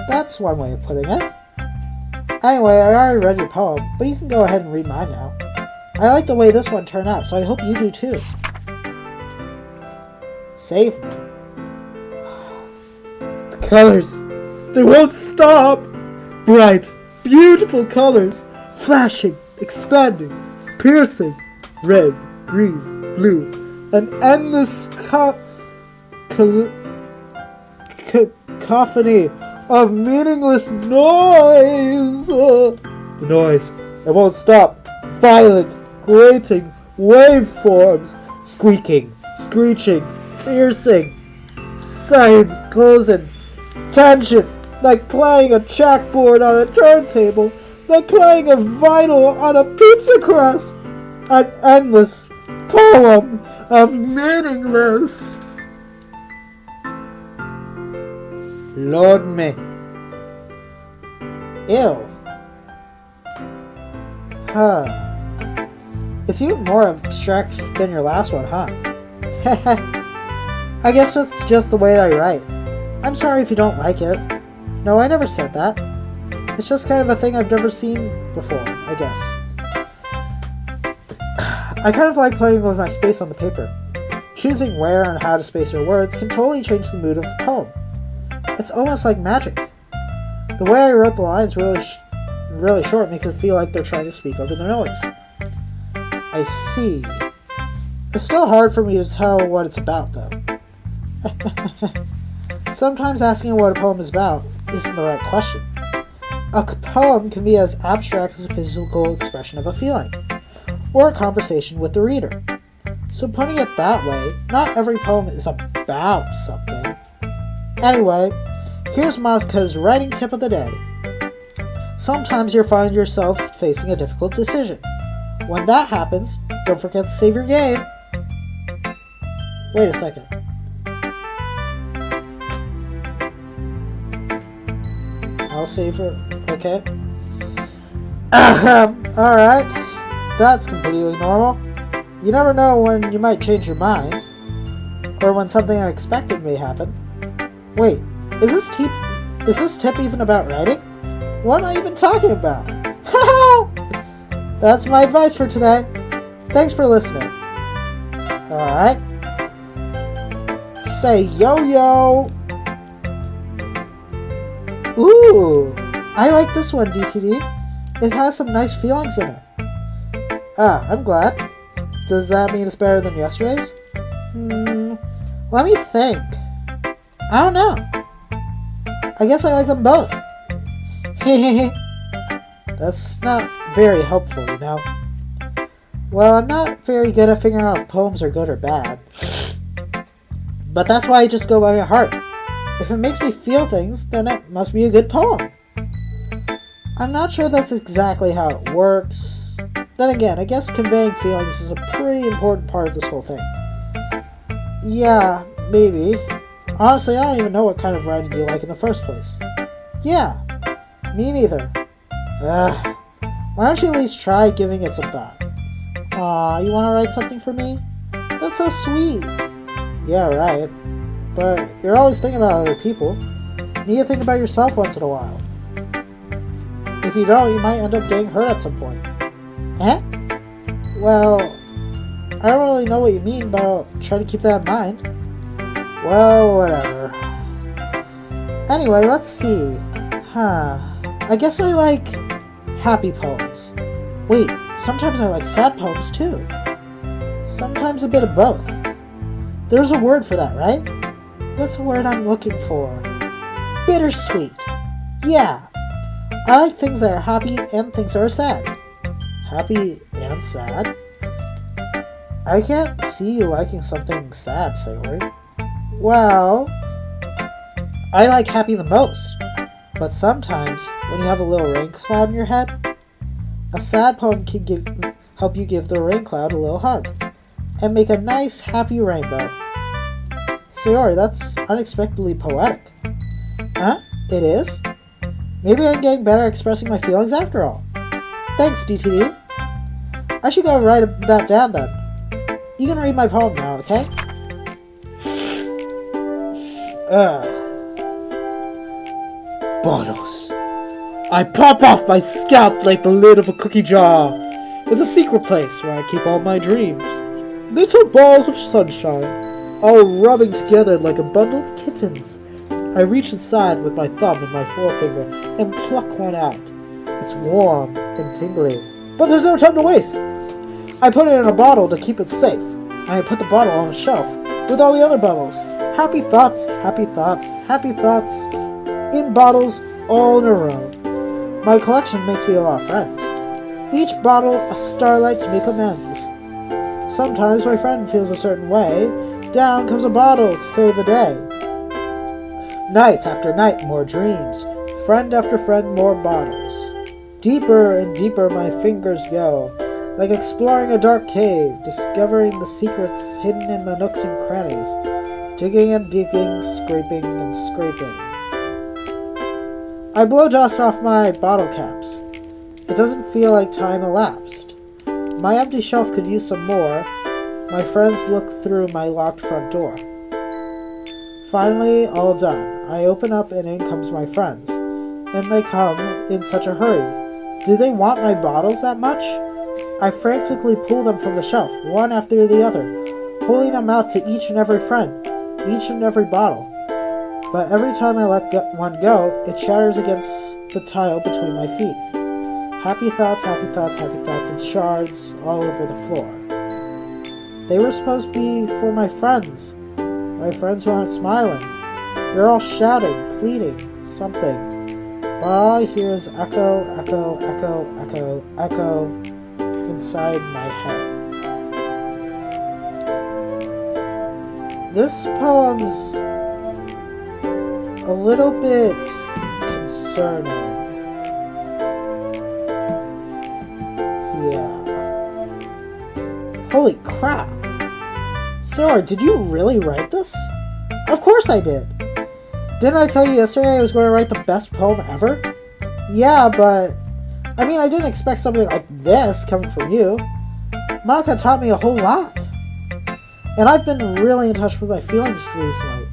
[SPEAKER 1] That's one way of putting it. Anyway, I already read your poem, but you can go ahead and read mine now. I like the way this one turned out, so I hope you do too. Save me. The colors, they won't stop! Bright, beautiful colors, flashing, expanding, piercing, red, green, blue, an endless cacophony of meaningless noise. The noise. It won't stop. Violent, grating, waveforms. Squeaking, screeching, piercing. Same goes in tangent. Like playing a chalkboard on a turntable. Like playing a vinyl on a pizza crust. An endless poem of meaningless. Lord me. Ew. Huh. It's even more abstract than your last one, huh? I guess that's just the way I write. I'm sorry if you don't like it. No, I never said that. It's just kind of a thing I've never seen before, I guess. I kind of like playing with my space on the paper. Choosing where and how to space your words can totally change the mood of a poem. It's almost like magic. The way I wrote the lines really short makes it feel like they're trying to speak over the noise. I see. It's still hard for me to tell what it's about, though. Sometimes asking what a poem is about isn't the right question. A poem can be as abstract as a physical expression of a feeling, or a conversation with the reader. So putting it that way, not every poem is about something. Anyway, here's Monica's writing tip of the day. Sometimes you'll find yourself facing a difficult decision. When that happens, don't forget to save your game. Wait a second. I'll save her. Okay. Alright. That's completely normal. You never know when you might change your mind. Or when something unexpected may happen. Wait, is this tip even about writing? What am I even talking about? That's my advice for today. Thanks for listening. Alright. Say yo-yo. Ooh, I like this one, DTD. It has some nice feelings in it. Ah, I'm glad. Does that mean it's better than yesterday's? Let me think. I don't know. I guess I like them both. That's not very helpful, you know. Well, I'm not very good at figuring out if poems are good or bad. But that's why I just go by my heart. If it makes me feel things, then it must be a good poem. I'm not sure that's exactly how it works. Then again, I guess conveying feelings is a pretty important part of this whole thing. Yeah, maybe. Honestly, I don't even know what kind of writing you like in the first place. Yeah, me neither. Ugh. Why don't you at least try giving it some thought? Aw, you want to write something for me? That's so sweet. Yeah, right. But you're always thinking about other people. You need to think about yourself once in a while. If you don't, you might end up getting hurt at some point. Eh? Well, I don't really know what you mean, but I'll try to keep that in mind. Well, whatever. Anyway, let's see. I guess I like happy poems. Wait, sometimes I like sad poems too. Sometimes a bit of both. There's a word for that, right? What's the word I'm looking for? Bittersweet. Yeah. I like things that are happy and things that are sad. Happy and sad? I can't see you liking something sad, Sayori. Well, I like happy the most. But sometimes, when you have a little rain cloud in your head, a sad poem can help you give the rain cloud a little hug and make a nice, happy rainbow. Sayori, that's unexpectedly poetic. Huh? It is? Maybe I'm getting better at expressing my feelings after all. Thanks, DTD. I should go write that down then. You can read my poem now, okay? Bottles. I pop off my scalp like the lid of a cookie jar. It's a secret place where I keep all my dreams. Little balls of sunshine, all rubbing together like a bundle of kittens. I reach inside with my thumb and my forefinger and pluck one out. It's warm and tingly, but there's no time to waste. I put it in a bottle to keep it safe, and I put the bottle on a shelf with all the other bubbles. Happy thoughts, happy thoughts, happy thoughts, in bottles all in a row. My collection makes me a lot of friends. Each bottle a starlight to make amends. Sometimes my friend feels a certain way. Down comes a bottle to save the day. Night after night, more dreams. Friend after friend, more bottles. Deeper and deeper my fingers go, like exploring a dark cave, discovering the secrets hidden in the nooks and crannies, digging and digging, scraping and scraping. I blow dust off my bottle caps. It doesn't feel like time elapsed. My empty shelf could use some more. My friends look through my locked front door. Finally, all done. I open up and in comes my friends. And they come in such a hurry. Do they want my bottles that much? I frantically pull them from the shelf, one after the other, holding them out to each and every friend, each and every bottle. But every time I let one go, it shatters against the tile between my feet. Happy thoughts, happy thoughts, happy thoughts, and shards all over the floor. They were supposed to be for my friends who aren't smiling. They're all shouting, pleading, something. But all I hear is echo, echo, echo, echo, echo inside my head. This poem's a little bit concerning. Yeah. Holy crap! Sarah, did you really write this? Of course I did! Didn't I tell you yesterday I was going to write the best poem ever? Yeah, but... I mean, I didn't expect something like this coming from you. Monica taught me a whole lot. And I've been really in touch with my feelings recently.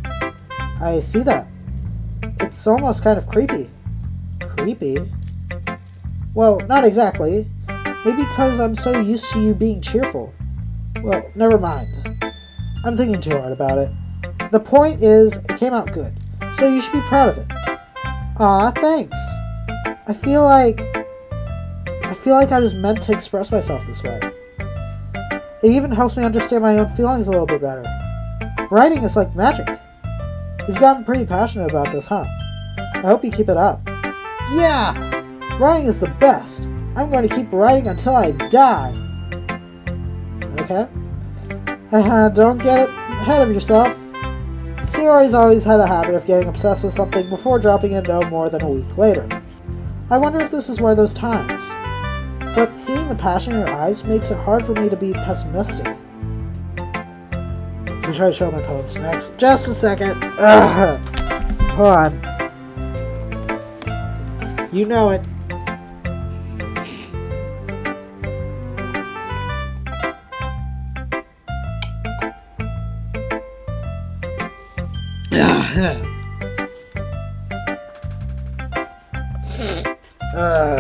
[SPEAKER 1] I see that. It's almost kind of creepy. Creepy? Well, not exactly. Maybe because I'm so used to you being cheerful. Well, never mind. I'm thinking too hard about it. The point is, it came out good. So you should be proud of it. Aw, thanks. I feel like I was meant to express myself this way. It even helps me understand my own feelings a little bit better. Writing is like magic. You've gotten pretty passionate about this, huh? I hope you keep it up. Yeah! Writing is the best. I'm going to keep writing until I die. Okay? Don't get ahead of yourself. Sayori's always had a habit of getting obsessed with something before dropping it no more than a week later. I wonder if this is one of those times. But seeing the passion in your eyes makes it hard for me to be pessimistic. I'll try to show my poems next. Just a second. Hold on. You know it.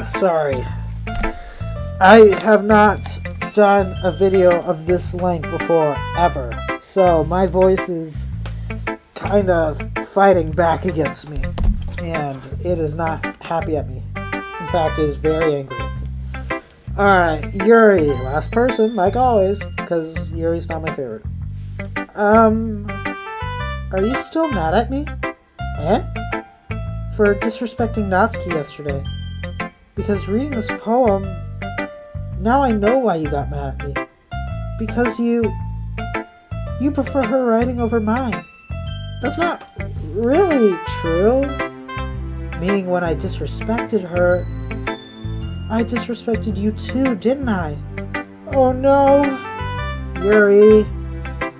[SPEAKER 1] Sorry. I have not done a video of this length before, ever. So my voice is kind of fighting back against me. And it is not happy at me. In fact, it is very angry at me. Alright, Yuri. Last person, like always, because Yuri's not my favorite. Are you still mad at me? Eh? For disrespecting Natsuki yesterday. Because reading this poem, now I know why you got mad at me. Because you prefer her writing over mine. That's not really true. Meaning when I disrespected her, I disrespected you too, didn't I? Oh no! Yuri,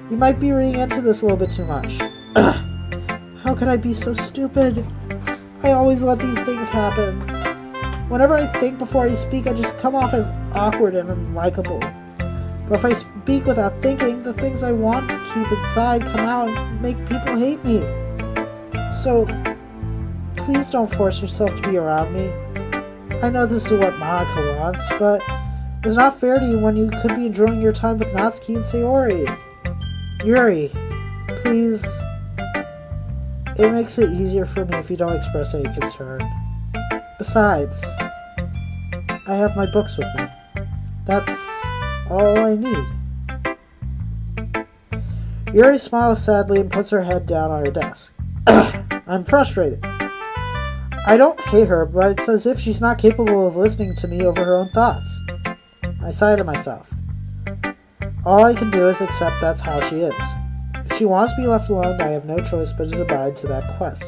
[SPEAKER 1] you might be reading into this a little bit too much. How could I be so stupid? I always let these things happen. Whenever I think before I speak, I just come off as awkward and unlikable. But if I speak without thinking, the things I want to keep inside come out and make people hate me. So, please don't force yourself to be around me. I know this is what Monica wants, but it's not fair to you when you could be enjoying your time with Natsuki and Sayori. Yuri, please. It makes it easier for me if you don't express any concern. Besides, I have my books with me. That's all I need. Yuri smiles sadly and puts her head down on her desk. I'm frustrated. I don't hate her, but it's as if she's not capable of listening to me over her own thoughts. I sigh to myself. All I can do is accept that's how she is. If she wants to be left alone, then I have no choice but to abide to that quest.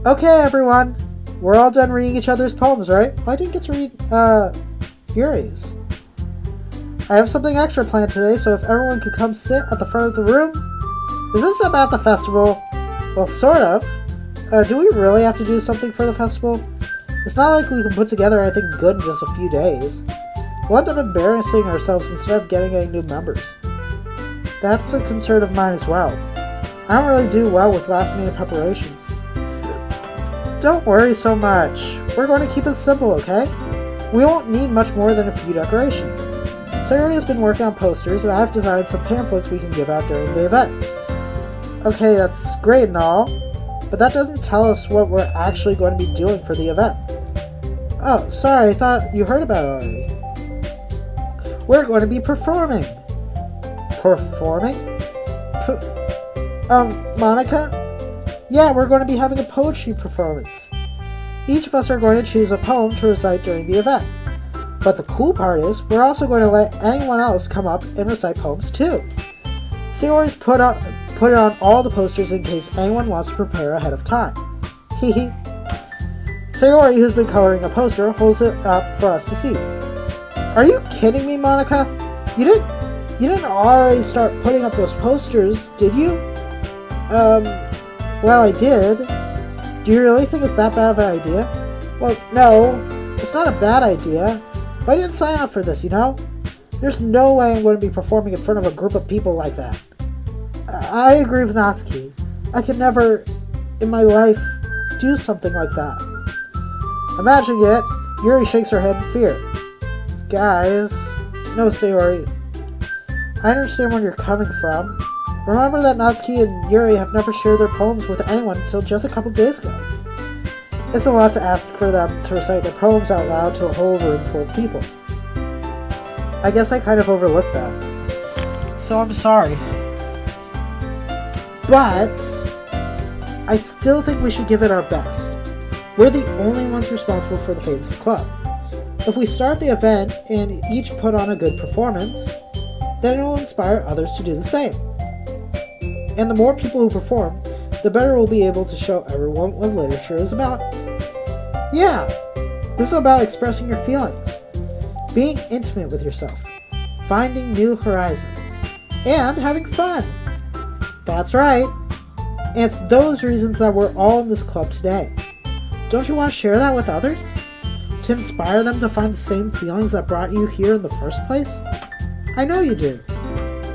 [SPEAKER 1] Okay, everyone. We're all done reading each other's poems, right? Well, I didn't get to read, Yuri's. I have something extra planned today, so if everyone could come sit at the front of the room. Is this about the festival? Well, sort of. Do we really have to do something for the festival? It's not like we can put together anything good in just a few days. We'll end up embarrassing ourselves instead of getting any new members. That's a concern of mine as well. I don't really do well with last-minute preparations. Don't worry so much. We're going to keep it simple, okay? We won't need much more than a few decorations. Sayori has been working on posters, and I've designed some pamphlets we can give out during the event. Okay, that's great and all, but that doesn't tell us what we're actually going to be doing for the event. Oh, sorry, I thought you heard about it already. We're going to be performing. Performing? Monica? Yeah, we're going to be having a poetry performance. Each of us are going to choose a poem to recite during the event. But the cool part is, we're also going to let anyone else come up and recite poems too. Sayori's put it on all the posters in case anyone wants to prepare ahead of time. Hehe. Sayori, who's been coloring a poster, holds it up for us to see. Are you kidding me, Monica? You didn't already start putting up those posters, did you? Well, I did. Do you really think it's that bad of an idea? Well, no, it's not a bad idea, but I didn't sign up for this, you know? There's no way I'm going to be performing in front of a group of people like that. I agree with Natsuki. I could never, in my life, do something like that. Imagining it, Yuri shakes her head in fear. Guys, no, Sayori. I understand where you're coming from. Remember that Natsuki and Yuri have never shared their poems with anyone until just a couple days ago. It's a lot to ask for them to recite their poems out loud to a whole room full of people. I guess I kind of overlooked that. So I'm sorry. But I still think we should give it our best. We're the only ones responsible for the fate of this club. If we start the event and each put on a good performance, then it will inspire others to do the same. And the more people who perform, the better we'll be able to show everyone what literature is about. Yeah, this is about expressing your feelings, being intimate with yourself, finding new horizons, and having fun. That's right. And it's those reasons that we're all in this club today. Don't you want to share that with others? To inspire them to find the same feelings that brought you here in the first place? I know you do.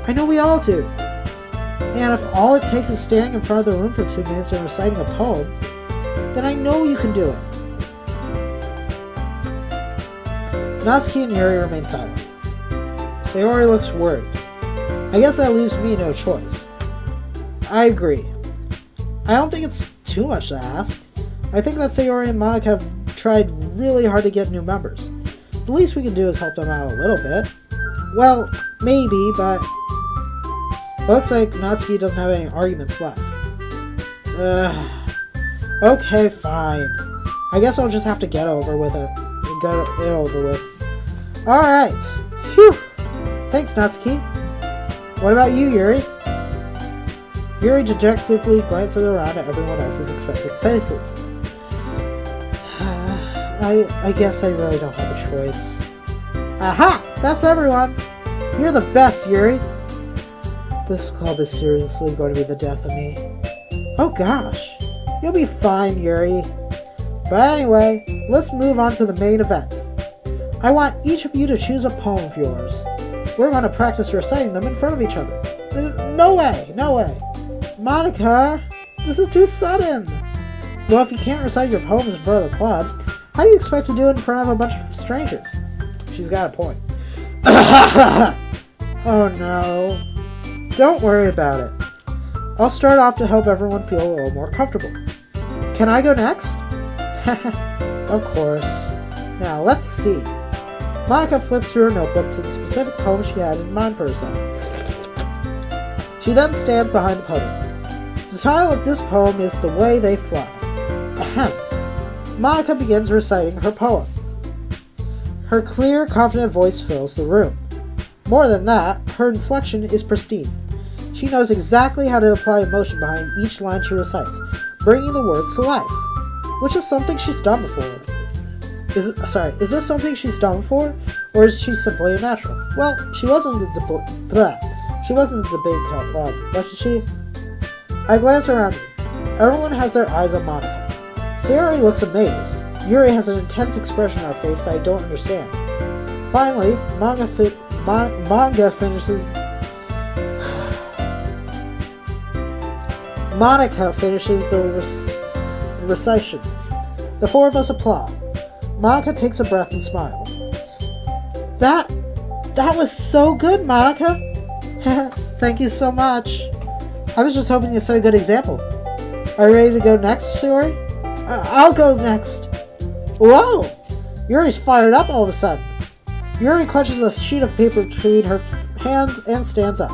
[SPEAKER 1] I know we all do. And if all it takes is standing in front of the room for 2 minutes and reciting a poem, then I know you can do it. Natsuki and Yuri remain silent. Sayori looks worried. I guess that leaves me no choice. I agree. I don't think it's too much to ask. I think that Sayori and Monica have tried really hard to get new members. The least we can do is help them out a little bit. Well, maybe, but it looks like Natsuki doesn't have any arguments left. Okay, fine. I guess I'll just have to get over with it. Get it over with. Alright. Phew. Thanks, Natsuki. What about you, Yuri? Yuri dejectedly glances around at everyone else's expectant faces. I guess I really don't have a choice. Aha! That's everyone! You're the best, Yuri! This club is seriously going to be the death of me. Oh gosh! You'll be fine, Yuri. But anyway, let's move on to the main event. I want each of you to choose a poem of yours. We're going to practice reciting them in front of each other. No way! No way! Monica! This is too sudden! Well, if you can't recite your poems in front of the club, how do you expect to do it in front of a bunch of strangers? She's got a point. Oh no. Don't worry about it. I'll start off to help everyone feel a little more comfortable. Can I go next? Of course. Now, let's see. Monica flips through her notebook to the specific poem she had in mind for herself. She then stands behind the podium. The title of this poem is The Way They Fly. Ahem. Monica begins reciting her poem. Her clear, confident voice fills the room. More than that, her inflection is pristine. She knows exactly how to apply emotion behind each line she recites, bringing the words to life, which is something she's done before. Is this something she's done before, or is she simply a natural? Well, she wasn't the debate club, wasn't she? I glance around me. Everyone has their eyes on Monica. Sayori looks amazed. Yuri has an intense expression on her face that I don't understand. Finally, Monica finishes the recitation. The four of us applaud. Monica takes a breath and smiles. That was so good, Monica! Thank you so much. I was just hoping to set a good example. Are you ready to go next, Sayori? I'll go next. Whoa! Yuri's fired up all of a sudden. Yuri clutches a sheet of paper between her hands and stands up.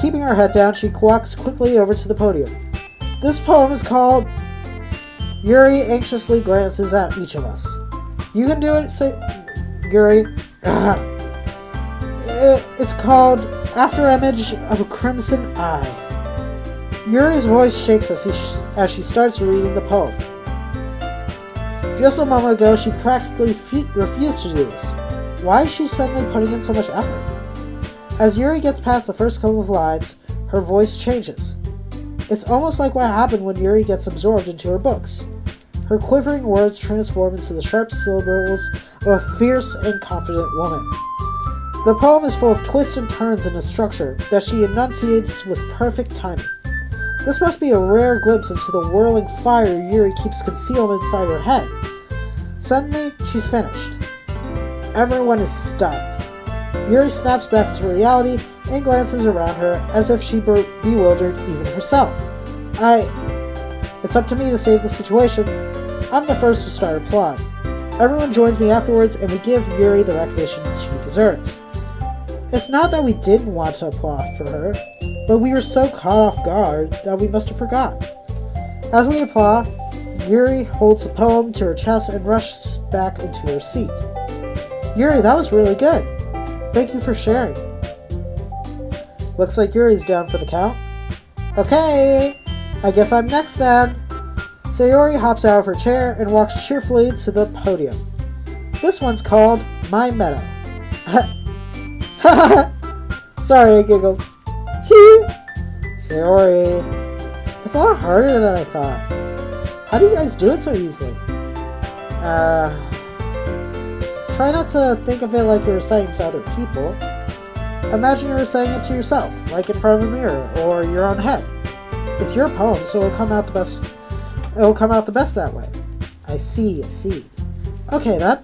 [SPEAKER 1] Keeping her head down, she walks quickly over to the podium. This poem is called... Yuri anxiously glances at each of us. You can do it, say Yuri. It's called After Image of a Crimson Eye. Yuri's voice shakes as she starts reading the poem. Just a moment ago, she practically refused to do this. Why is she suddenly putting in so much effort? As Yuri gets past the first couple of lines, her voice changes. It's almost like what happened when Yuri gets absorbed into her books. Her quivering words transform into the sharp syllables of a fierce and confident woman. The poem is full of twists and turns in a structure that she enunciates with perfect timing. This must be a rare glimpse into the whirling fire Yuri keeps concealed inside her head. Suddenly, she's finished. Everyone is stunned. Yuri snaps back into reality and glances around her as if she bewildered even herself. It's up to me to save the situation. I'm the first to start applauding. Everyone joins me afterwards and we give Yuri the recognition she deserves. It's not that we didn't want to applaud for her, but we were so caught off guard that we must have forgotten. As we applaud, Yuri holds the poem to her chest and rushes back into her seat. Yuri, that was really good. Thank you for sharing. Looks like Yuri's down for the count. Okay, I guess I'm next then. Sayori hops out of her chair and walks cheerfully to the podium. This one's called My Meadow. Sorry, I giggled. Sayori, it's a lot harder than I thought. How do you guys do it so easily? Try not to think of it like you're reciting to other people. Imagine you're reciting it to yourself, like in front of a mirror or your own head. It's your poem, so it'll come out the best that way. I see. Okay, then.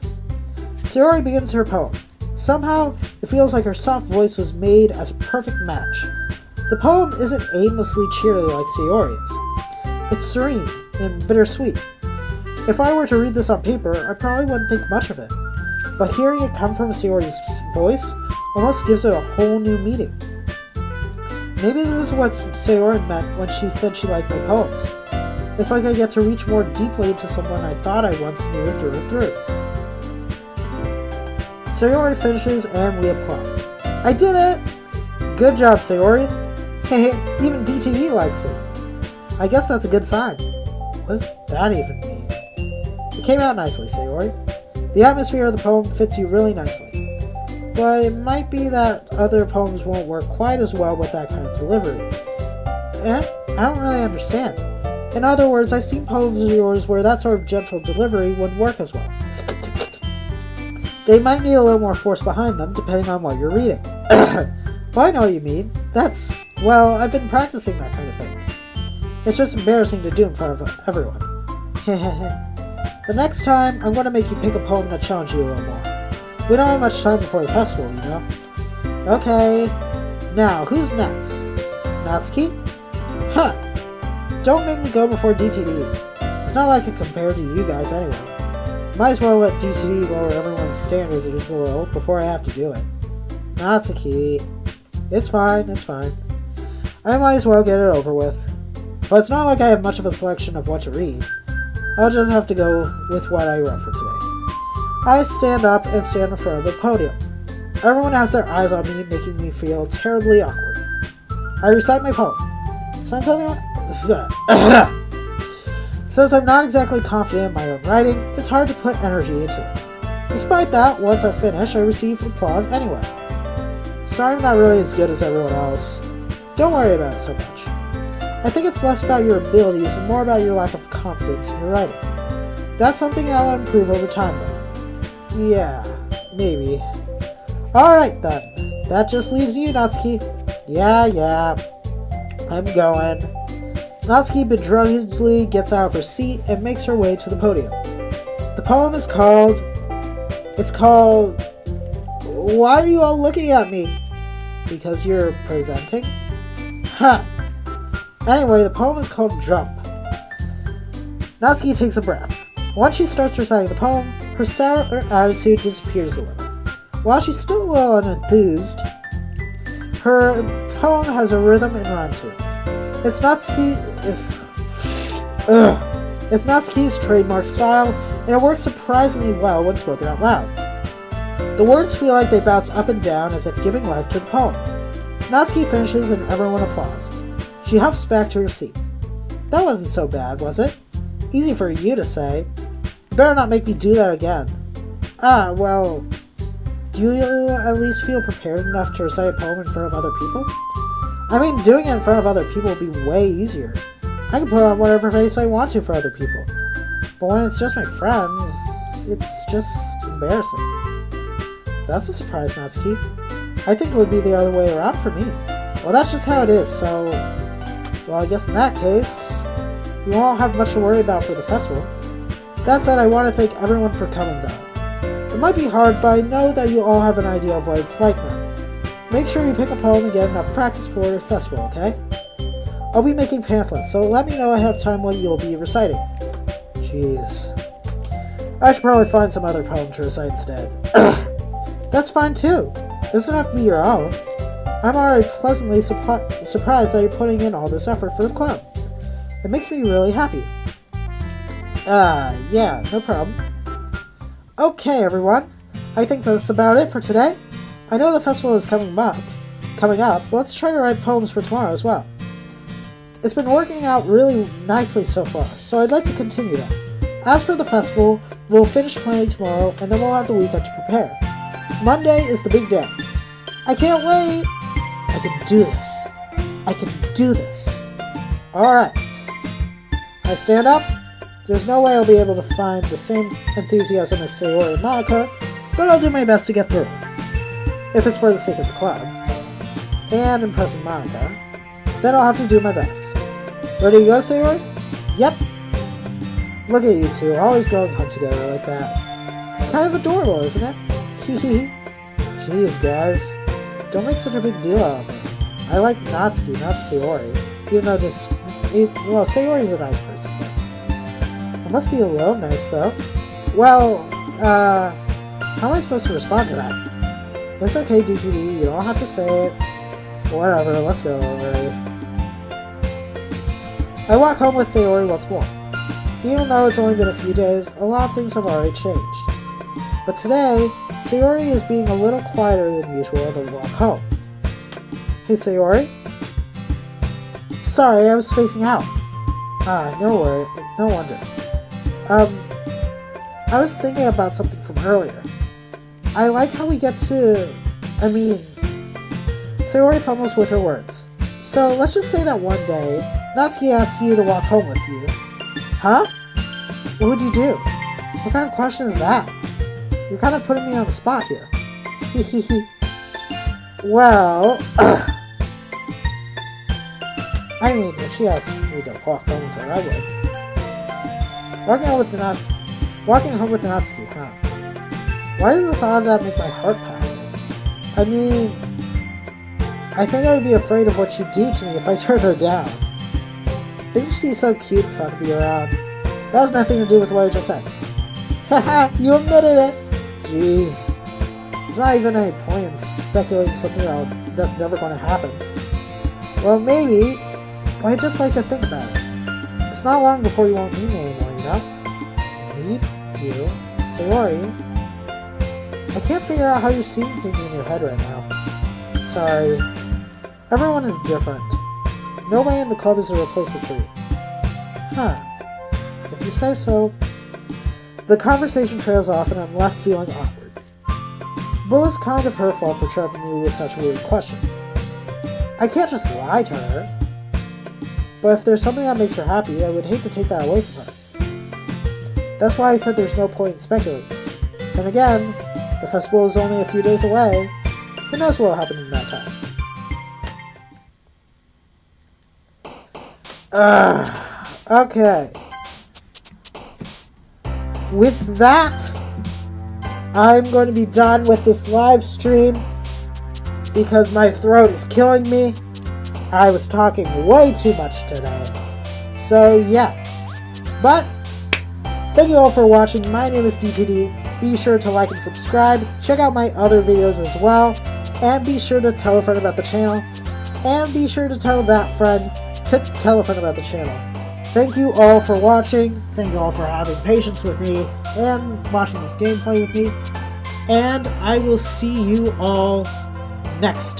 [SPEAKER 1] Sayori begins her poem. Somehow, it feels like her soft voice was made as a perfect match. The poem isn't aimlessly cheery like Sayori's. It's serene and bittersweet. If I were to read this on paper, I probably wouldn't think much of it. But hearing it come from Sayori's voice almost gives it a whole new meaning. Maybe this is what Sayori meant when she said she liked my poems. It's like I get to reach more deeply into someone I thought I once knew through and through. Sayori finishes and we applaud. I did it! Good job, Sayori. Hey, even DTD likes it. I guess that's a good sign. What does that even mean? It came out nicely, Sayori. The atmosphere of the poem fits you really nicely. But it might be that other poems won't work quite as well with that kind of delivery. I don't really understand. In other words, I've seen poems of yours where that sort of gentle delivery wouldn't work as well. They might need a little more force behind them, depending on what you're reading. Well, I know what you mean. I've been practicing that kind of thing. It's just embarrassing to do in front of everyone. The next time, I'm going to make you pick a poem that challenges you a little more. We don't have much time before the festival, you know? Okay. Now, who's next? Natsuki? Huh. Don't make me go before DTD. It's not like I can compare to you guys anyway. Might as well let DTD lower everyone's standards a little before I have to do it. Natsuki. It's fine. I might as well get it over with. But it's not like I have much of a selection of what to read. I'll just have to go with what I wrote for today. I stand up and stand in front of the podium. Everyone has their eyes on me, making me feel terribly awkward. I recite my poem. Since I'm not exactly confident in my own writing, it's hard to put energy into it. Despite that, once I finish, I receive applause anyway. Sorry I'm not really as good as everyone else. Don't worry about it so much. I think it's less about your abilities and more about your lack of confidence in your writing. That's something that will improve over time though. Yeah, maybe. Alright then, that just leaves you, Natsuki. Yeah, I'm going. Natsuki begrudgingly gets out of her seat and makes her way to the podium. The poem is called... Why are you all looking at me? Because you're presenting? Huh. Anyway, the poem is called Jump. Natsuki takes a breath. Once she starts reciting the poem, her sour attitude disappears a little. While she's still a little unenthused, her poem has a rhythm and rhyme to it. It's Natsuki's trademark style, and it works surprisingly well when spoken out loud. The words feel like they bounce up and down as if giving life to the poem. Natsuki finishes and everyone applauds. She huffs back to her seat. That wasn't so bad, was it? Easy for you to say. You better not make me do that again. Well, do you at least feel prepared enough to recite a poem in front of other people? I mean, doing it in front of other people would be way easier. I can put on whatever face I want to for other people. But when it's just my friends, it's just embarrassing. That's a surprise, Natsuki. I think it would be the other way around for me. Well, that's just how it is, so... Well, I guess in that case, you won't have much to worry about for the festival. That said, I want to thank everyone for coming, though. It might be hard, but I know that you all have an idea of what it's like now. Make sure you pick a poem and get enough practice for the festival, okay? I'll be making pamphlets, so let me know ahead of time what you'll be reciting. Jeez. I should probably find some other poem to recite instead. That's fine too. It doesn't have to be your own. I'm already pleasantly surprised that you're putting in all this effort for the club. It makes me really happy. Yeah, no problem. Okay, everyone. I think that's about it for today. I know the festival is coming up. Let's try to write poems for tomorrow as well. It's been working out really nicely so far, so I'd like to continue that. As for the festival, we'll finish planning tomorrow, and then we'll have the weekend to prepare. Monday is the big day. I can't wait! I can do this. Alright. I stand up. There's no way I'll be able to find the same enthusiasm as Sayori and Monica, but I'll do my best to get through it. If it's for the sake of the club, and impressing Monica, then I'll have to do my best. Ready to go, Sayori? Yep. Look at you two, always going home together like that. It's kind of adorable, isn't it? Hehe. Jeez, guys. Don't make such a big deal out of it. I like Natsuki, not Sayori. Even though Sayori's a nice person. It must be a little nice, though. Well, how am I supposed to respond to that? It's okay, DTD, you don't have to say it. Whatever, let's go already. I walk home with Sayori once more. Even though it's only been a few days, a lot of things have already changed. But today, Sayori is being a little quieter than usual on the walk home. Hey, Sayori? Sorry, I was spacing out. No wonder. I was thinking about something from earlier. I like how we get to... Sayori fumbles with her words. So, let's just say that one day, Natsuki asks you to walk home with you. Huh? What would you do? What kind of question is that? You're kind of putting me on the spot here. Hehehe. Well... if she asked me to walk home with her, I would. Walking home with Natsuki, huh? Why does the thought of that make my heart pound? I think I would be afraid of what she'd do to me if I turned her down. Isn't she so cute and fun to be around? That has nothing to do with what I just said. Haha, you admitted it! Jeez. There's not even any point in speculating something that's never going to happen. Well, maybe, but I just like to think about it. It's not long before you won't need me anymore, you know? eat you. Sayori. I can't figure out how you're seeing things in your head right now. Sorry. Everyone is different. Nobody in the club is a replacement for you. Huh. If you say so. The conversation trails off and I'm left feeling awkward. But it was kind of her fault for trapping me with such a weird question. I can't just lie to her. But if there's something that makes her happy, I would hate to take that away from her. That's why I said there's no point in speculating. And again, the festival is only a few days away. Who knows what will happen in that time? Okay. With that, I'm going to be done with this live stream because my throat is killing me. I was talking way too much today. So yeah. But thank you all for watching. My name is DTD. Be sure to like and subscribe. Check out my other videos as well. And be sure to tell a friend about the channel. And be sure to tell that friend to tell a friend about the channel. Thank you all for watching. Thank you all for having patience with me and watching this gameplay with me. And I will see you all next time.